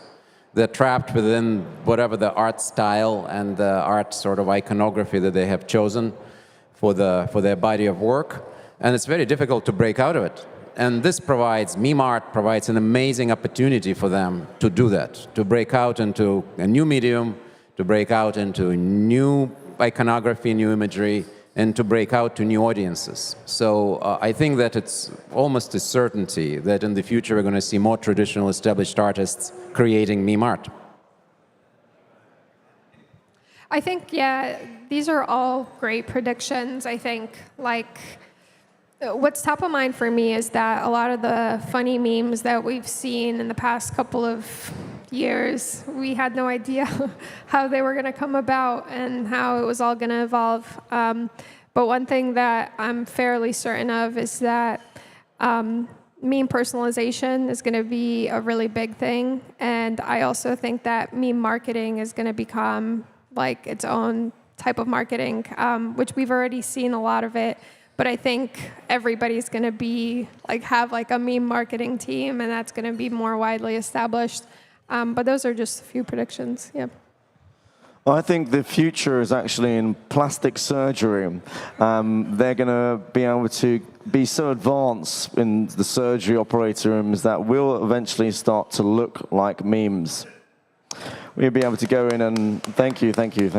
They're trapped within whatever the art style and the art sort of iconography that they have chosen for their body of work. And it's very difficult to break out of it. And this meme art provides an amazing opportunity for them to do that, to break out into a new medium, to break out into new iconography, new imagery, and to break out to new audiences. So I think that it's almost a certainty that in the future we're going to see more traditional established artists creating meme art. I think, yeah, these are all great predictions. I think, what's top of mind for me is that a lot of the funny memes that we've seen in the past couple of years, we had no idea how they were going to come about and how it was all going to evolve. But one thing that I'm fairly certain of is that meme personalization is going to be a really big thing. And I also think that meme marketing is going to become like its own type of marketing, which we've already seen a lot of it. But I think everybody's going to have a meme marketing team, and that's going to be more widely established. But those are just a few predictions. Yeah. I think the future is actually in plastic surgery. They're going to be able to be so advanced in the surgery operating rooms that will eventually start to look like memes. We'll be able to go in and thank you. Thank you.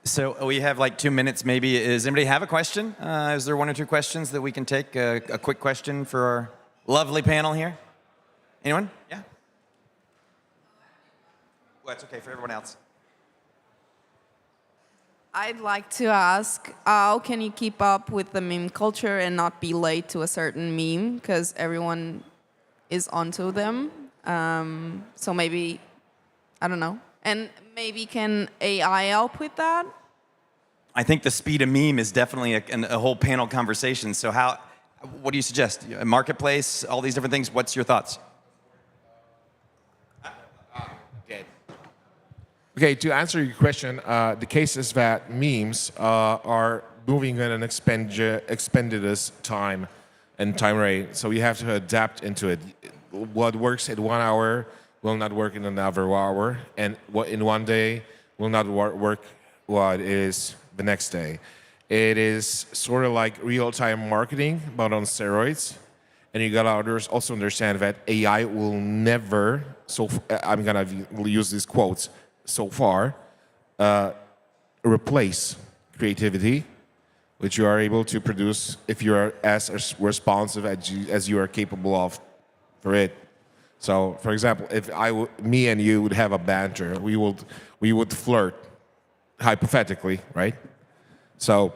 So we have like 2 minutes maybe. Does anybody have a question? Is there 1 or 2 questions that we can take? A quick question for our lovely panel here. Anyone? Yeah? Well, that's okay for everyone else. I'd like to ask, how can you keep up with the meme culture and not be late to a certain meme? Because everyone is onto them. So maybe, I don't know. And maybe can AI help with that? I think the speed of meme is definitely a whole panel conversation. So what do you suggest? A marketplace, all these different things? What's your thoughts? Okay, to answer your question, the case is that memes are moving at an expended time and time rate, so you have to adapt into it. What works in 1 hour will not work in another hour, and what in 1 day will not work what is the next day. It is sort of like real-time marketing, but on steroids. And you gotta also understand that AI will never, I'm gonna use these quotes, so far, replace creativity, which you are able to produce if you are as responsive as you are capable of for it. So, for example, if me and you would have a banter, we would flirt, hypothetically, right? So,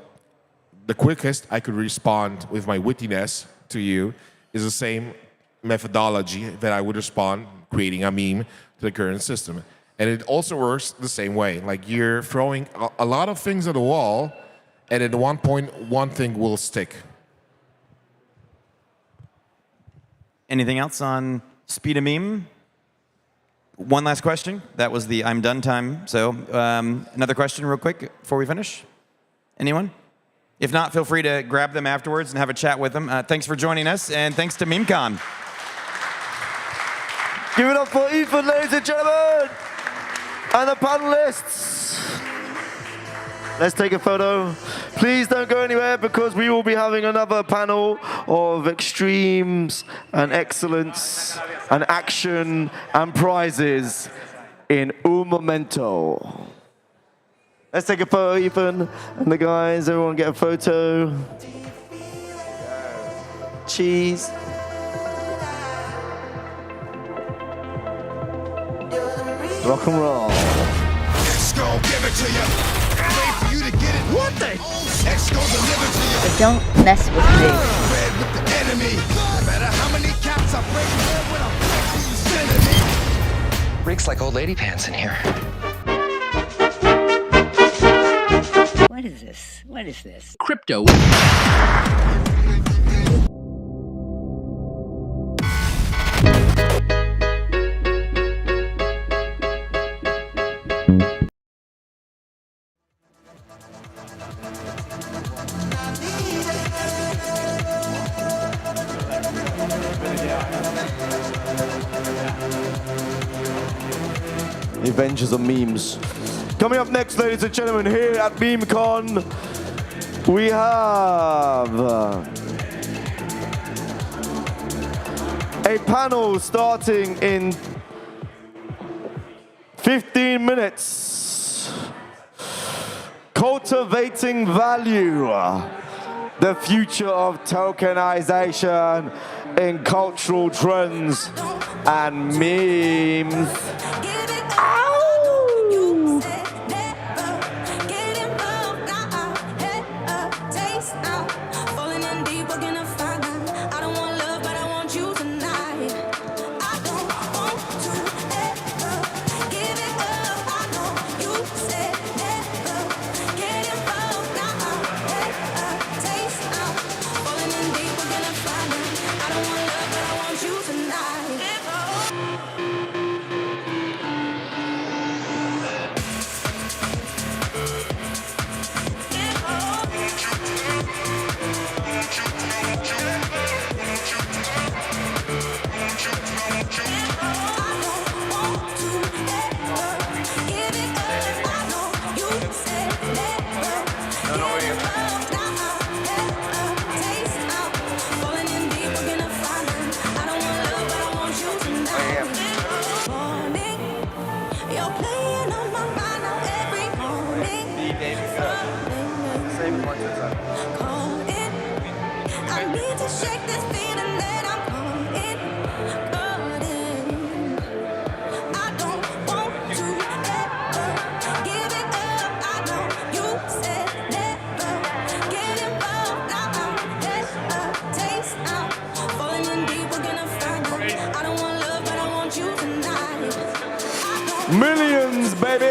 the quickest I could respond with my wittiness to you is the same methodology that I would respond creating a meme to the current system. And it also works the same way. Like you're throwing a lot of things at the wall, and at one point, one thing will stick. Anything else on speed of meme? One last question. That was the I'm done time. So another question real quick before we finish. Anyone? If not, feel free to grab them afterwards and have a chat with them. Thanks for joining us, and thanks to Memecon. Give it up for Ethan, ladies and gentlemen, and the panelists. Let's take a photo. Please don't go anywhere because we will be having another panel of extremes and excellence and action and prizes in un momento. Let's take a photo, Ethan and the guys. Everyone get a photo. Cheese. Rock and roll. X gon' give it to you. Wait for you to get it. What the? X gon' deliver to you. But don't mess with me. Red with the enemy. No matter how many caps I break when I'm back to you sending me. Reeks like old lady pants in here. What is this? What is this? Crypto. The Avengers of memes. Coming up next, ladies and gentlemen, here at Memecon, we have a panel starting in 15 minutes. Cultivating value, the future of tokenization in cultural trends and memes. Millions, baby!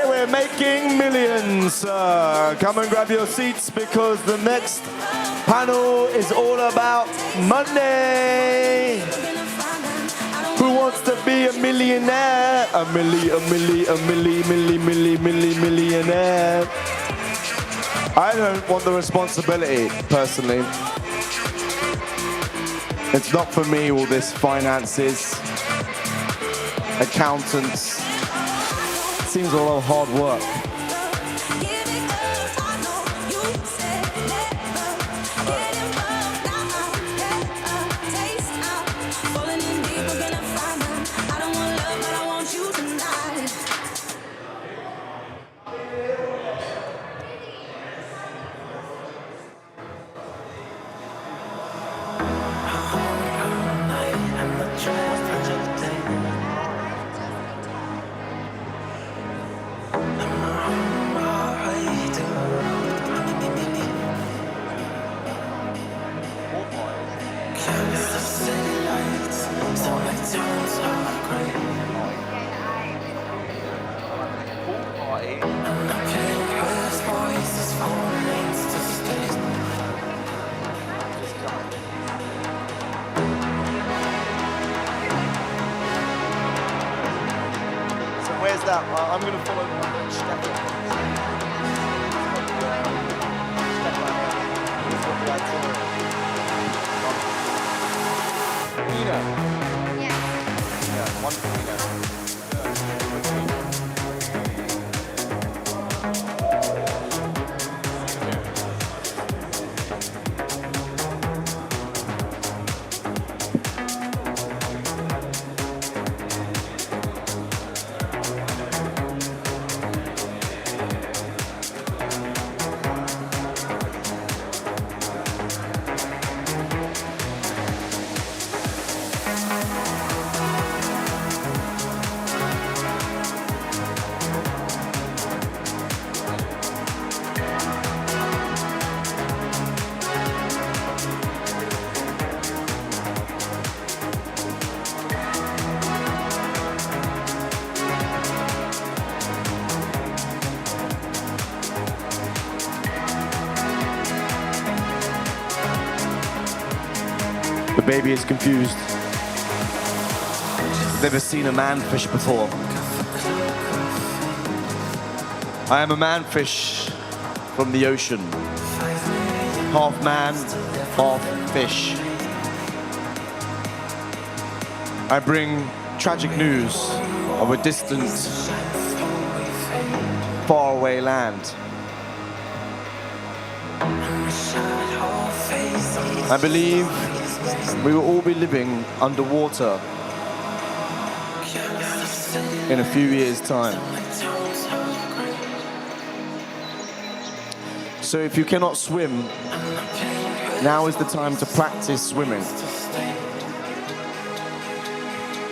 We're making millions. Come and grab your seats because the next panel is all about money. Who wants to be a millionaire? A millionaire. I don't want the responsibility, personally. It's not for me, all this finances, accountants. Seems a lot of hard work. I'm going to follow The baby is confused. Never seen a manfish before. I am a manfish from the ocean. Half man, half fish. I bring tragic news of a distant, faraway land. I believe we will all be living underwater in a few years' time. So if you cannot swim, now is the time to practice swimming.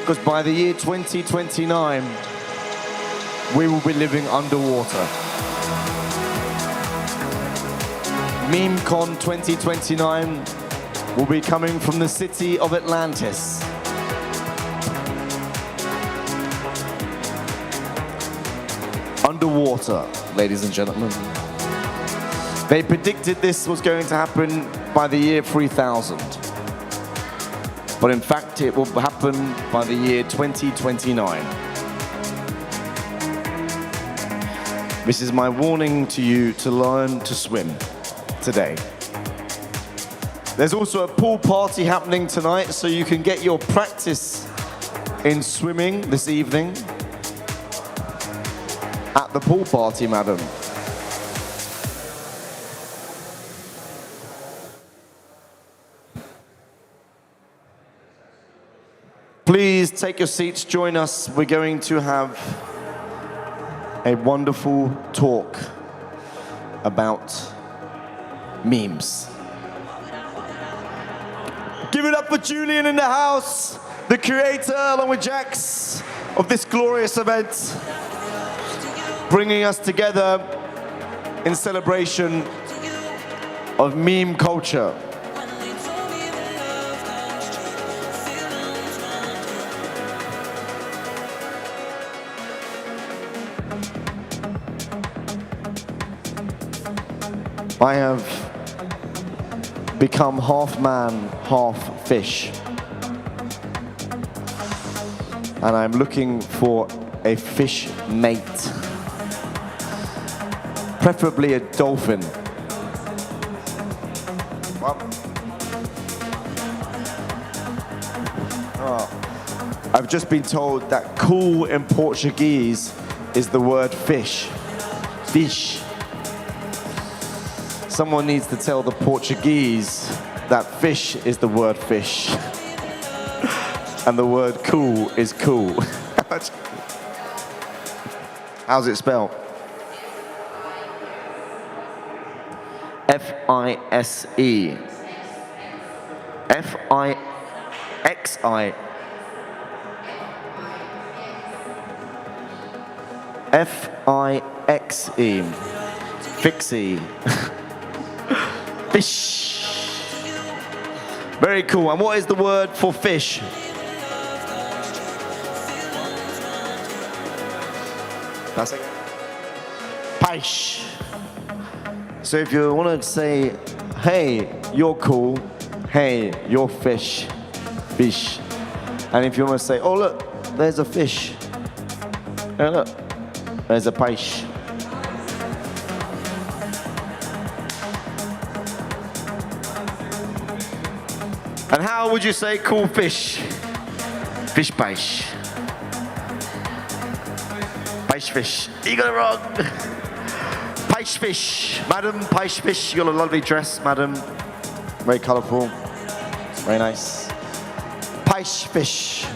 Because by the year 2029, we will be living underwater. Memecon 2029 will be coming from the city of Atlantis. Underwater, ladies and gentlemen. They predicted this was going to happen by the year 3000. But in fact, it will happen by the year 2029. This is my warning to you to learn to swim today. There's also a pool party happening tonight, so you can get your practice in swimming this evening at the pool party, madam. Please take your seats, join us. We're going to have a wonderful talk about memes. Give it up for Julian in the house, the creator, along with Jax, of this glorious event, bringing us together in celebration of meme culture. I have become half man, half fish. And I'm looking for a fish mate. Preferably a dolphin. I've just been told that cool in Portuguese is the word fish. Fish. Someone needs to tell the Portuguese that fish is the word fish. And the word cool is cool. How's it spelled? F-I-S-E. F-I-X-I. F-I-X-E. Fixie. Fish. Very cool. And what is the word for fish? That's it. Peixe. So if you want to say, hey, you're cool, hey, you're fish, fish. And if you want to say, oh look, there's a fish. Hey look, there's a peixe. And how would you say cool fish? Fish peixe. Peixe fish. You got it wrong. Peixe fish. Madam, peixe fish. You got a lovely dress, madam. Very colourful. Very nice. Peixe fish.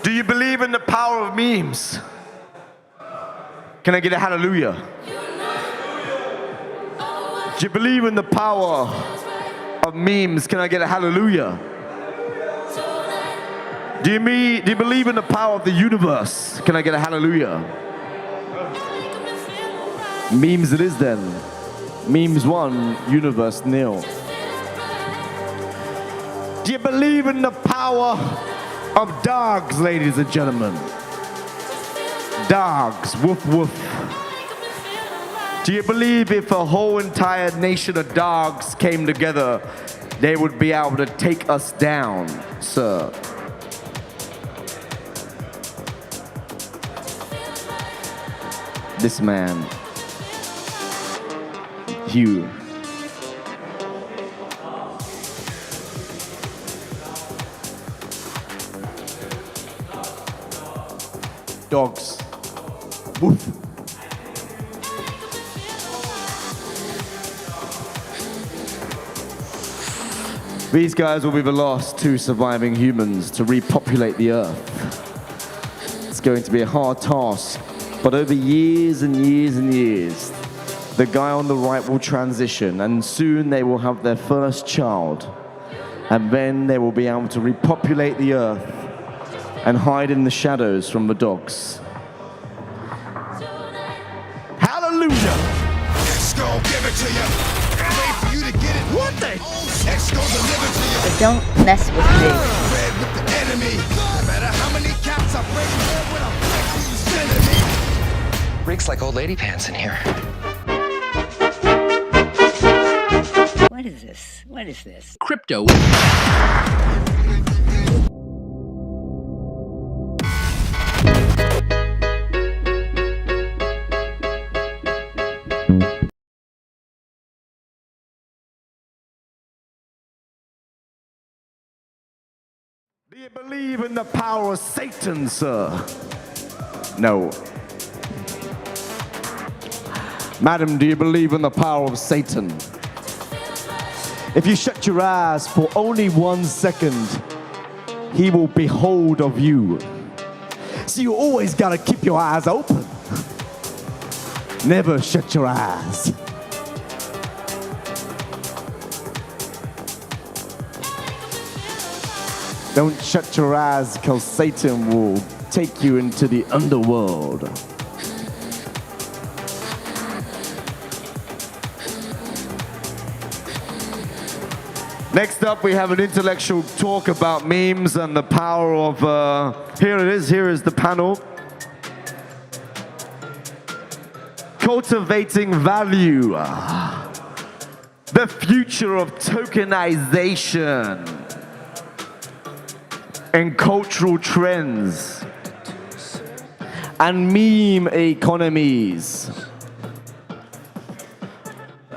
Do you believe in the power of memes? Can I get a hallelujah? Do you believe in the power of memes? Can I get a hallelujah? Do you believe in the power of the universe? Can I get a hallelujah? Memes it is then. Memes 1, universe 0. Do you believe in the power of dogs, ladies and gentlemen? Dogs, woof woof. Do you believe if a whole entire nation of dogs came together, they would be able to take us down, sir? This man, Hugh. Dogs. Woof. These guys will be the last 2 surviving humans to repopulate the Earth. It's going to be a hard task, but over years and years and years, the guy on the right will transition, and soon they will have their first child, and then they will be able to repopulate the Earth and hide in the shadows from the dogs. Hallelujah! X gon' give it to you. Wait for you to get it. What the? X gon' deliver to you. But don't mess with me. Red with the enemy. No matter how many caps I break, when I break you sending me. Reeks like old lady pants in here. What is this? What is this? Crypto. Do you believe in the power of Satan, sir? No. Madam, do you believe in the power of Satan? If you shut your eyes for only 1 second, he will behold of you. So you always gotta keep your eyes open. Never shut your eyes. Don't shut your eyes, because Satan will take you into the underworld. Next up, we have an intellectual talk about memes and the power of, here it is, here is the panel. Cultivating value. The future of tokenization and cultural trends and meme economies.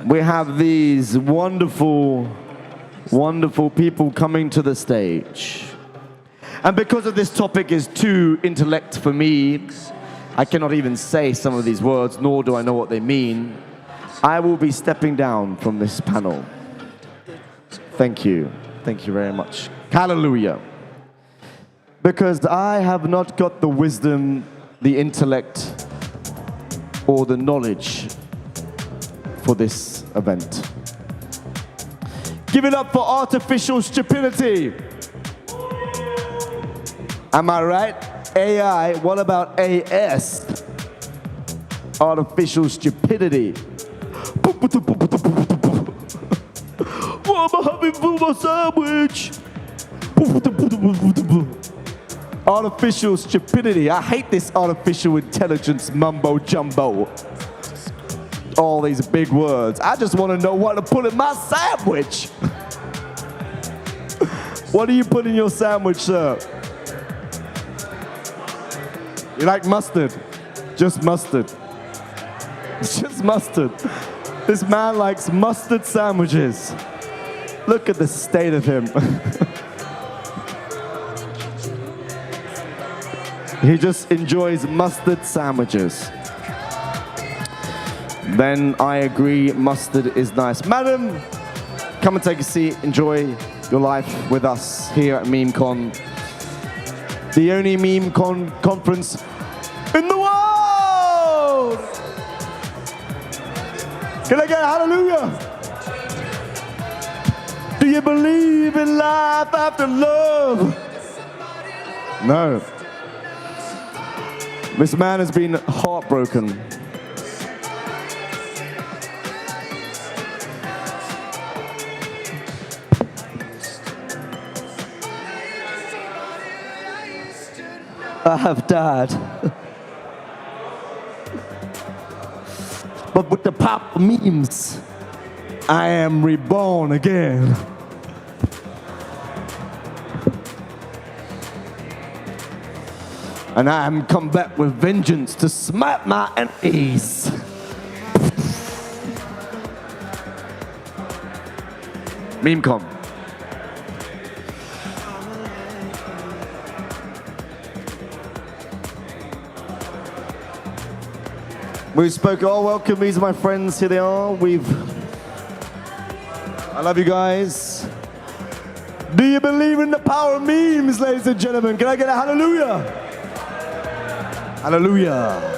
We have these wonderful people coming to the stage. And because of this topic is too intellect for me, I cannot even say some of these words, nor do I know what they mean. I will be stepping down from this panel. Thank you. Thank you very much. Hallelujah. Because I have not got the wisdom, the intellect, or the knowledge for this event. Give it up for artificial stupidity. Am I right? AI, what about AS? Artificial stupidity. What am I having for my sandwich? Artificial stupidity. I hate this artificial intelligence mumbo jumbo. All these big words. I just want to know what to put in my sandwich. What do you put in your sandwich, sir? You like mustard? Just mustard. Just mustard. This man likes mustard sandwiches. Look at the state of him. He just enjoys mustard sandwiches. Then I agree, mustard is nice. Madam, come and take a seat. Enjoy your life with us here at Memecon. The only Memecon conference in the world! Can I get a hallelujah? Do you believe in life after love? No. This man has been heartbroken. I have died. But with the pop memes, I am reborn again. And I am come back with vengeance to smite my enemies. Memecon. We spoke, oh, welcome, these are my friends, here they are. I love you guys. Do you believe in the power of memes, ladies and gentlemen? Can I get a hallelujah? Hallelujah.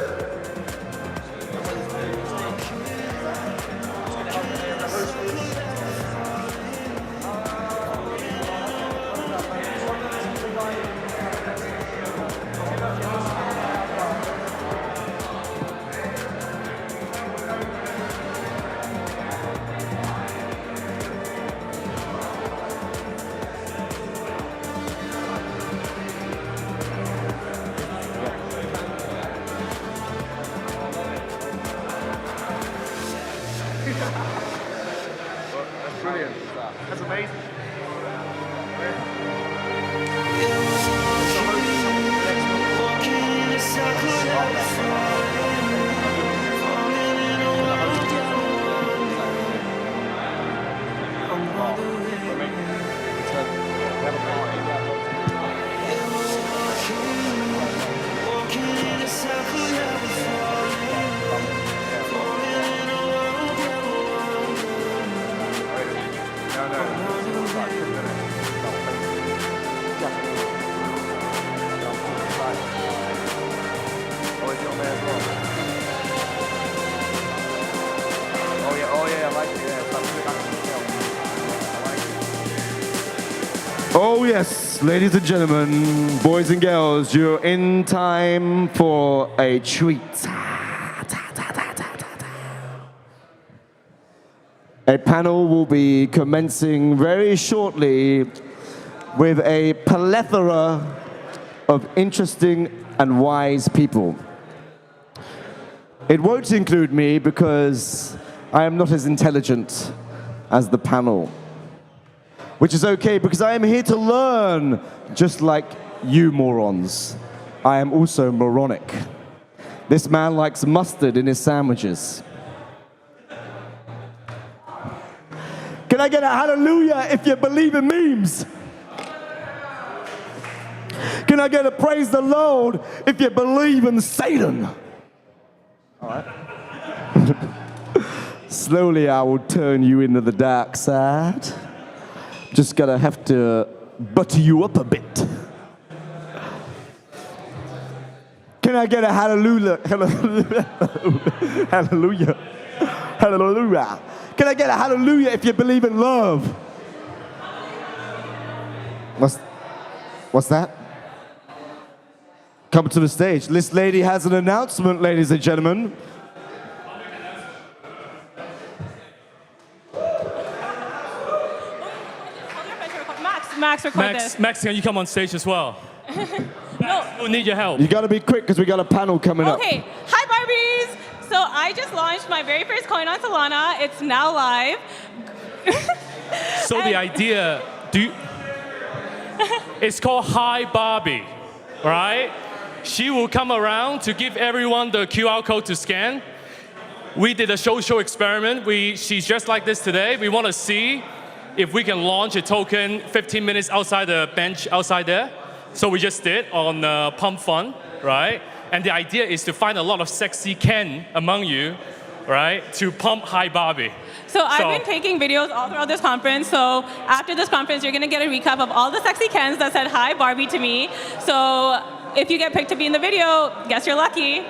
Oh yes, ladies and gentlemen, boys and girls, you're in time for a treat. A panel will be commencing very shortly with a plethora of interesting and wise people. It won't include me because I am not as intelligent as the panel, which is okay because I am here to learn just like you morons. I am also moronic. This man likes mustard in his sandwiches. Can I get a hallelujah if you believe in memes? Can I get a praise the Lord if you believe in Satan? All right. Slowly I will turn you into the dark side. Just gotta have to butter you up a bit. Can I get a hallelujah? Hallelujah. Hallelujah. Hallelujah. Can I get a hallelujah if you believe in love? What's that? Come to the stage. This lady has an announcement, ladies and gentlemen. Max, record this. Max, can you come on stage as well? No. We'll need your help. You gotta be quick because we got a panel coming up. Okay. Hi, Barbies. So I just launched my very first coin on Solana. It's now live. So the idea, it's called Hi Barbie, right? She will come around to give everyone the QR code to scan. We did a social experiment. She's just like this today. We want to see if we can launch a token 15 minutes outside the bench outside there. So we just did on Pump Fund, right? And the idea is to find a lot of sexy Ken among you, right? To pump Hi Barbie. So I've been taking videos all throughout this conference. So after this conference, you're going to get a recap of all the sexy Kens that said Hi Barbie to me. So if you get picked to be in the video, guess you're lucky.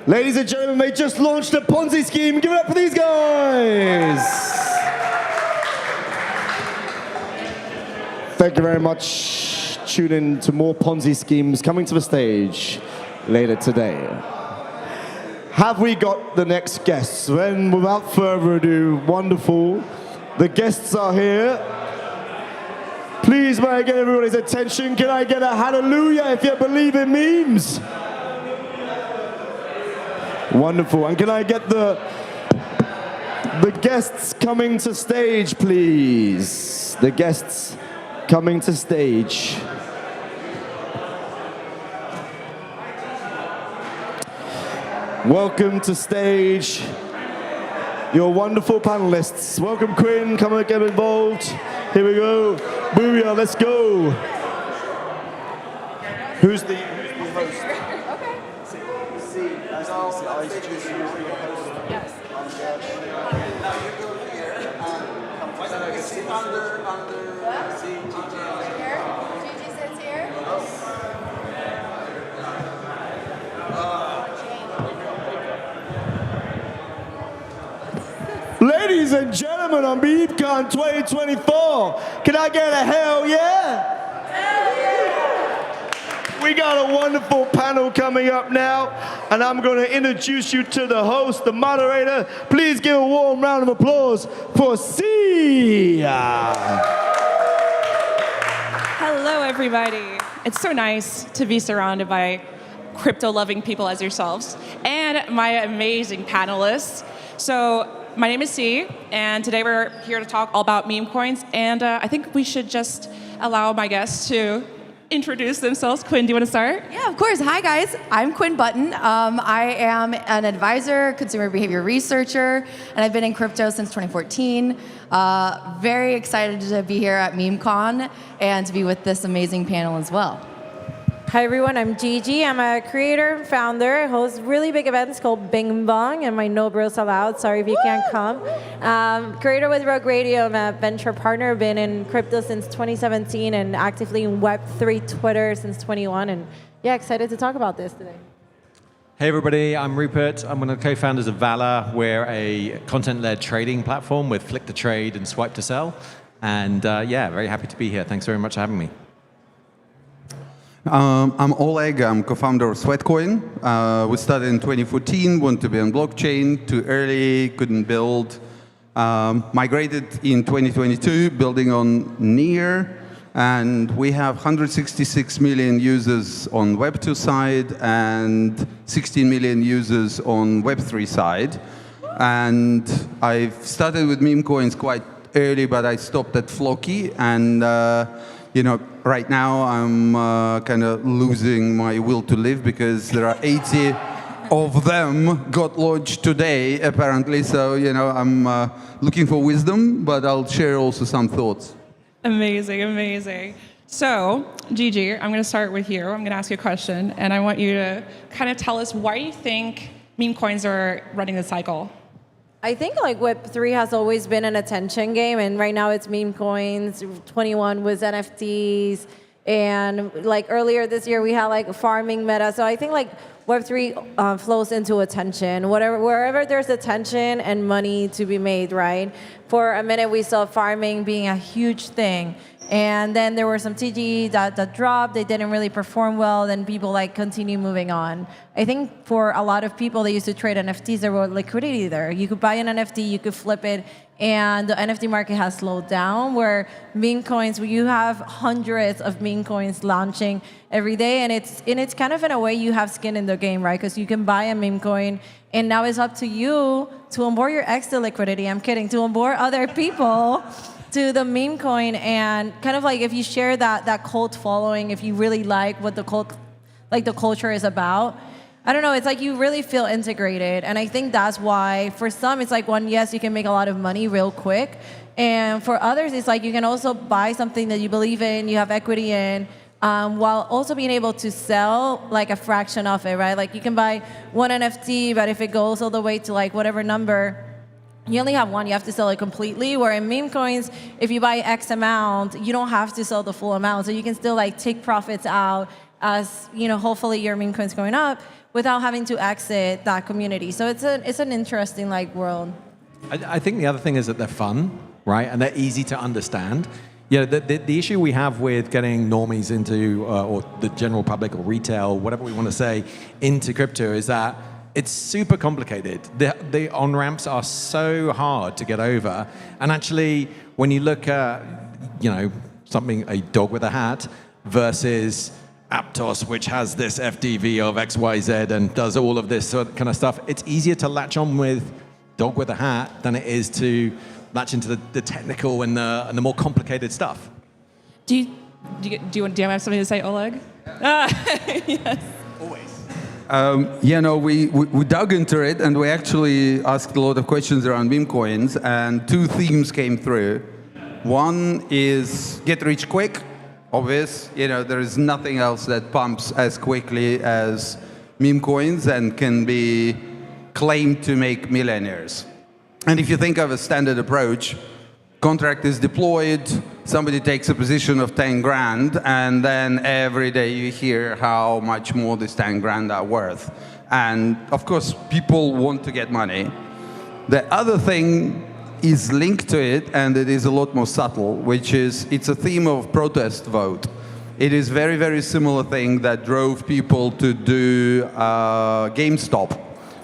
Ladies and gentlemen, they just launched a Ponzi scheme. Give it up for these guys. Thank you very much. Tune in to more Ponzi schemes coming to the stage later today. Have we got the next guests? Then, without further ado, wonderful. The guests are here. Please, may I get everybody's attention? Can I get a hallelujah if you believe in memes? Wonderful. And can I get the guests coming to stage, please? The guests coming to stage. Welcome to stage, your wonderful panelists. Welcome, Quinn. Come and get involved. Here we go. Booyah, let's go. Who's the host? Okay. Yes. Now you go here and come to sit under Here. Gigi sits here. Ladies and gentlemen, on Memecon 2024, can I get a hell yeah? Hell yeah! We got a wonderful panel coming up now, and I'm going to introduce you to the host, the moderator. Please give a warm round of applause for Sia. Hello, everybody. It's so nice to be surrounded by crypto-loving people as yourselves and my amazing panelists. So my name is C, and today we're here to talk all about meme coins, and I think we should just allow my guests to introduce themselves. Quinn, do you want to start? Yeah, of course. Hi, guys. I'm Quinn Button. I am an advisor, consumer behavior researcher, and I've been in crypto since 2014. Very excited to be here at Memecon and to be with this amazing panel as well. Hi everyone, I'm Gigi. I'm a creator and founder. I host really big events called Bing Bong and my No Bros Allowed. Sorry if you can't come. Creator with Rogue Radio. I'm a venture partner. Been in crypto since 2017 and actively in Web3 Twitter since 21. And yeah, excited to talk about this today. Hey everybody, I'm Rupert. I'm one of the co-founders of Valor. We're a content-led trading platform with Flick to Trade and Swipe to Sell. And yeah, very happy to be here. Thanks very much for having me. I'm Oleg, I'm co-founder of Sweatcoin. We started in 2014, wanted to be on blockchain, too early, couldn't build. Migrated in 2022, building on Near, and we have 166 million users on Web2 side and 16 million users on Web3 side. And I've started with meme coins quite early, but I stopped at Floki, and right now I'm kind of losing my will to live because there are 80 of them got launched today, apparently. So, I'm looking for wisdom, but I'll share also some thoughts. Amazing, amazing. So, Gigi, I'm going to start with you. I'm going to ask you a question, and I want you to kind of tell us why you think meme coins are running the cycle. I think Web3 has always been an attention game, and right now it's meme coins. 21 was NFTs, and earlier this year we had farming meta. So I think Web3 flows into attention. Wherever there's attention and money to be made, right? For a minute we saw farming being a huge thing. And then there were some TGE that dropped. They didn't really perform well. Then people continue moving on. I think for a lot of people, they used to trade NFTs. There was liquidity there. You could buy an NFT, you could flip it, and the NFT market has slowed down. Where meme coins, you have hundreds of meme coins launching every day, and it's kind of in a way you have skin in the game, right? Because you can buy a meme coin, and now it's up to you to onboard your extra liquidity. I'm kidding. To onboard other people to the meme coin, and kind of if you share that cult following, if you really like what the culture is about, I don't know, it's you really feel integrated. And I think that's why for some it's yes, you can make a lot of money real quick, and for others it's you can also buy something that you believe in, you have equity in, while also being able to sell a fraction of it, right? You can buy one NFT, but if it goes all the way to whatever number, you only have one, you have to sell it completely. Where in meme coins, if you buy X amount, you don't have to sell the full amount. So you can still take profits out as, hopefully your meme coin's going up without having to exit that community. So it's an interesting world. I think the other thing is that they're fun, right? And they're easy to understand. The issue we have with getting normies into, or the general public or retail, whatever we want to say, into crypto is that it's super complicated. The on-ramps are so hard to get over. And actually, when you look at, something, a dog with a hat versus Aptos, which has this FDV of XYZ and does all of this kind of stuff, it's easier to latch on with dog with a hat than it is to latch into the technical and the more complicated stuff. Do you have something to say, Oleg? Yes. We dug into it, and we actually asked a lot of questions around meme coins, and two themes came through. One is get rich quick, obvious. There is nothing else that pumps as quickly as meme coins and can be claimed to make millionaires. And if you think of a standard approach, contract is deployed, somebody takes a position of 10 grand, and then every day you hear how much more this 10 grand are worth. And of course, people want to get money. The other thing is linked to it, and it is a lot more subtle, which is it's a theme of protest vote. It is very, very similar thing that drove people to do GameStop,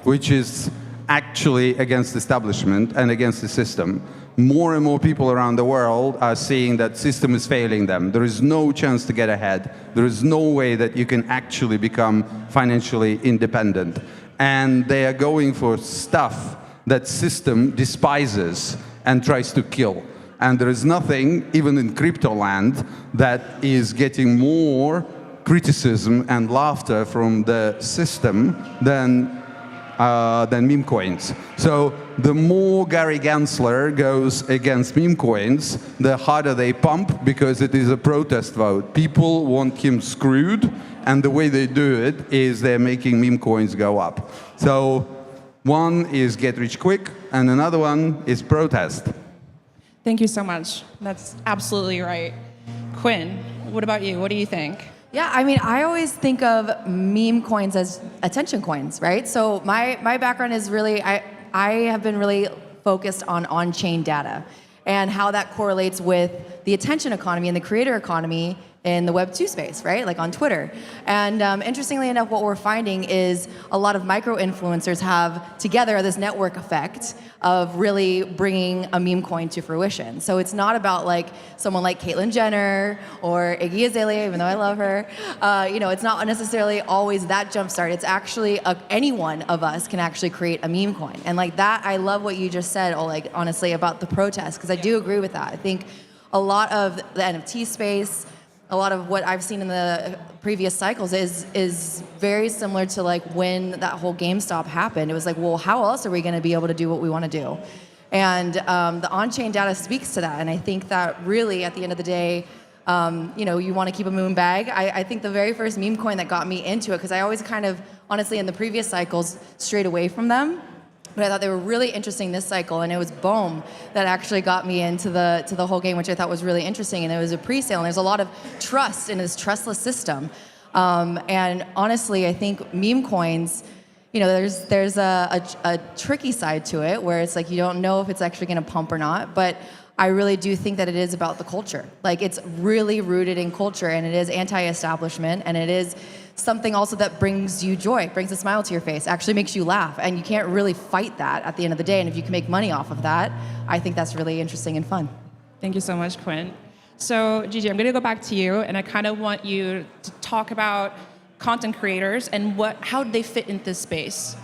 which is actually against establishment and against the system. More and more people around the world are seeing that system is failing them. There is no chance to get ahead. There is no way that you can actually become financially independent. And they are going for stuff that system despises and tries to kill. And there is nothing, even in crypto land, that is getting more criticism and laughter from the system than meme coins. So the more Gary Gensler goes against meme coins, the harder they pump, because it is a protest vote. People want him screwed, and the way they do it is they're making meme coins go up. So one is get rich quick, and another one is protest. Thank you so much. That's absolutely right. Quinn, what about you? What do you think? Yeah, I always think of meme coins as attention coins, right? So my background is really, I have been really focused on-chain data and how that correlates with the attention economy and the creator economy, in the Web 2 space, right? Like on Twitter. And interestingly enough, what we're finding is a lot of micro-influencers have together this network effect of really bringing a meme coin to fruition. So it's not about like someone like Caitlyn Jenner or Iggy Azalea, even though I love her. It's not necessarily always that jumpstart. It's actually any one of us can actually create a meme coin. And like that, I love what you just said, Oleg, honestly, about the protest, because I do agree with that. I think a lot of the NFT space, a lot of what I've seen in the previous cycles is very similar to like when that whole GameStop happened. It was like, well, how else are we going to be able to do what we want to do? And the on-chain data speaks to that. And I think that really, at the end of the day, you want to keep a moon bag. I think the very first meme coin that got me into it, because I always kind of, honestly, in the previous cycles, strayed away from them. But I thought they were really interesting this cycle, and it was Bohm that actually got me into the whole game, which I thought was really interesting. And it was a pre-sale, and there's a lot of trust in this trustless system. And honestly, I think meme coins, there's a tricky side to it where it's like you don't know if it's actually going to pump or not. But I really do think that it is about the culture. Like it's really rooted in culture, and it is anti-establishment, and it is something also that brings you joy, brings a smile to your face, actually makes you laugh. And you can't really fight that at the end of the day. And if you can make money off of that, I think that's really interesting and fun. Thank you so much, Quinn. So, Gigi, I'm going to go back to you, and I kind of want you to talk about content creators and how they fit in this space.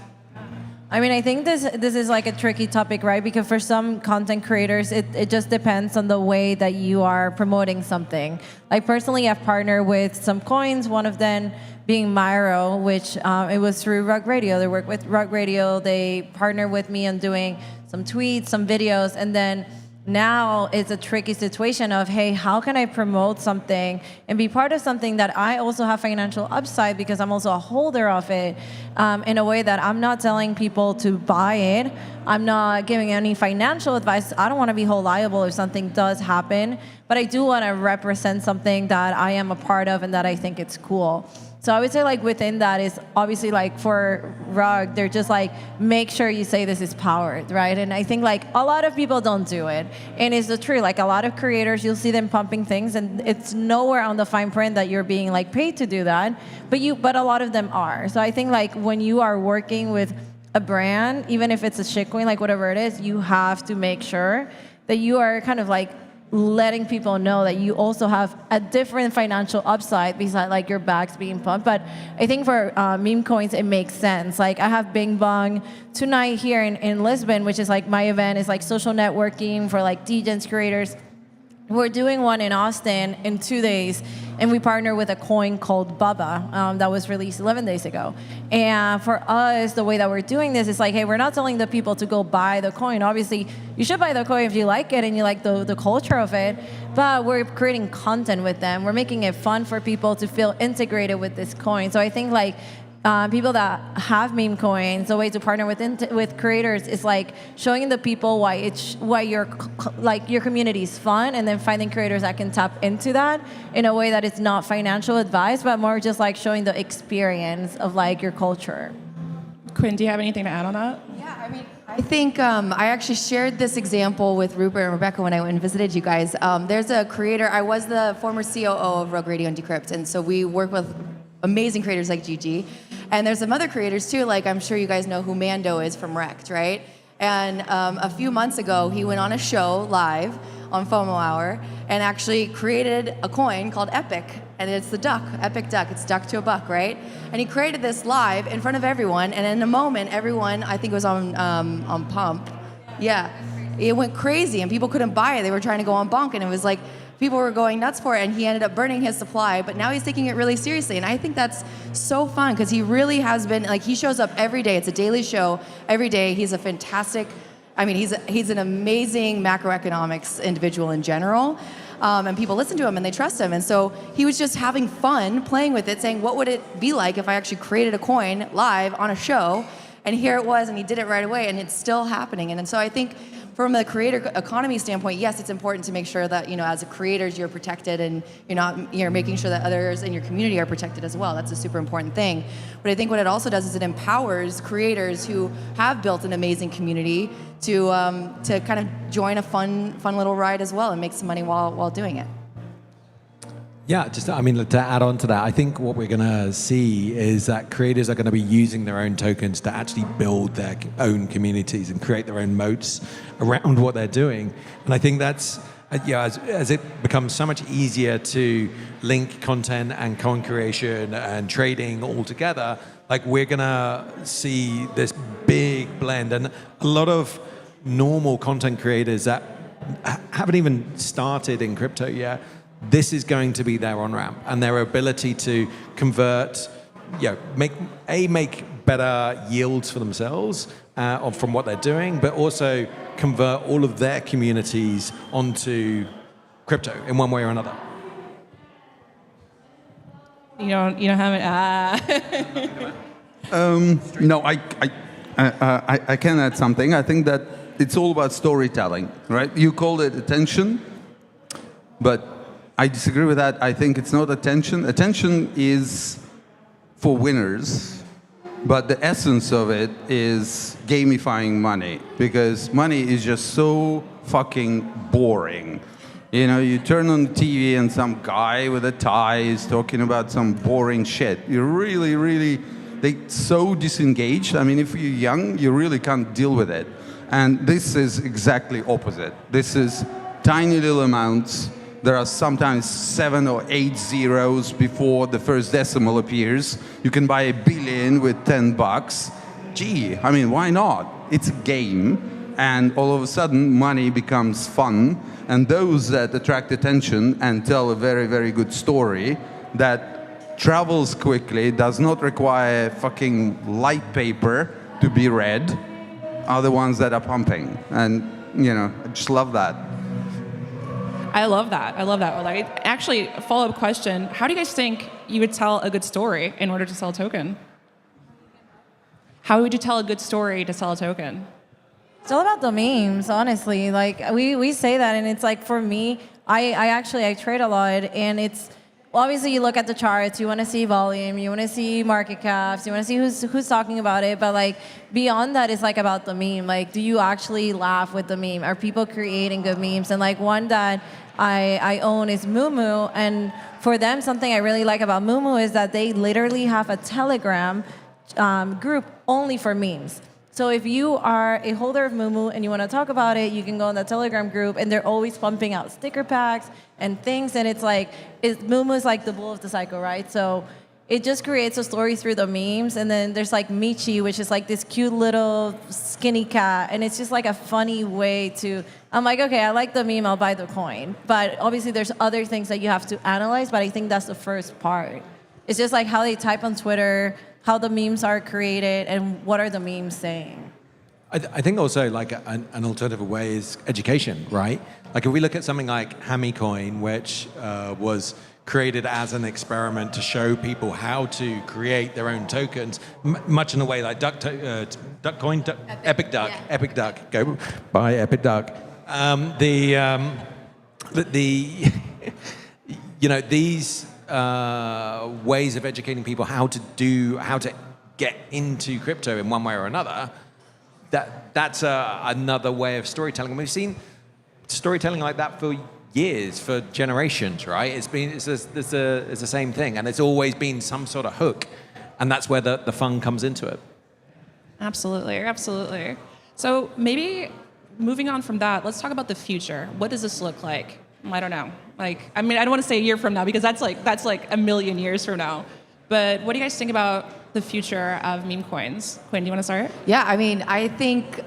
I mean, I think this is like a tricky topic, right? Because for some content creators, it just depends on the way that you are promoting something. Like personally, I've partnered with some coins, one of them being Myro, which it was through Rug Radio. They work with Rug Radio. They partner with me on doing some tweets, some videos, and then now it's a tricky situation of, hey, how can I promote something and be part of something that I also have financial upside because I'm also a holder of it in a way that I'm not telling people to buy it. I'm not giving any financial advice. I don't want to be hold liable if something does happen, but I do want to represent something that I am a part of and that I think it's cool. So I would say like within that is obviously like for Rug, they're just like, make sure you say this is powered, right? And I think like a lot of people don't do it. And it's the truth, like a lot of creators, you'll see them pumping things and it's nowhere on the fine print that you're being like paid to do that, but a lot of them are. So I think like when you are working with a brand, even if it's a shitcoin, like whatever it is, you have to make sure that you are kind of like letting people know that you also have a different financial upside besides like your bags being pumped. But I think for meme coins, it makes sense. Like I have Bing Bong tonight here in Lisbon, which is like my event. It's like social networking for like DJs, creators. We're doing one in Austin in 2 days, and we partner with a coin called Bubba that was released 11 days ago. And for us, the way that we're doing this is like, hey, we're not telling the people to go buy the coin. Obviously, you should buy the coin if you like it and you like the culture of it, but we're creating content with them. We're making it fun for people to feel integrated with this coin. So I think like people that have meme coins, the way to partner with creators is like showing the people why your community is fun, and then finding creators that can tap into that in a way that it's not financial advice, but more just like showing the experience of like your culture. Quinn, do you have anything to add on that? Yeah, I mean, I think I actually shared this example with Rupert and Rebecca when I went and visited you guys. There's a creator, I was the former COO of Rug Radio and Decrypt, and so we work with amazing creators like Gigi. And there's some other creators too, like I'm sure you guys know who Mando is from Rekt, right? And a few months ago, he went on a show live on FOMO Hour and actually created a coin called Epic. And it's the duck, Epic Duck. It's duck to a buck, right? And he created this live in front of everyone. And in a moment, everyone, I think it was on Pump, yeah, it went crazy and people couldn't buy it. They were trying to go on Bonk, and it was like, people were going nuts for it, and he ended up burning his supply, but now he's taking it really seriously. And I think that's so fun because he really has been, like, he shows up every day. It's a daily show every day. He's a fantastic, I mean, he's an amazing macroeconomics individual in general. And people listen to him and they trust him. And so he was just having fun playing with it, saying, what would it be like if I actually created a coin live on a show? And here it was, and he did it right away, and it's still happening. And so I think from a creator economy standpoint, yes, it's important to make sure that, you know, as a creators, you're protected and you're making sure that others in your community are protected as well. That's a super important thing. But I think what it also does is it empowers creators who have built an amazing community to kind of join a fun little ride as well and make some money while doing it. Yeah, just I mean to add on to that, I think what we're going to see is that creators are going to be using their own tokens to actually build their own communities and create their own moats around what they're doing. And I think that's as it becomes so much easier to link content and content creation and trading all together, like we're going to see this big blend. And a lot of normal content creators that haven't even started in crypto yet, this is going to be their on-ramp, and their ability to convert, make better yields for themselves from what they're doing, but also convert all of their communities onto crypto in one way or another. You don't have it. No, I can add something. I think that it's all about storytelling, right? You called it attention, but I disagree with that. I think it's not attention. Attention is for winners, but the essence of it is gamifying money, because money is just so fucking boring. You know, you turn on the TV and some guy with a tie is talking about some boring shit. You're really, they're so disengaged. I mean, if you're young, you really can't deal with it. And this is exactly opposite. This is tiny little amounts. There are sometimes 7 or 8 zeros before the first decimal appears. You can buy $1 billion with $10. Gee, I mean, why not? It's a game, and all of a sudden, money becomes fun. And those that attract attention and tell a very, very good story that travels quickly, does not require fucking light paper to be read, are the ones that are pumping. And, I just love that. I love that. Like, actually, a follow-up question. How do you guys think you would tell a good story in order to sell a token? How would you tell a good story to sell a token? It's all about the memes, honestly. Like, we say that, and it's like, for me, I trade a lot, and it's, obviously you look at the charts, you want to see volume, you want to see market caps, you want to see who's talking about it, but like beyond that, it's like about the meme. Like, do you actually laugh with the meme? Are people creating good memes? And like one that I own is Moomoo, and for them, something I really like about Moomoo is that they literally have a Telegram group only for memes. So if you are a holder of Moomoo and you want to talk about it, you can go in the Telegram group, and they're always pumping out sticker packs and things, and it's like, Moomoo is like the bull of the cycle, right? So it just creates a story through the memes, and then there's like Michi, which is like this cute little skinny cat, and it's just like a funny way to, I'm like, okay, I like the meme, I'll buy the coin. But obviously there's other things that you have to analyze, but I think that's the first part. It's just like how they type on Twitter, how the memes are created, and what are the memes saying. I think also like an alternative way is education, right? Like if we look at something like Memecon, which was created as an experiment to show people how to create their own tokens, much in the way like Duckcoin, Epic Duck, yeah. Epic Duck, go buy Epic Duck. These ways of educating people how to get into crypto in one way or another. That's another way of storytelling. And we've seen storytelling like that for years, for generations, right? It's the same thing, and it's always been some sort of hook, and that's where the fun comes into it. Absolutely. So maybe moving on from that, let's talk about the future. What does this look like? I don't know. I don't want to say a year from now, because that's like a million years from now. But what do you guys think about the future of meme coins? Quinn, do you want to start? Yeah, I think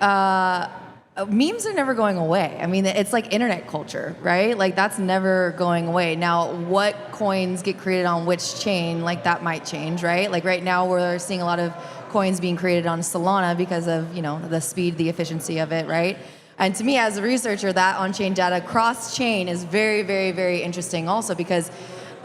memes are never going away. It's like internet culture, right? Like that's never going away. Now, what coins get created on which chain, like that might change, right? Like right now we're seeing a lot of coins being created on Solana because of, the speed, the efficiency of it, right? And to me, as a researcher, that on-chain data cross-chain is very, very, very interesting also, because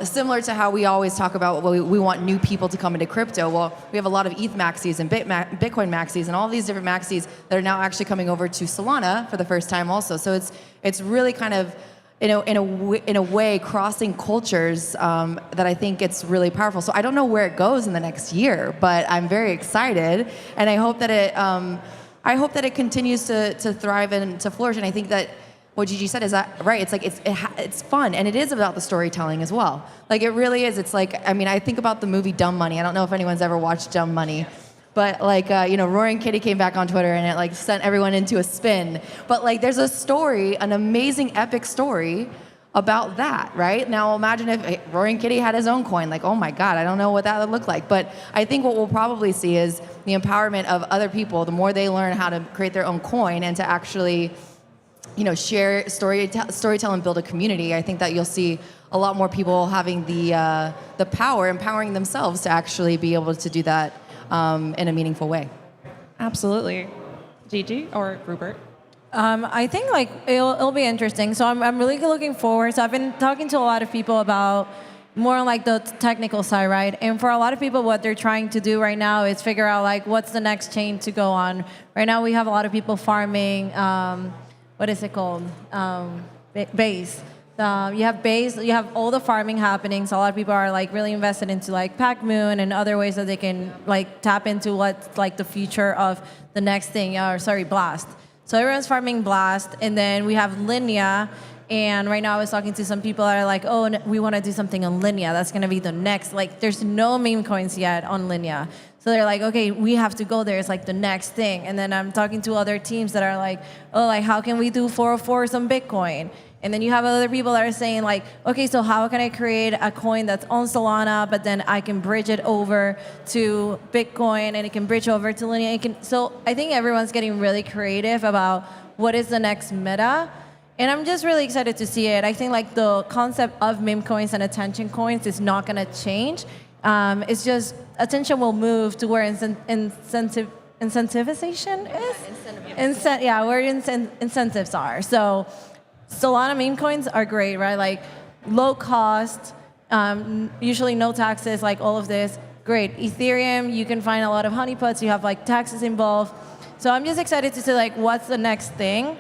similar to how we always talk about we want new people to come into crypto, well, we have a lot of ETH maxis and Bitcoin maxis and all these different maxis that are now actually coming over to Solana for the first time also. So it's really kind of, in a way, crossing cultures that I think it's really powerful. So I don't know where it goes in the next year, but I'm very excited, and I hope that it continues to thrive and to flourish. And I think that what Gigi said is that right. It's like it's fun, and it is about the storytelling as well. Like it really is. It's like, I mean, I think about the movie Dumb Money. I don't know if anyone's ever watched Dumb Money, but like you know, Roaring Kitty came back on Twitter and it like sent everyone into a spin. But like there's a story, an amazing epic story about that, right? Now imagine if Roaring Kitty had his own coin. Like, oh my God, I don't know what that would look like. But I think what we'll probably see is the empowerment of other people. The more they learn how to create their own coin and to actually, you know, share storytell and build a community, I think that you'll see a lot more people having the power, empowering themselves to actually be able to do that in a meaningful way. Absolutely. Gigi or Rupert? I think like it'll be interesting. So I'm really looking forward. So I've been talking to a lot of people about more on like the technical side, right? And for a lot of people, what they're trying to do right now is figure out like what's the next chain to go on. Right now, we have a lot of people farming. What is it called? Base. You have Base. You have all the farming happening. So a lot of people are like really invested into like PackMoon and other ways that they can like tap into what's like the future of the next thing. Blast. So everyone's farming Blast, and then we have Linea. And right now I was talking to some people that are like, oh, we want to do something on Linea. That's going to be the next. Like, there's no meme coins yet on Linea. So they're like, okay, we have to go there. It's like the next thing. And then I'm talking to other teams that are like, oh, like, how can we do 404s on Bitcoin? And then you have other people that are saying like, okay, so how can I create a coin that's on Solana, but then I can bridge it over to Bitcoin and it can bridge over to Linea. So I think everyone's getting really creative about what is the next meta. And I'm just really excited to see it. I think like the concept of meme coins and attention coins is not going to change. It's just attention will move to where incentivization is. Where incentives are. So Solana meme coins are great, right? Like low cost, usually no taxes, like all of this. Great. Ethereum, you can find a lot of honeypots. You have like taxes involved. So I'm just excited to see like what's the next thing.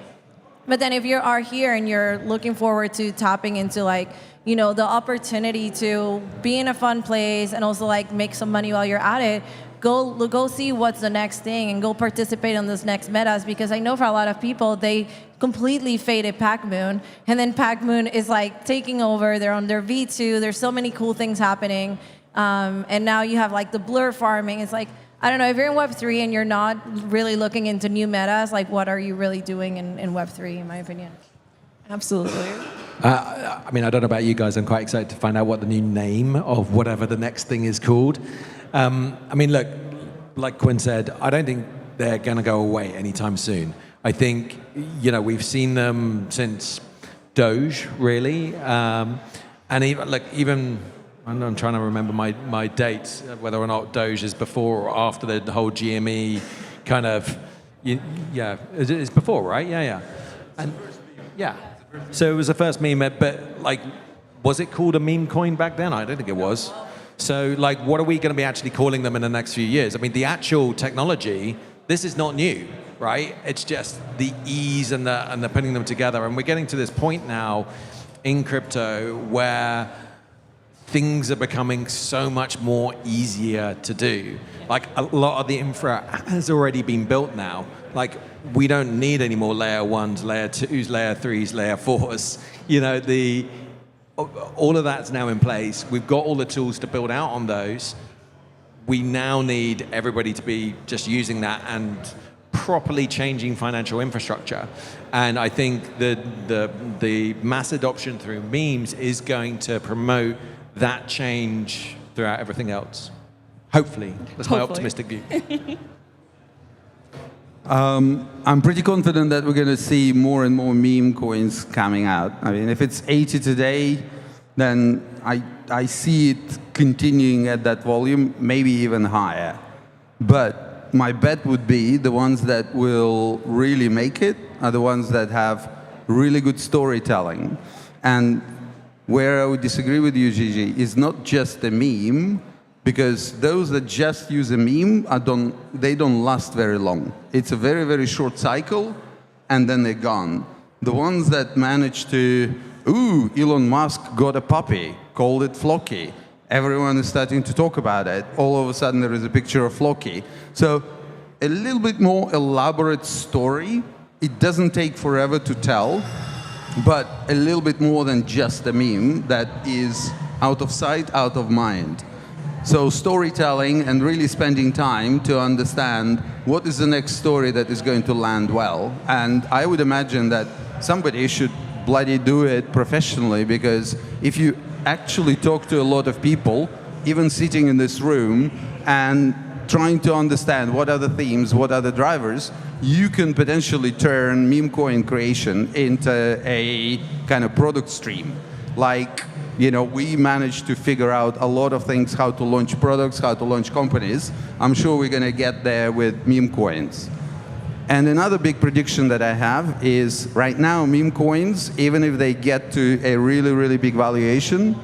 But then if you are here and you're looking forward to tapping into like, you know, the opportunity to be in a fun place and also like make some money while you're at it, go see what's the next thing and go participate in those next metas, because I know for a lot of people, they completely faded PackMoon, and then PackMoon is like taking over. They're on their V2. There's so many cool things happening. And now you have like the blur farming. It's like, I don't know, if you're in Web3 and you're not really looking into new metas, like what are you really doing in Web3, in my opinion? Absolutely. I mean, I don't know about you guys. I'm quite excited to find out what the new name of whatever the next thing is called. I mean, look, like Quinn said, I don't think they're going to go away anytime soon. I think, you know, we've seen them since Doge, really. And even I'm trying to remember my dates, whether or not Doge is before or after the whole GME kind of, it's before, right? Yeah. And yeah. So it was the first meme, but like, was it called a meme coin back then? I don't think it was. So like, what are we going to be actually calling them in the next few years? I mean, the actual technology, this is not new, right? It's just the ease and the putting them together. And we're getting to this point now in crypto where things are becoming so much more easier to do. Like a lot of the infra has already been built now. Like we don't need any more layer 1s, layer 2s, layer 3s, layer 4s. You know, all of that's now in place. We've got all the tools to build out on those. We now need everybody to be just using that and properly changing financial infrastructure. And I think the mass adoption through memes is going to promote that change throughout everything else. Hopefully. That's my optimistic view. I'm pretty confident that we're going to see more and more meme coins coming out. I mean, if it's 80 today, then I see it continuing at that volume, maybe even higher. But my bet would be the ones that will really make it are the ones that have really good storytelling. And where I would disagree with you, Gigi, is not just a meme, because those that just use a meme, they don't last very long. It's a very, very short cycle, and then they're gone. The ones that manage to, Elon Musk got a puppy, called it Flocky. Everyone is starting to talk about it. All of a sudden, there is a picture of Flocky. So a little bit more elaborate story. It doesn't take forever to tell. but a little bit more than just a meme that is out of sight, out of mind. So storytelling and really spending time to understand what is the next story that is going to land well. And I would imagine that somebody should bloody do it professionally, because if you actually talk to a lot of people, even sitting in this room and trying to understand what are the themes, what are the drivers, you can potentially turn meme coin creation into a kind of product stream. Like, we managed to figure out a lot of things, how to launch products, how to launch companies. I'm sure we're going to get there with meme coins. And another big prediction that I have is right now meme coins, even if they get to a really, really big valuation,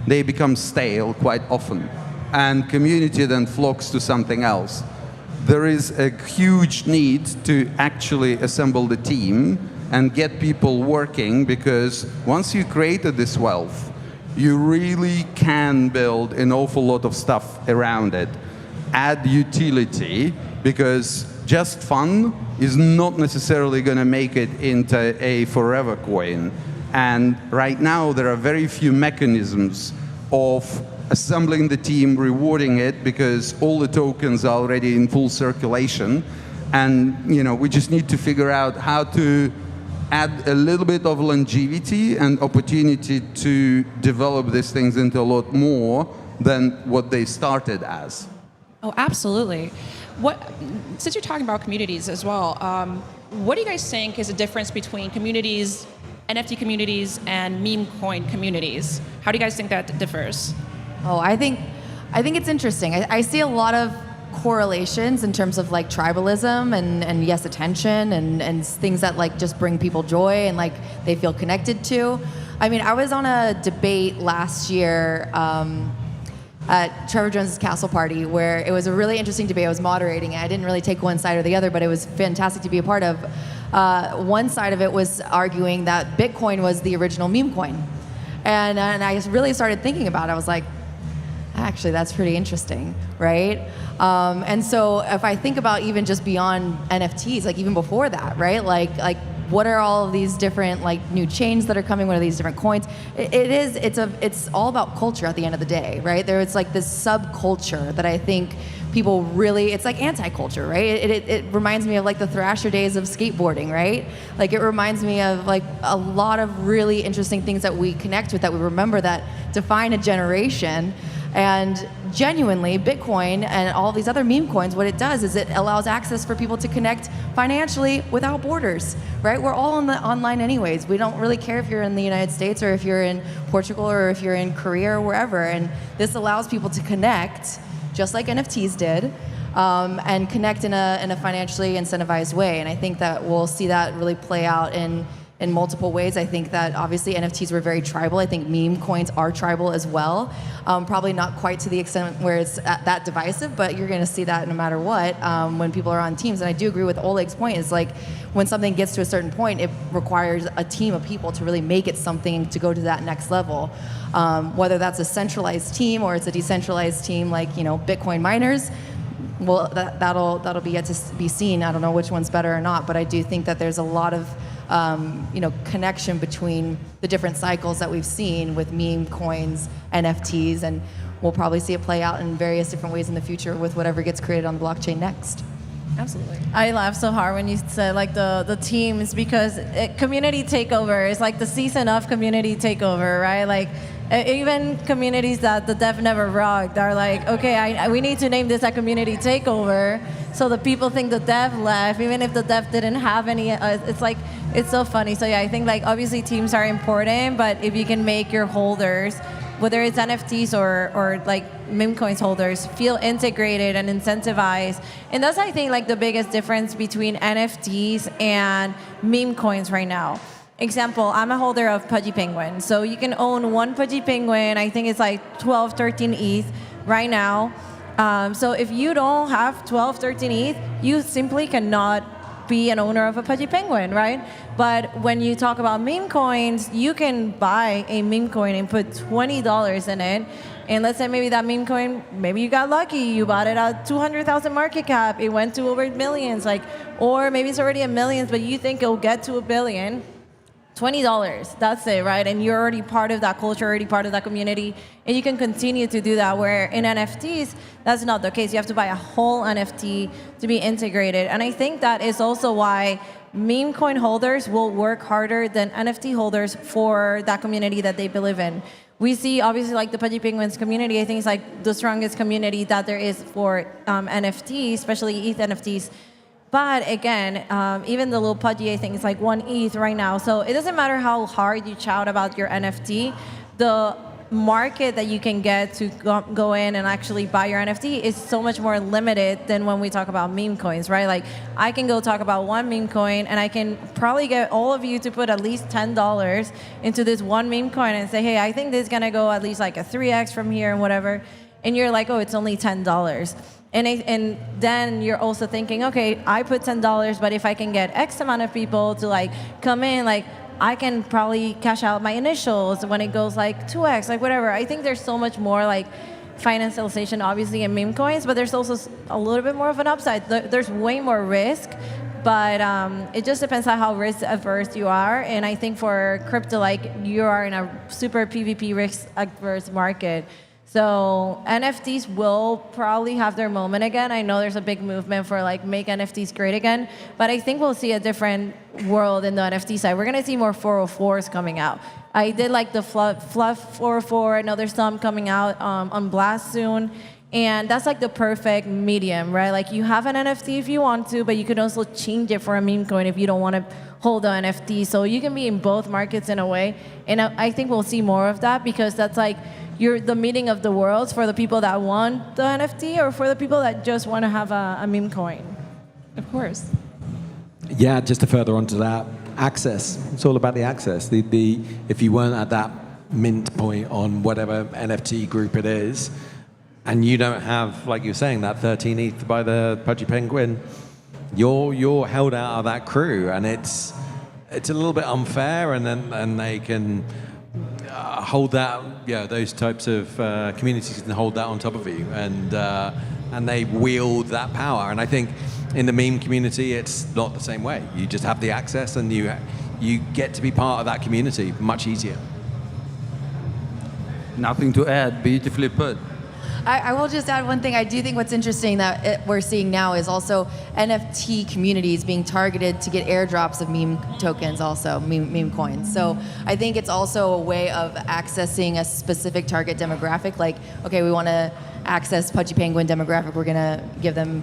they become stale quite often. And community then flocks to something else. There is a huge need to actually assemble the team and get people working, because once you created this wealth, you really can build an awful lot of stuff around it. Add utility, because just fun is not necessarily going to make it into a forever coin. And right now there are very few mechanisms of assembling the team, rewarding it, because all the tokens are already in full circulation. And we just need to figure out how to add a little bit of longevity and opportunity to develop these things into a lot more than what they started as. Oh, absolutely. Since you're talking about communities as well, what do you guys think is the difference between communities, NFT communities, and meme coin communities? How do you guys think that differs? Oh, I think it's interesting. I see a lot of correlations in terms of like tribalism and yes, attention and things that like just bring people joy and like they feel connected to. I mean, I was on a debate last year at Trevor Jones's Castle Party, where it was a really interesting debate. I was moderating it. I didn't really take one side or the other, but it was fantastic to be a part of. One side of it was arguing that Bitcoin was the original meme coin. And I really started thinking about it. I was like, actually, that's pretty interesting, right? And so if I think about even just beyond NFTs, like even before that, right? Like what are all of these different like new chains that are coming? What are these different coins? It's all about culture at the end of the day, right? It's like this subculture that I think people really, it's like anti-culture, right? It reminds me of like the Thrasher days of skateboarding, right? Like it reminds me of like a lot of really interesting things that we connect with, that we remember, that define a generation. And genuinely, Bitcoin and all these other meme coins, what it does is it allows access for people to connect financially without borders, right? We're all online anyways. We don't really care if you're in the United States or if you're in Portugal or if you're in Korea or wherever. And this allows people to connect, just like NFTs did, and connect in a financially incentivized way. And I think that we'll see that really play out in multiple ways. I think that obviously NFTs were very tribal. I think meme coins are tribal as well. Probably not quite to the extent where it's that divisive, but you're going to see that no matter what when people are on teams. And I do agree with Oleg's point, is like when something gets to a certain point, it requires a team of people to really make it something to go to that next level. Whether that's a centralized team or it's a decentralized team like, Bitcoin miners, well, that'll be yet to be seen. I don't know which one's better or not, but I do think that there's a lot of connection between the different cycles that we've seen with meme coins, NFTs, and we'll probably see it play out in various different ways in the future with whatever gets created on the blockchain next. Absolutely. I laughed so hard when you said like the teams, because community takeover is like the season of community takeover, right? Like even communities that the dev never rocked are like, okay, we need to name this a community takeover, so the people think the dev left, even if the dev didn't have any. It's so funny. So yeah, I think like obviously teams are important, but if you can make your holders, whether it's NFTs or like meme coins holders, feel integrated and incentivized. And that's, I think, like the biggest difference between NFTs and meme coins right now. Example, I'm a holder of Pudgy Penguin. So you can own one Pudgy Penguin. I think it's like 12, 13 ETH right now. So if you don't have 12, 13 ETH, you simply cannot be an owner of a Pudgy Penguin, right? But when you talk about meme coins, you can buy a meme coin and put $20 in it. And let's say maybe that meme coin, maybe you got lucky, you bought it at 200,000 market cap, it went to over millions, or maybe it's already at millions, but you think it'll get to $1 billion. $20. That's it, right? And you're already part of that culture, already part of that community, and you can continue to do that. Where in NFTs, that's not the case. You have to buy a whole NFT to be integrated. And I think that is also why meme coin holders will work harder than NFT holders for that community that they believe in. We see, obviously, like the Pudgy Penguins community, I think it's like the strongest community that there is for NFTs, especially ETH NFTs. But again, even the little Pudgy, I think it's like 1 ETH right now. So it doesn't matter how hard you shout about your NFT, the market that you can get to go in and actually buy your NFT is so much more limited than when we talk about meme coins, right? Like I can go talk about one meme coin and I can probably get all of you to put at least $10 into this one meme coin and say, hey, I think this is gonna go at least like a 3x from here and whatever. And you're like, oh, it's only $10. And then you're also thinking, okay, I put $10, but if I can get X amount of people to like come in, like I can probably cash out my initials when it goes like 2x, like whatever. I think there's so much more like financialization, obviously, in meme coins, but there's also a little bit more of an upside. There's way more risk, but it just depends on how risk averse you are. And I think for crypto, like you are in a super PvP risk averse market. So NFTs will probably have their moment again. I know there's a big movement for like make NFTs great again, but I think we'll see a different world in the NFT side. We're gonna see more 404s coming out. I did like the Fluff 404, I know there's some coming out on Blast soon. And that's like the perfect medium, right? Like you have an NFT if you want to, but you can also change it for a meme coin if you don't want to hold the NFT. So you can be in both markets in a way. And I think we'll see more of that because that's like, you're the meeting of the worlds for the people that want the NFT or for the people that just want to have a meme coin. Of course. Yeah, just to further onto that, access. It's all about the access. If you weren't at that mint point on whatever NFT group it is, and you don't have, like you're saying, that 13 ETH by the Pudgy Penguin, you're held out of that crew, and it's a little bit unfair, and they can hold that, those types of communities can hold that on top of you, and they wield that power. And I think in the meme community, it's not the same way. You just have the access, and you get to be part of that community much easier. Nothing to add. Beautifully put. I will just add one thing. I do think what's interesting that we're seeing now is also NFT communities being targeted to get airdrops of meme tokens, also meme coins. So I think it's also a way of accessing a specific target demographic. Like, okay, we want to access Pudgy Penguin demographic. We're gonna give them,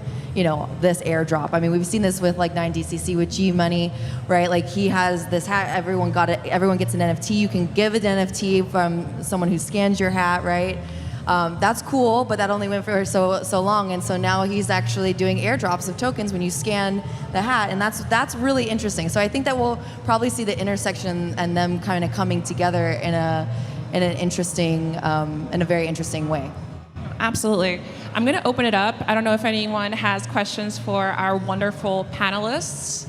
this airdrop. I mean, we've seen this with like 9DCC with G Money, right? Like he has this hat. Everyone got it. Everyone gets an NFT. You can give an NFT from someone who scans your hat, right? That's cool, but that only went for so long, and so now he's actually doing airdrops of tokens when you scan the hat, and that's really interesting. So I think that we'll probably see the intersection and them kind of coming together in a very interesting way. Absolutely. I'm going to open it up. I don't know if anyone has questions for our wonderful panelists.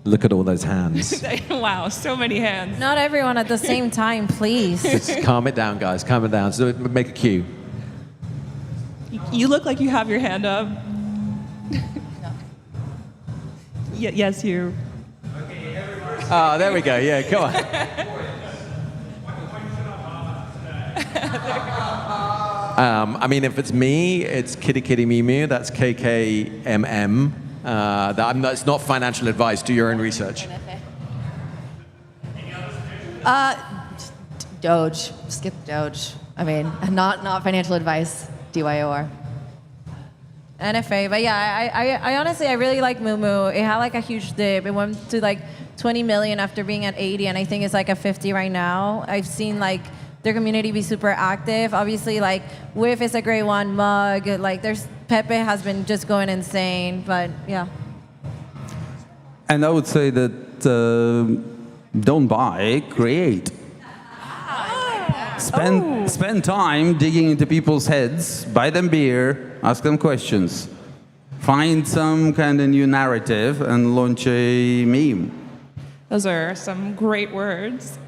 Look at all those hands. Wow, so many hands. Not everyone at the same time, please. Just calm it down, guys. Calm it down. So make a queue. You look like you have your hand up. Yes, you. Oh, there we go. Yeah, come on. I mean, if it's me, it's Kitty Kitty Mimu. That's KKMM. It's not financial advice. Do your own research. Doge. Skip Doge. I mean, not financial advice. DYOR. NFA, but yeah, I honestly, I really like Mumu. It had like a huge dip. It went to like 20 million after being at 80, and I think it's like at 50 right now. I've seen like their community be super active. Obviously, like Whiff is a great one. Mug, like Pepe has been just going insane, but yeah. And I would say that don't buy, create. Spend time digging into people's heads, buy them beer, ask them questions, find some kind of new narrative, and launch a meme. Those are some great words.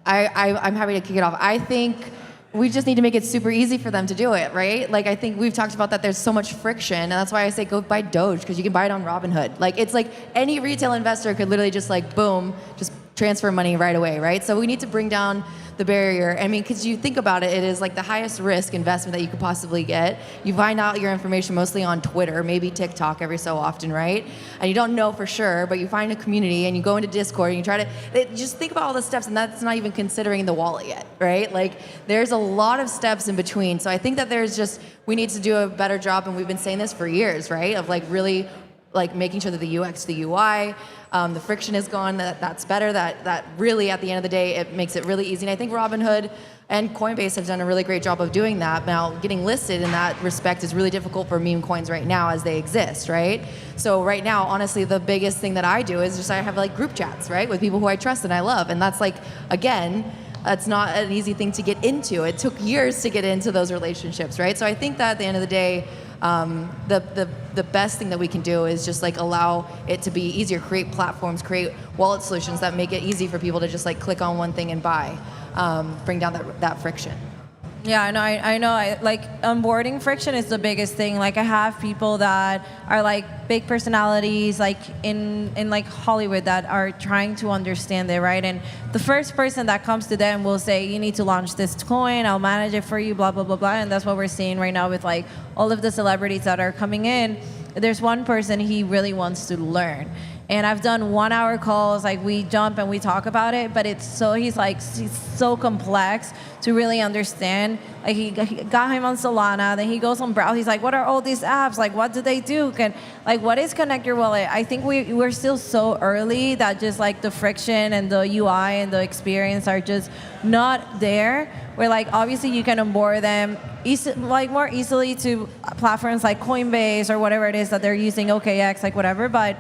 I'm happy to kick it off. I think we just need to make it super easy for them to do it, right? Like I think we've talked about that there's so much friction, and that's why I say go buy Doge, because you can buy it on Robinhood. Like it's like any retail investor could literally just like boom, just transfer money right away, right? So we need to bring down the barrier. I mean, because you think about it, it is like the highest risk investment that you could possibly get. You find out your information mostly on Twitter, maybe TikTok every so often, right? And you don't know for sure, but you find a community and you go into Discord and you try to, just think about all the steps, and that's not even considering the wallet yet, right? Like there's a lot of steps in between. So I think that we need to do a better job, and we've been saying this for years, right? Of like really like making sure that the UX, the UI, the friction is gone, that's better, that really at the end of the day, it makes it really easy. And I think Robinhood and Coinbase have done a really great job of doing that. Now, getting listed in that respect is really difficult for meme coins right now as they exist, right? So right now, honestly, the biggest thing that I do is just I have like group chats, right, with people who I trust and I love. And that's like, again, that's not an easy thing to get into. It took years to get into those relationships, right? So I think that at the end of the day, the best thing that we can do is just like allow it to be easier, create platforms, create wallet solutions that make it easy for people to just like click on one thing and buy, bring down that friction. Yeah, I know. Like onboarding friction is the biggest thing. Like I have people that are like big personalities, like in like Hollywood, that are trying to understand it, right? And the first person that comes to them will say, "You need to launch this coin. I'll manage it for you." Blah blah blah blah. And that's what we're seeing right now with like all of the celebrities that are coming in. There's one person, he really wants to learn. And I've done 1 hour calls, like we jump and we talk about it, but he's so complex to really understand. Like he got him on Solana, then he goes on browse. He's like, what are all these apps? Like, what do they do? What is Connect Your Wallet? I think we're still so early that just like the friction and the UI and the experience are just not there. Where like obviously you can onboard them more easily to platforms like Coinbase or whatever it is that they're using, OKX, like whatever, but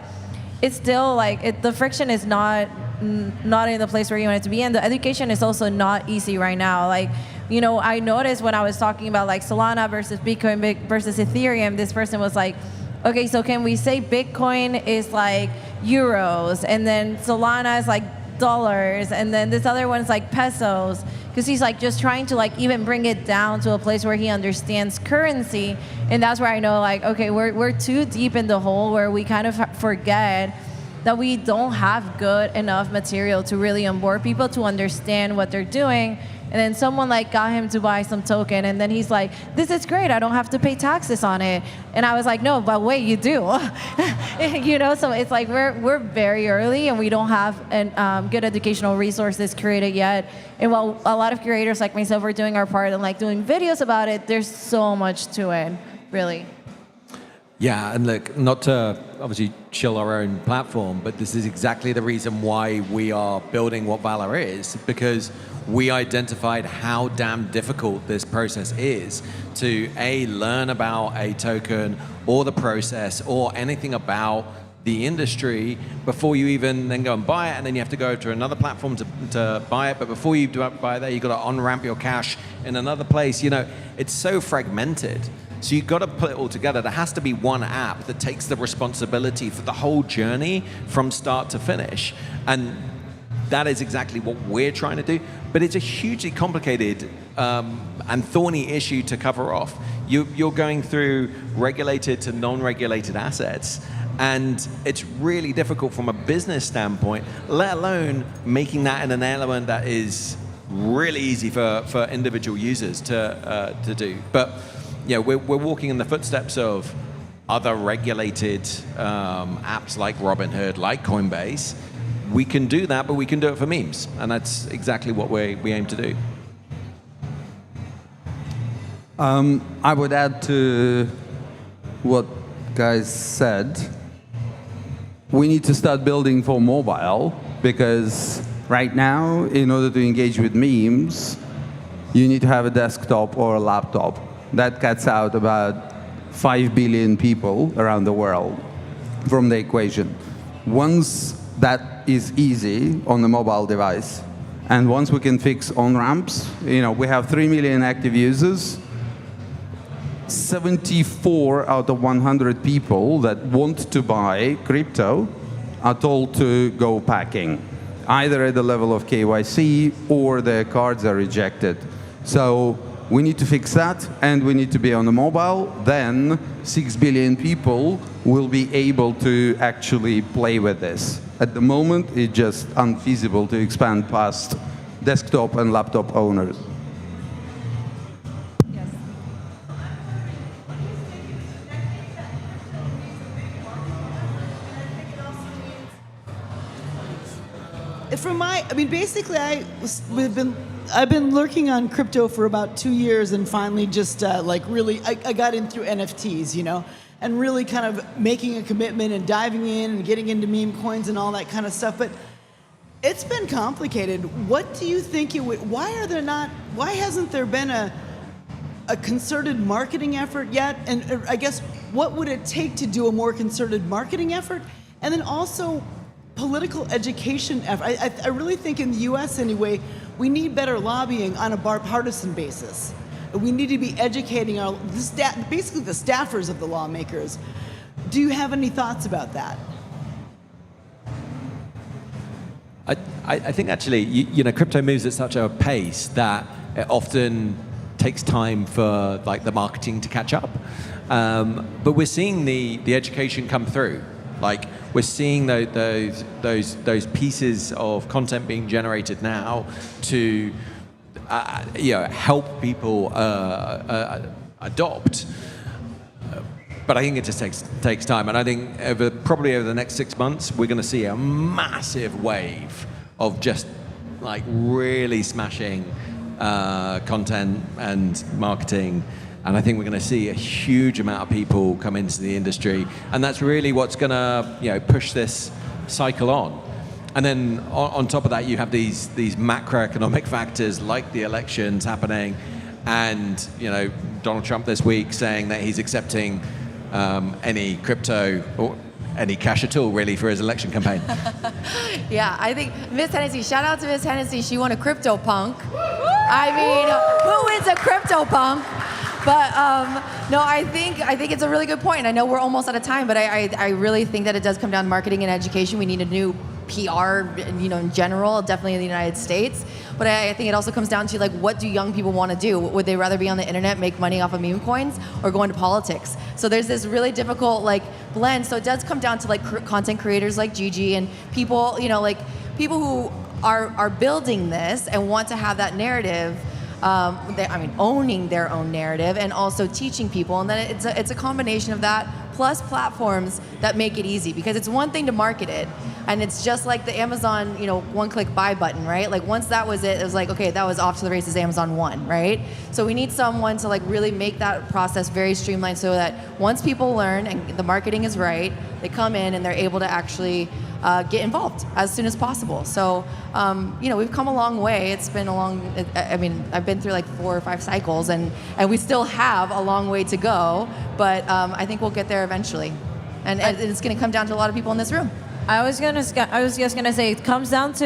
it's still like the friction is not in the place where you want it to be, and the education is also not easy right now. Like, you know, I noticed when I was talking about like Solana versus Bitcoin versus Ethereum, this person was like, okay, so can we say Bitcoin is like euros, and then Solana is like dollars, and then this other one's like pesos? Because he's like just trying to like even bring it down to a place where he understands currency. And that's where I know like, okay, we're too deep in the hole where we kind of forget that we don't have good enough material to really onboard people to understand what they're doing. And then someone like got him to buy some token, and then he's like, this is great, I don't have to pay taxes on it. And I was like, no, but wait, you do. You know, so it's like we're very early and we don't have good educational resources created yet. And while a lot of curators like myself are doing our part and like doing videos about it, there's so much to it, really. Yeah, and look, not to obviously chill our own platform, but this is exactly the reason why we are building what Valor is, because we identified how damn difficult this process is to learn about a token or the process or anything about the industry before you even then go and buy it, and then you have to go to another platform to buy it. But before you do buy that, you've got to on-ramp your cash in another place. You know, it's so fragmented. So you've got to put it all together. There has to be one app that takes the responsibility for the whole journey from start to finish. And that is exactly what we're trying to do. But it's a hugely complicated and thorny issue to cover off. You're going through regulated to non-regulated assets. And it's really difficult from a business standpoint, let alone making that in an element that is really easy for individual users to do. But yeah, we're walking in the footsteps of other regulated apps like Robinhood, like Coinbase. We can do that, but we can do it for memes. And that's exactly what we aim to do. I would add to what guys said. We need to start building for mobile, because right now, in order to engage with memes, you need to have a desktop or a laptop. That cuts out about 5 billion people around the world from the equation. Once that is easy on the mobile device, and once we can fix on-ramps, you know, we have 3 million active users. 74 out of 100 people that want to buy crypto are told to go packing. either at the level of KYC or their cards are rejected. So we need to fix that, and we need to be on the mobile. Then 6 billion people will be able to actually play with this. At the moment, it's just unfeasible to expand past desktop and laptop owners. Basically, I've been lurking on crypto for about 2 years, and finally just I got in through NFTs, and really kind of making a commitment and diving in and getting into meme coins and all that kind of stuff. But it's been complicated. What do you think why hasn't there been a concerted marketing effort yet? And I guess what would it take to do a more concerted marketing effort? And then also political education effort. I really think in the US anyway, we need better lobbying on a bipartisan basis. We need to be educating basically the staffers of the lawmakers. Do you have any thoughts about that? I think actually, crypto moves at such a pace that it often takes time for the marketing to catch up. But we're seeing the education come through. We're seeing those pieces of content being generated now to help people adopt. But I think it just takes time, and I think probably over the next 6 months we're going to see a massive wave of just really smashing content and marketing. And I think we're going to see a huge amount of people come into the industry, and that's really what's going to push this cycle on. And then on top of that, you have these macroeconomic factors like the elections happening, and Donald Trump this week saying that he's accepting any crypto or any cash at all really for his election campaign. Yeah, I think Miss Hennessy, shout out to Miss Hennessy, she won a crypto punk. I mean, who wins a crypto punk? But no, I think it's a really good point. I know we're almost out of time, but I really think that it does come down to marketing and education. We need a new PR, in general, definitely in the United States. But I think it also comes down to what do young people want to do? Would they rather be on the internet, make money off of meme coins, or go into politics? So there's this really difficult blend. So it does come down to content creators like Gigi and people, people who are building this and want to have that narrative. Owning their own narrative and also teaching people, and then it's a combination of that plus platforms that make it easy, because it's one thing to market it, and it's just like the Amazon, one-click buy button, right? Once that was it was okay, that was off to the races, Amazon won, right? So we need someone to really make that process very streamlined, so that once people learn and the marketing is right, they come in and they're able to actually get involved as soon as possible. So, we've come a long way. It's been a long, I've been through 4 or 5 cycles, and we still have a long way to go, but I think we'll get there eventually. And it's going to come down to a lot of people in this room. I was just gonna say it comes down to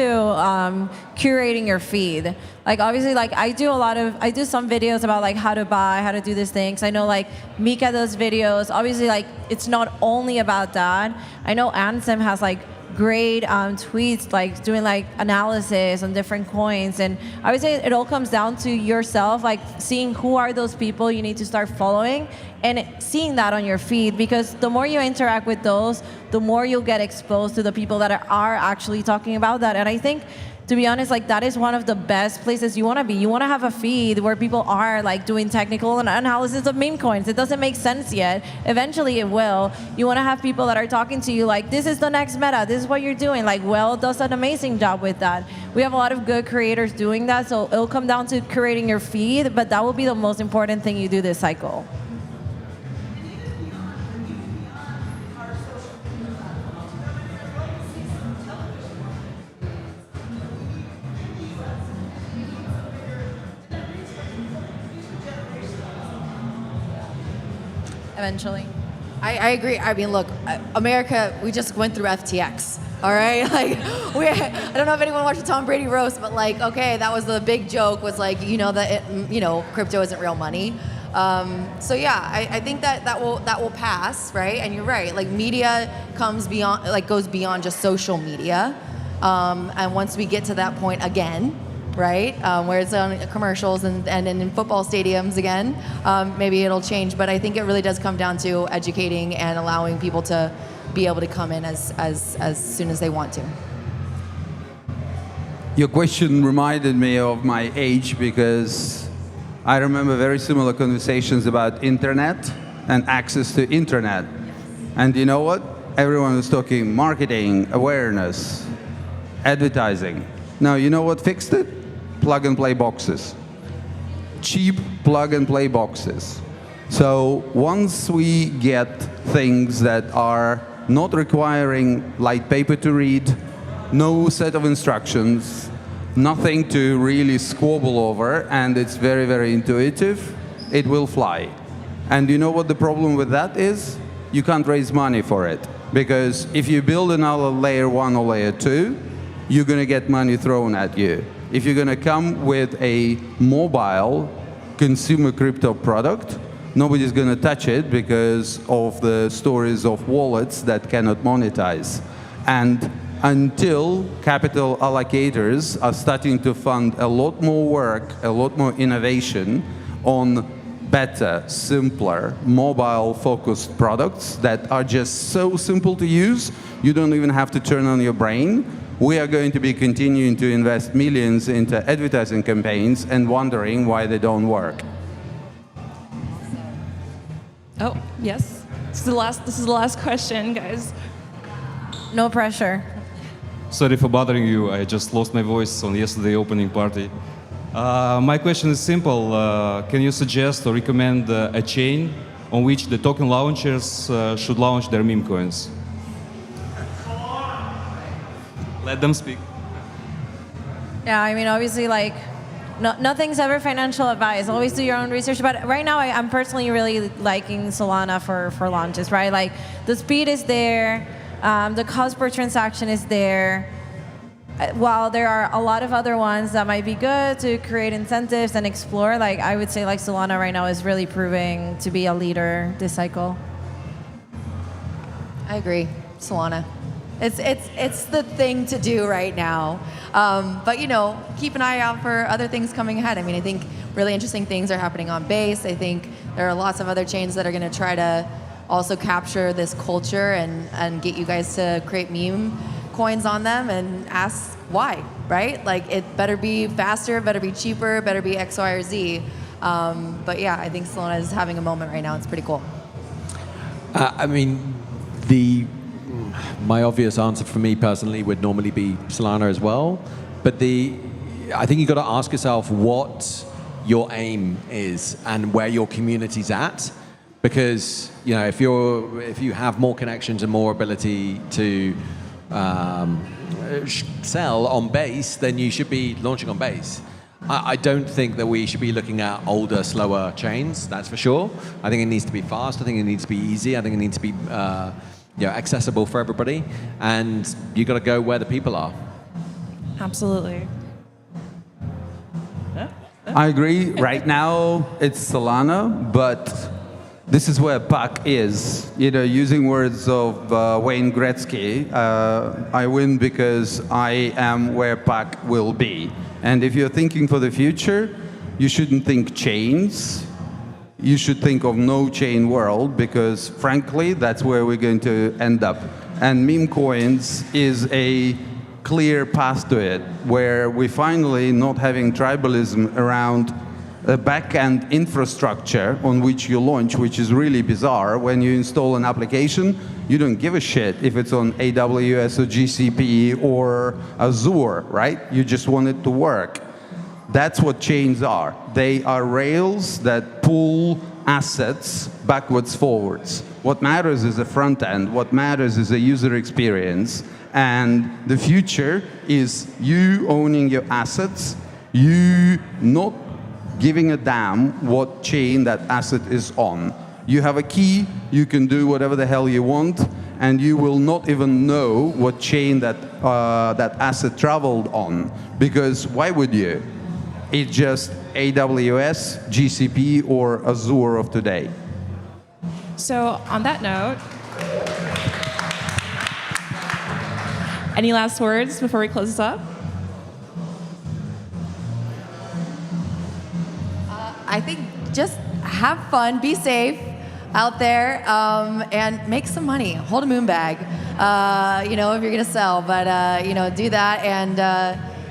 curating your feed. Obviously, I do some videos about how to buy, how to do these things. I know Mika does videos. Obviously, it's not only about that. I know Ansem has great tweets doing analysis on different coins, and I would say it all comes down to yourself, seeing who are those people you need to start following and seeing that on your feed, because the more you interact with those, the more you'll get exposed to the people that are actually talking about that. And I think, to be honest, that is one of the best places you want to be. You want to have a feed where people are doing technical analysis of meme coins. It doesn't make sense yet. Eventually it will. You want to have people that are talking to you this is the next meta. This is what you're doing. Well does an amazing job with that. We have a lot of good creators doing that. So it'll come down to curating your feed, but that will be the most important thing you do this cycle. Eventually. I agree. Look, America, we just went through FTX. All right, I don't know if anyone watched the Tom Brady roast, but okay, that was the big joke. Was that crypto isn't real money. So yeah, I think that will pass, right? And you're right. Media comes beyond, goes beyond just social media. And once we get to that point again, right, where it's on commercials and in football stadiums again, maybe it'll change. But I think it really does come down to educating and allowing people to be able to come in as soon as they want to. Your question reminded me of my age because I remember very similar conversations about internet and access to internet. And you know what? Everyone was talking marketing, awareness, advertising. Now, you know what fixed it? Plug and play boxes. Cheap plug and play boxes. So once we get things that are not requiring light paper to read, no set of instructions, nothing to really squabble over, and it's very, very intuitive, it will fly. And you know what the problem with that is? You can't raise money for it. Because if you build another layer 1 or layer 2, you're going to get money thrown at you. If you're going to come with a mobile consumer crypto product, nobody's going to touch it because of the stories of wallets that cannot monetize. And until capital allocators are starting to fund a lot more work, a lot more innovation on better, simpler, mobile-focused products that are just so simple to use, you don't even have to turn on your brain. We are going to be continuing to invest millions into advertising campaigns and wondering why they don't work. Oh, yes. This is the last question, guys. No pressure. Sorry for bothering you. I just lost my voice on yesterday's opening party. My question is simple. Can you suggest or recommend a chain on which the token launchers should launch their meme coins? Let them speak. Yeah, I mean, obviously, like, nothing's ever financial advice. Always do your own research. But right now, I'm personally really liking Solana for launches, right? Like, the speed is there. The cost per transaction is there. While there are a lot of other ones that might be good to create incentives and explore, like I would say like Solana right now is really proving to be a leader this cycle. I agree, Solana. It's the thing to do right now. But you know, keep an eye out for other things coming ahead. I mean, I think really interesting things are happening on Base. I think there are lots of other chains that are going to try to also capture this culture and get you guys to create meme coins on them and ask why, right? Like it better be faster, better be cheaper, better be X, Y, or Z. But yeah, I think Solana is having a moment right now. It's pretty cool. I mean, my obvious answer for me personally would normally be Solana as well. But I think you've got to ask yourself what your aim is and where your community's at. Because you know, if you have more connections and more ability to sell on Base, then you should be launching on Base. I don't think that we should be looking at older, slower chains. That's for sure. I think it needs to be fast. I think it needs to be easy. I think it needs to be accessible for everybody. And you got to go where the people are. Absolutely. I agree. Right now, it's Solana, but this is where Puck is. You know, using words of Wayne Gretzky, I win because I am where Puck will be. And if you're thinking for the future, you shouldn't think chains. You should think of no chain world because, frankly, that's where we're going to end up. And meme coins is a clear path to it, where we're finally not having tribalism around a back-end infrastructure on which you launch, which is really bizarre. When you install an application, you don't give a shit if it's on AWS or GCP or Azure, right? You just want it to work. That's what chains are. They are rails that pull assets backwards, forwards. What matters is the front end. What matters is the user experience. And the future is you owning your assets, you not giving a damn what chain that asset is on. You have a key, you can do whatever the hell you want, and you will not even know what chain that asset traveled on. Because why would you? It's just AWS, GCP, or Azure of today. So on that note, Any last words before we close this up? I think just have fun, be safe out there, and make some money. Hold a moon bag, you know, if you're gonna sell, but you know, do that, and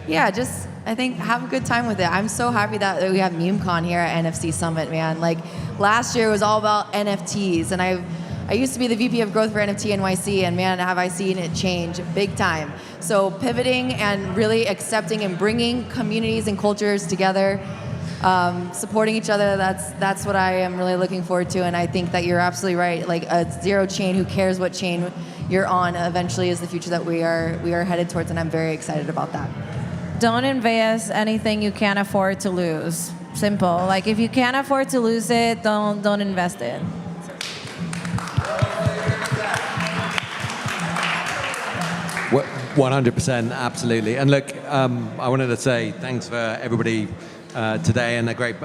yeah, just I think have a good time with it. I'm so happy that we have Memecon here at NFC Summit, man. Like last year was all about NFTs, and I used to be the VP of Growth for NFT NYC, and man, have I seen it change big time. So pivoting and really accepting and bringing communities and cultures together, supporting each other, that's what I am really looking forward to, and I think that you're absolutely right. Like a zero chain, who cares what chain you're on, eventually is the future that we are headed towards, and I'm very excited about that. Don't invest anything you can't afford to lose. Simple. Like if you can't afford to lose it, don't invest it. 100%, absolutely. And look, I wanted to say thanks for everybody today and a great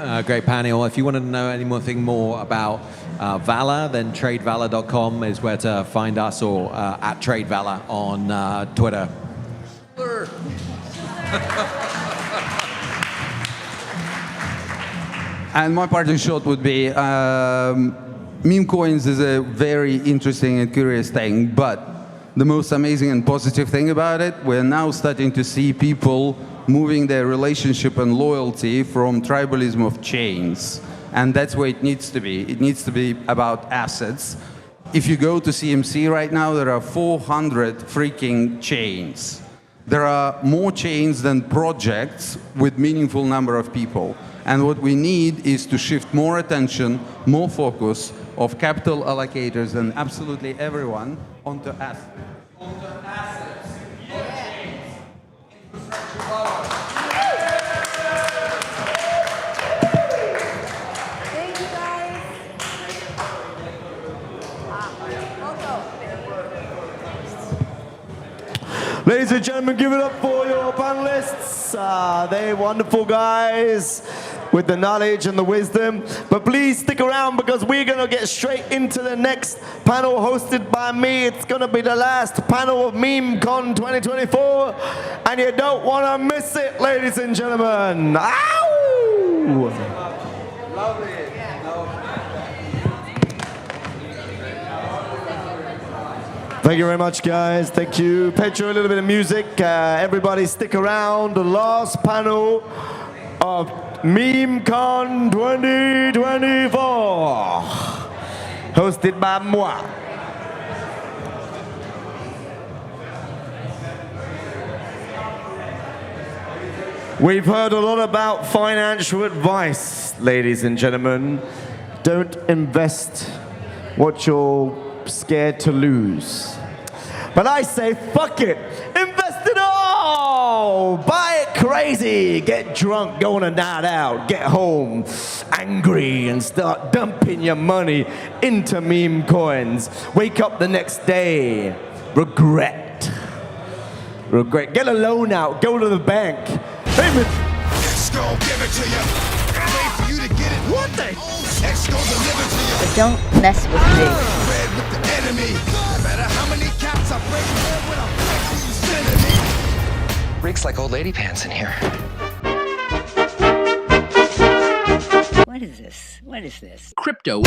panel. If you want to know anything more about Valor, then tradevalor.com is where to find us, or at TradeValor on Twitter. And my parting shot would be, meme coins is a very interesting and curious thing, but the most amazing and positive thing about it, we're now starting to see people moving their relationship and loyalty from tribalism of chains. And that's where it needs to be. It needs to be about assets. If you go to CMC right now, there are 400 freaking chains. There are more chains than projects with meaningful number of people. And what we need is to shift more attention, more focus of capital allocators and absolutely everyone onto assets. Ladies and gentlemen, give it up for your panelists. They're wonderful guys with the knowledge and the wisdom. But please stick around, because we're going to get straight into the next panel hosted by me. It's going to be the last panel of Memecon 2024. And you don't want to miss it, ladies and gentlemen. Ow! Lovely. Thank you very much, guys. Thank you. Petro, a little bit of music. Everybody stick around. The last panel of Memecon 2024, hosted by moi. We've heard a lot about financial advice, ladies and gentlemen. Don't invest what you're scared to lose. But I say, fuck it. Invest it all. Buy it crazy. Get drunk, go on a night out. Get home angry and start dumping your money into meme coins. Wake up the next day. Regret. Get a loan out. Go to the bank. X gon' give it to you. Wait for you to get it. What the? X gon' deliver to you. But don't mess with me. Red with the enemy. No matter how many caps I break, when I'm breaking you sending me. Reeks like old lady pants in here. What is this? What is this? Crypto.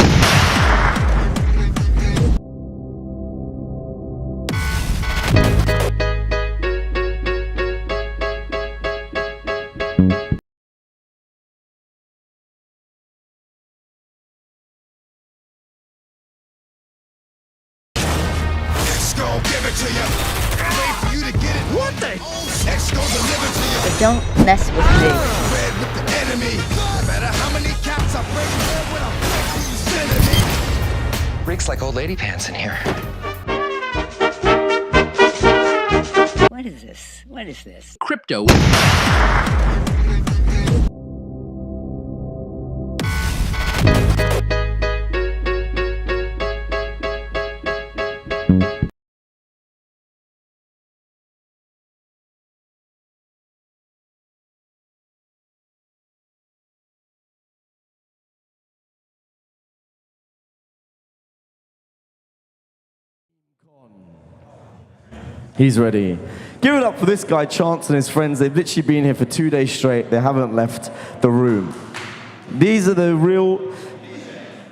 But don't mess with me. Red with the enemy. No matter how many caps I break, when I'm breaking you sending me. Reeks like old lady pants in here. What is this? What is this? Crypto. He's ready. Give it up for this guy, Chance, and his friends. They've literally been here for 2 days straight. They haven't left the room. These are the real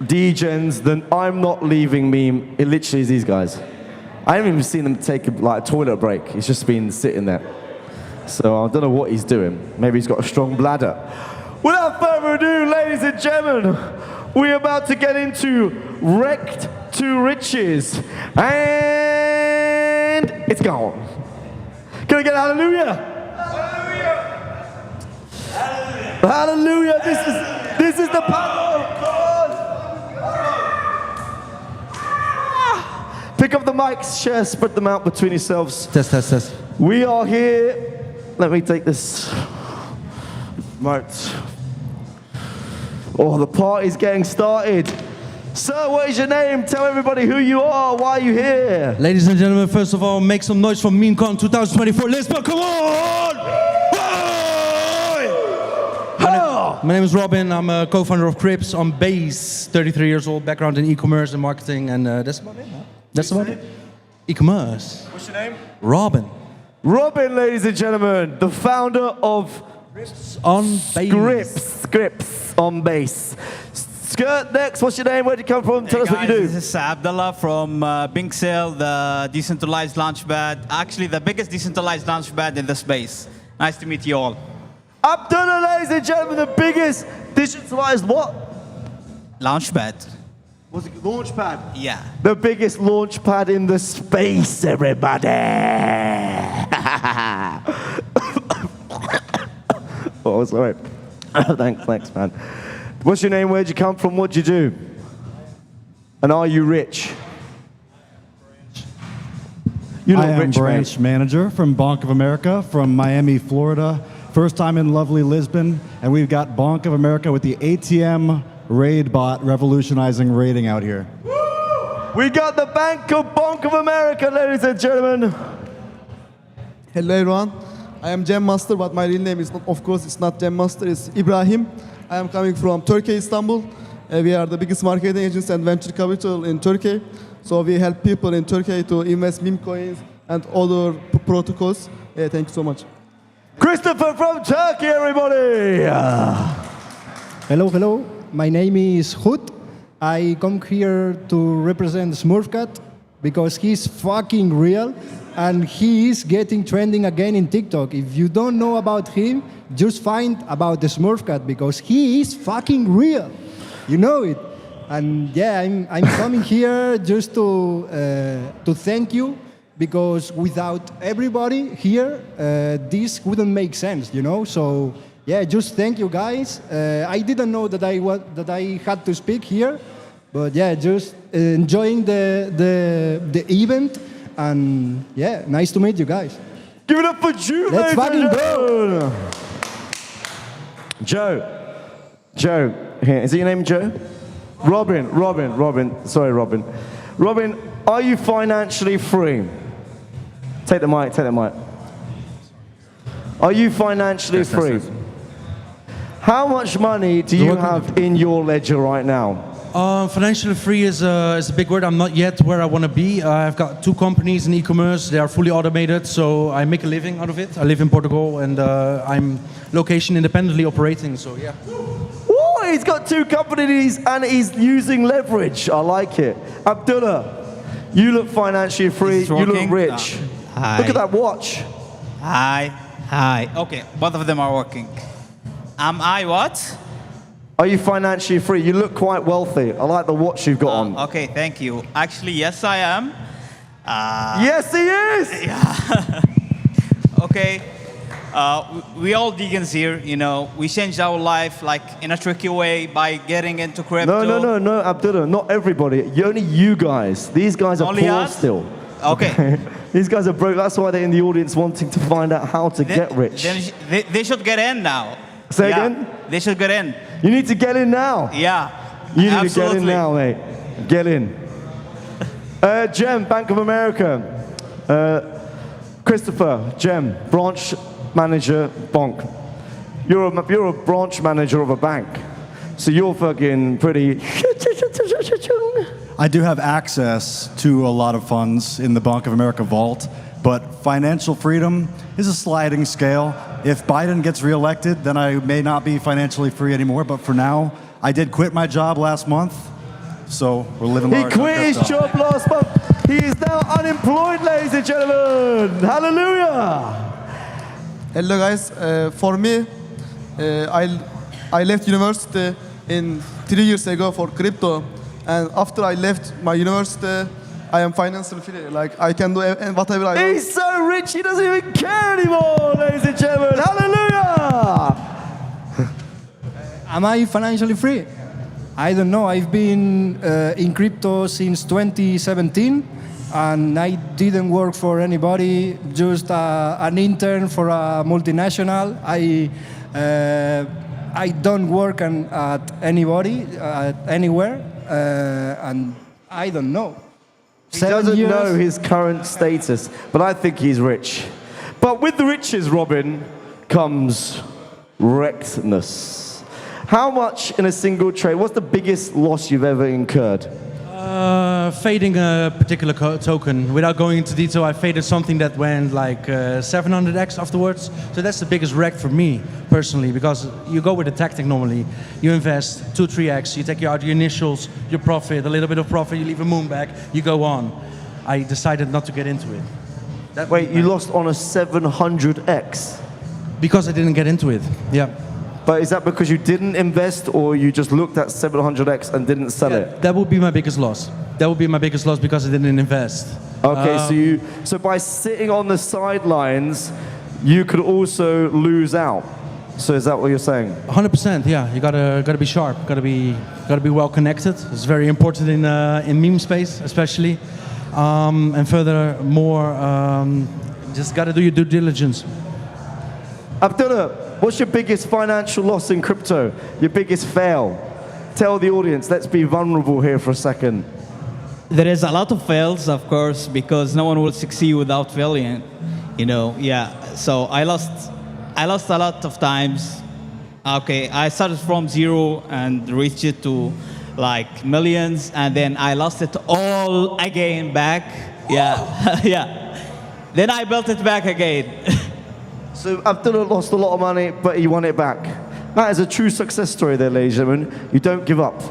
D-gens, the I'm not leaving meme. It literally is these guys. I haven't even seen them take a toilet break. He's just been sitting there. So I don't know what he's doing. Maybe he's got a strong bladder. Without further ado, ladies and gentlemen, we're about to get into Wrecked to Riches. And it's gone. Can I get a hallelujah? Hallelujah! Hallelujah! This is the power of God. Pick up the mics, share, spread them out between yourselves. Test. We are here. Let me take this. Right. Oh, the party's getting started. Sir, what is your name? Tell everybody who you are. Why are you here? Ladies and gentlemen, first of all, make some noise for Memecon 2024 Lisbon. Come on! My name is Robin. I'm a co-founder of Crips. I'm Base, 33 years old, background in e-commerce and marketing, and that's about it. Huh? That's about it. E-commerce. What's your name? Robin. Robin, ladies and gentlemen, the founder of On Base. Scripts on Base. Skirt, next, what's your name? Where'd you come from? Tell us what you do. This is Abdullah from Binksale, the decentralized launchpad. Actually, the biggest decentralized launchpad in the space. Nice to meet you all. Abdullah, ladies and gentlemen, the biggest decentralized what? Launchpad. What's it? Launchpad? Yeah. The biggest launchpad in the space, everybody. Oh, sorry. Thanks, man. What's your name? Where'd you come from? What'd you do? And are you rich? You look I am rich, branch manager from Bank of America from Miami, Florida. First time in lovely Lisbon, and we've got Bank of America with the ATM raid bot revolutionizing raiding out here. We got the Bank of America, ladies and gentlemen. Hello everyone. I am Gem Master, but my real name is not, of course, it's not Gem Master, it's Ibrahim. I am coming from Turkey, Istanbul. We are the biggest marketing agency and venture capital in Turkey. So we help people in Turkey to invest meme coins and other protocols. Thank you so much. Christopher from Turkey, everybody. Hello. My name is Hood. I come here to represent Smurfcat because he's fucking real and he is getting trending again in TikTok. If you don't know about him, just find about the Smurfcat because he is fucking real. You know it. And yeah, I'm coming here just to thank you because without everybody here, this wouldn't make sense, you know? So yeah, just thank you guys. I didn't know that I had to speak here, but yeah, just enjoying the event, and yeah, nice to meet you guys. Give it up for Joe. Let's fucking go. Joe, here, is it your name Joe? Robin. Sorry, Robin. Robin, are you financially free? Take the mic. Are you financially free? How much money do you have in your ledger right now? Financially free is a big word. I'm not yet where I want to be. I've got 2 companies in e-commerce. They are fully automated, so I make a living out of it. I live in Portugal, and I'm location independently operating, so yeah. Oh, he's got 2 companies, and he's using leverage. I like it. Abdullah, you look financially free. You look rich. Hi. Look at that watch. Hi. Okay, both of them are working. Am I what? Are you financially free? You look quite wealthy. I like the watch you've got on. Okay, thank you. Actually, yes, I am. Yes, he is! Yeah. Okay. We all vegans here, you know. We changed our life like in a tricky way by getting into crypto. No, Abdullah, not everybody. Only you guys. These guys are Only poor us? still. Okay. These guys are broke. That's why they're in the audience wanting to find out how to get rich. Then they should get in now. Say again? They should get in. You need to get in now. Yeah. You need absolutely. to get in now, mate. Get in. Jem, Bank of America. Christopher, Jem, branch manager, Bonk. You're a branch manager of a bank. So you're fucking pretty... I do have access to a lot of funds in the Bank of America vault. But financial freedom is a sliding scale. If Biden gets reelected, then I may not be financially free anymore. But for now, I did quit my job last month, so we're living large. He quit his job last month. He is now unemployed, ladies and gentlemen. Hallelujah. Hello guys, for me, I left university 3 years ago for crypto, and after I left my university, I am financially free. Like I can do whatever I want. He's so rich he doesn't even care anymore, ladies and gentlemen. Hallelujah. Am I financially free? I don't know. I've been in crypto since 2017, and I didn't work for anybody, just an intern for a multinational. I don't work at anybody, anywhere, and I don't know. He doesn't know his current status, but I think he's rich. But with the riches, Robin, comes wreckedness. How much in a single trade? What's the biggest loss you've ever incurred? Fading a particular token. Without going into detail, I faded something that went like 700x afterwards. So that's the biggest wreck for me personally, because you go with a tactic normally. You invest 2-3x, you take out your initials, your profit, a little bit of profit, you leave a moon back, you go on. I decided not to get into it. Wait, you lost on a 700x? Because I didn't get into it, yeah. But is that because you didn't invest, or you just looked at 700x and didn't sell it? That would be my biggest loss. That would be my biggest loss because I didn't invest. Okay, so by sitting on the sidelines, you could also lose out. So is that what you're saying? 100%, yeah. You gotta be sharp. Gotta be well connected. It's very important in meme space, especially. And furthermore, just gotta do your due diligence. Abdullah, what's your biggest financial loss in crypto? Your biggest fail? Tell the audience. Let's be vulnerable here for a second. There is a lot of fails, of course, because no one will succeed without failing. You know, yeah. So I lost a lot of times. Okay, I started from zero and reached it to like millions, and then I lost it all again back. Yeah, yeah. Then I built it back again. So Abdullah lost a lot of money, but he won it back. That is a true success story there, ladies and gentlemen. You don't give up.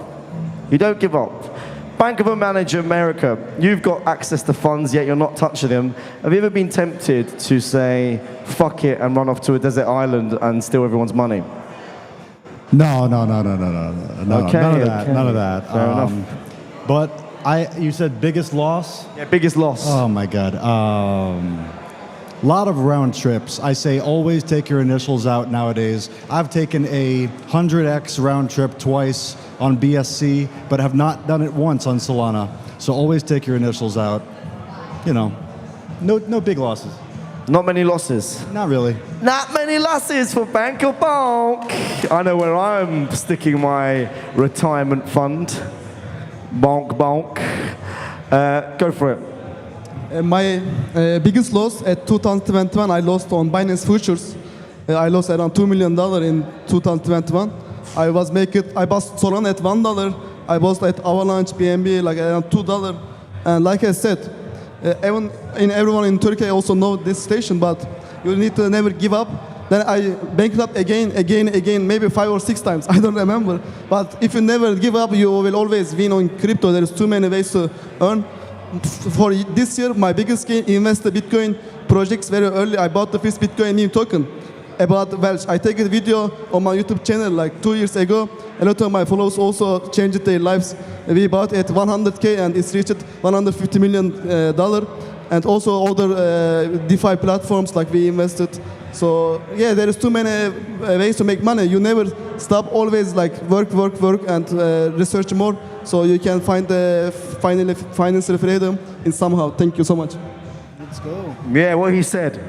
You don't give up. Bank of America, you've got access to funds, yet you're not touching them. Have you ever been tempted to say, fuck it, and run off to a desert island and steal everyone's money? No. Okay, None of that. Fair enough. But you said biggest loss? Yeah, biggest loss. Oh my God. Lot of round trips. I say always take your initials out nowadays. I've taken a 100x round trip twice on BSC, but have not done it once on Solana. So always take your initials out. You know, no big losses. Not many losses? Not really. Not many losses for Bank of Bonk. I know where I'm sticking my retirement fund. Bonk. Go for it. My biggest loss at 2021, I lost on Binance futures. I lost around $2 million in 2021. I bought Solana at $1. I bought at Avalanche, BNB like around $2. And like I said, everyone in Turkey also know this station, but you need to never give up. Then I bankrupt again, maybe 5 or 6 times. I don't remember. But if you never give up, you will always win on crypto. There is too many ways to earn. For this year, my biggest gain, invested Bitcoin projects very early. I bought the first Bitcoin meme token about Welch. I take a video on my YouTube channel like 2 years ago. A lot of my followers also changed their lives. We bought at 100K and it's reached $150 million. And also other DeFi platforms like we invested. So yeah, there is too many ways to make money. You never stop, always like work and research more. So you can find the financial freedom in somehow. Thank you so much. Let's go. Yeah, what he said.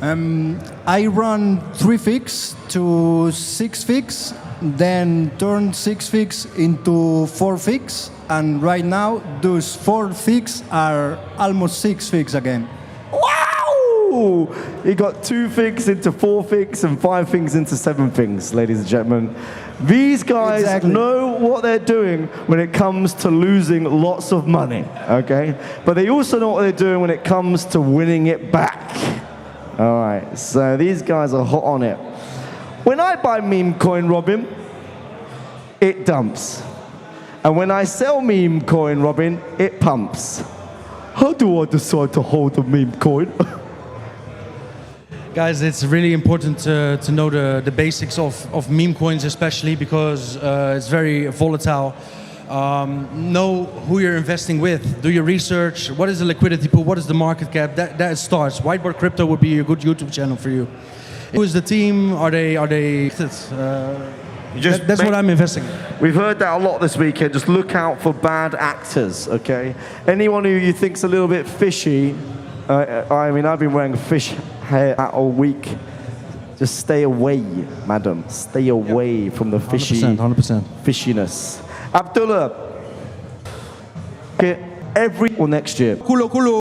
I run 3 fix to 6 fix, then turn 6 fix into 4 fix, and right now those 4 fix are almost 6 fix again. Wow! Woo! He got 2 figs into 4 figs and 5 figs into 7 figs, ladies and gentlemen. These guys know what they're doing when it comes to losing lots of money, okay? But they also know what they're doing when it comes to winning it back. All right, so these guys are hot on it. When I buy meme coin, Robin, it dumps. And when I sell meme coin, Robin, it pumps. How do I decide to hold a meme coin? Guys, it's really important to know the basics of meme coins, especially because it's very volatile. Know who you're investing with. Do your research. What is the liquidity pool? What is the market cap? That starts. Whiteboard Crypto would be a good YouTube channel for you. Who is the team? Are they? That's what I'm investing in. We've heard that a lot this weekend. Just look out for bad actors, okay? Anyone who you think's a little bit fishy, I mean, I've been wearing a fish hair all week. Just stay away, madam. Stay away from the fishy 100%. fishiness. Abdullah, okay, every or next year. Culo.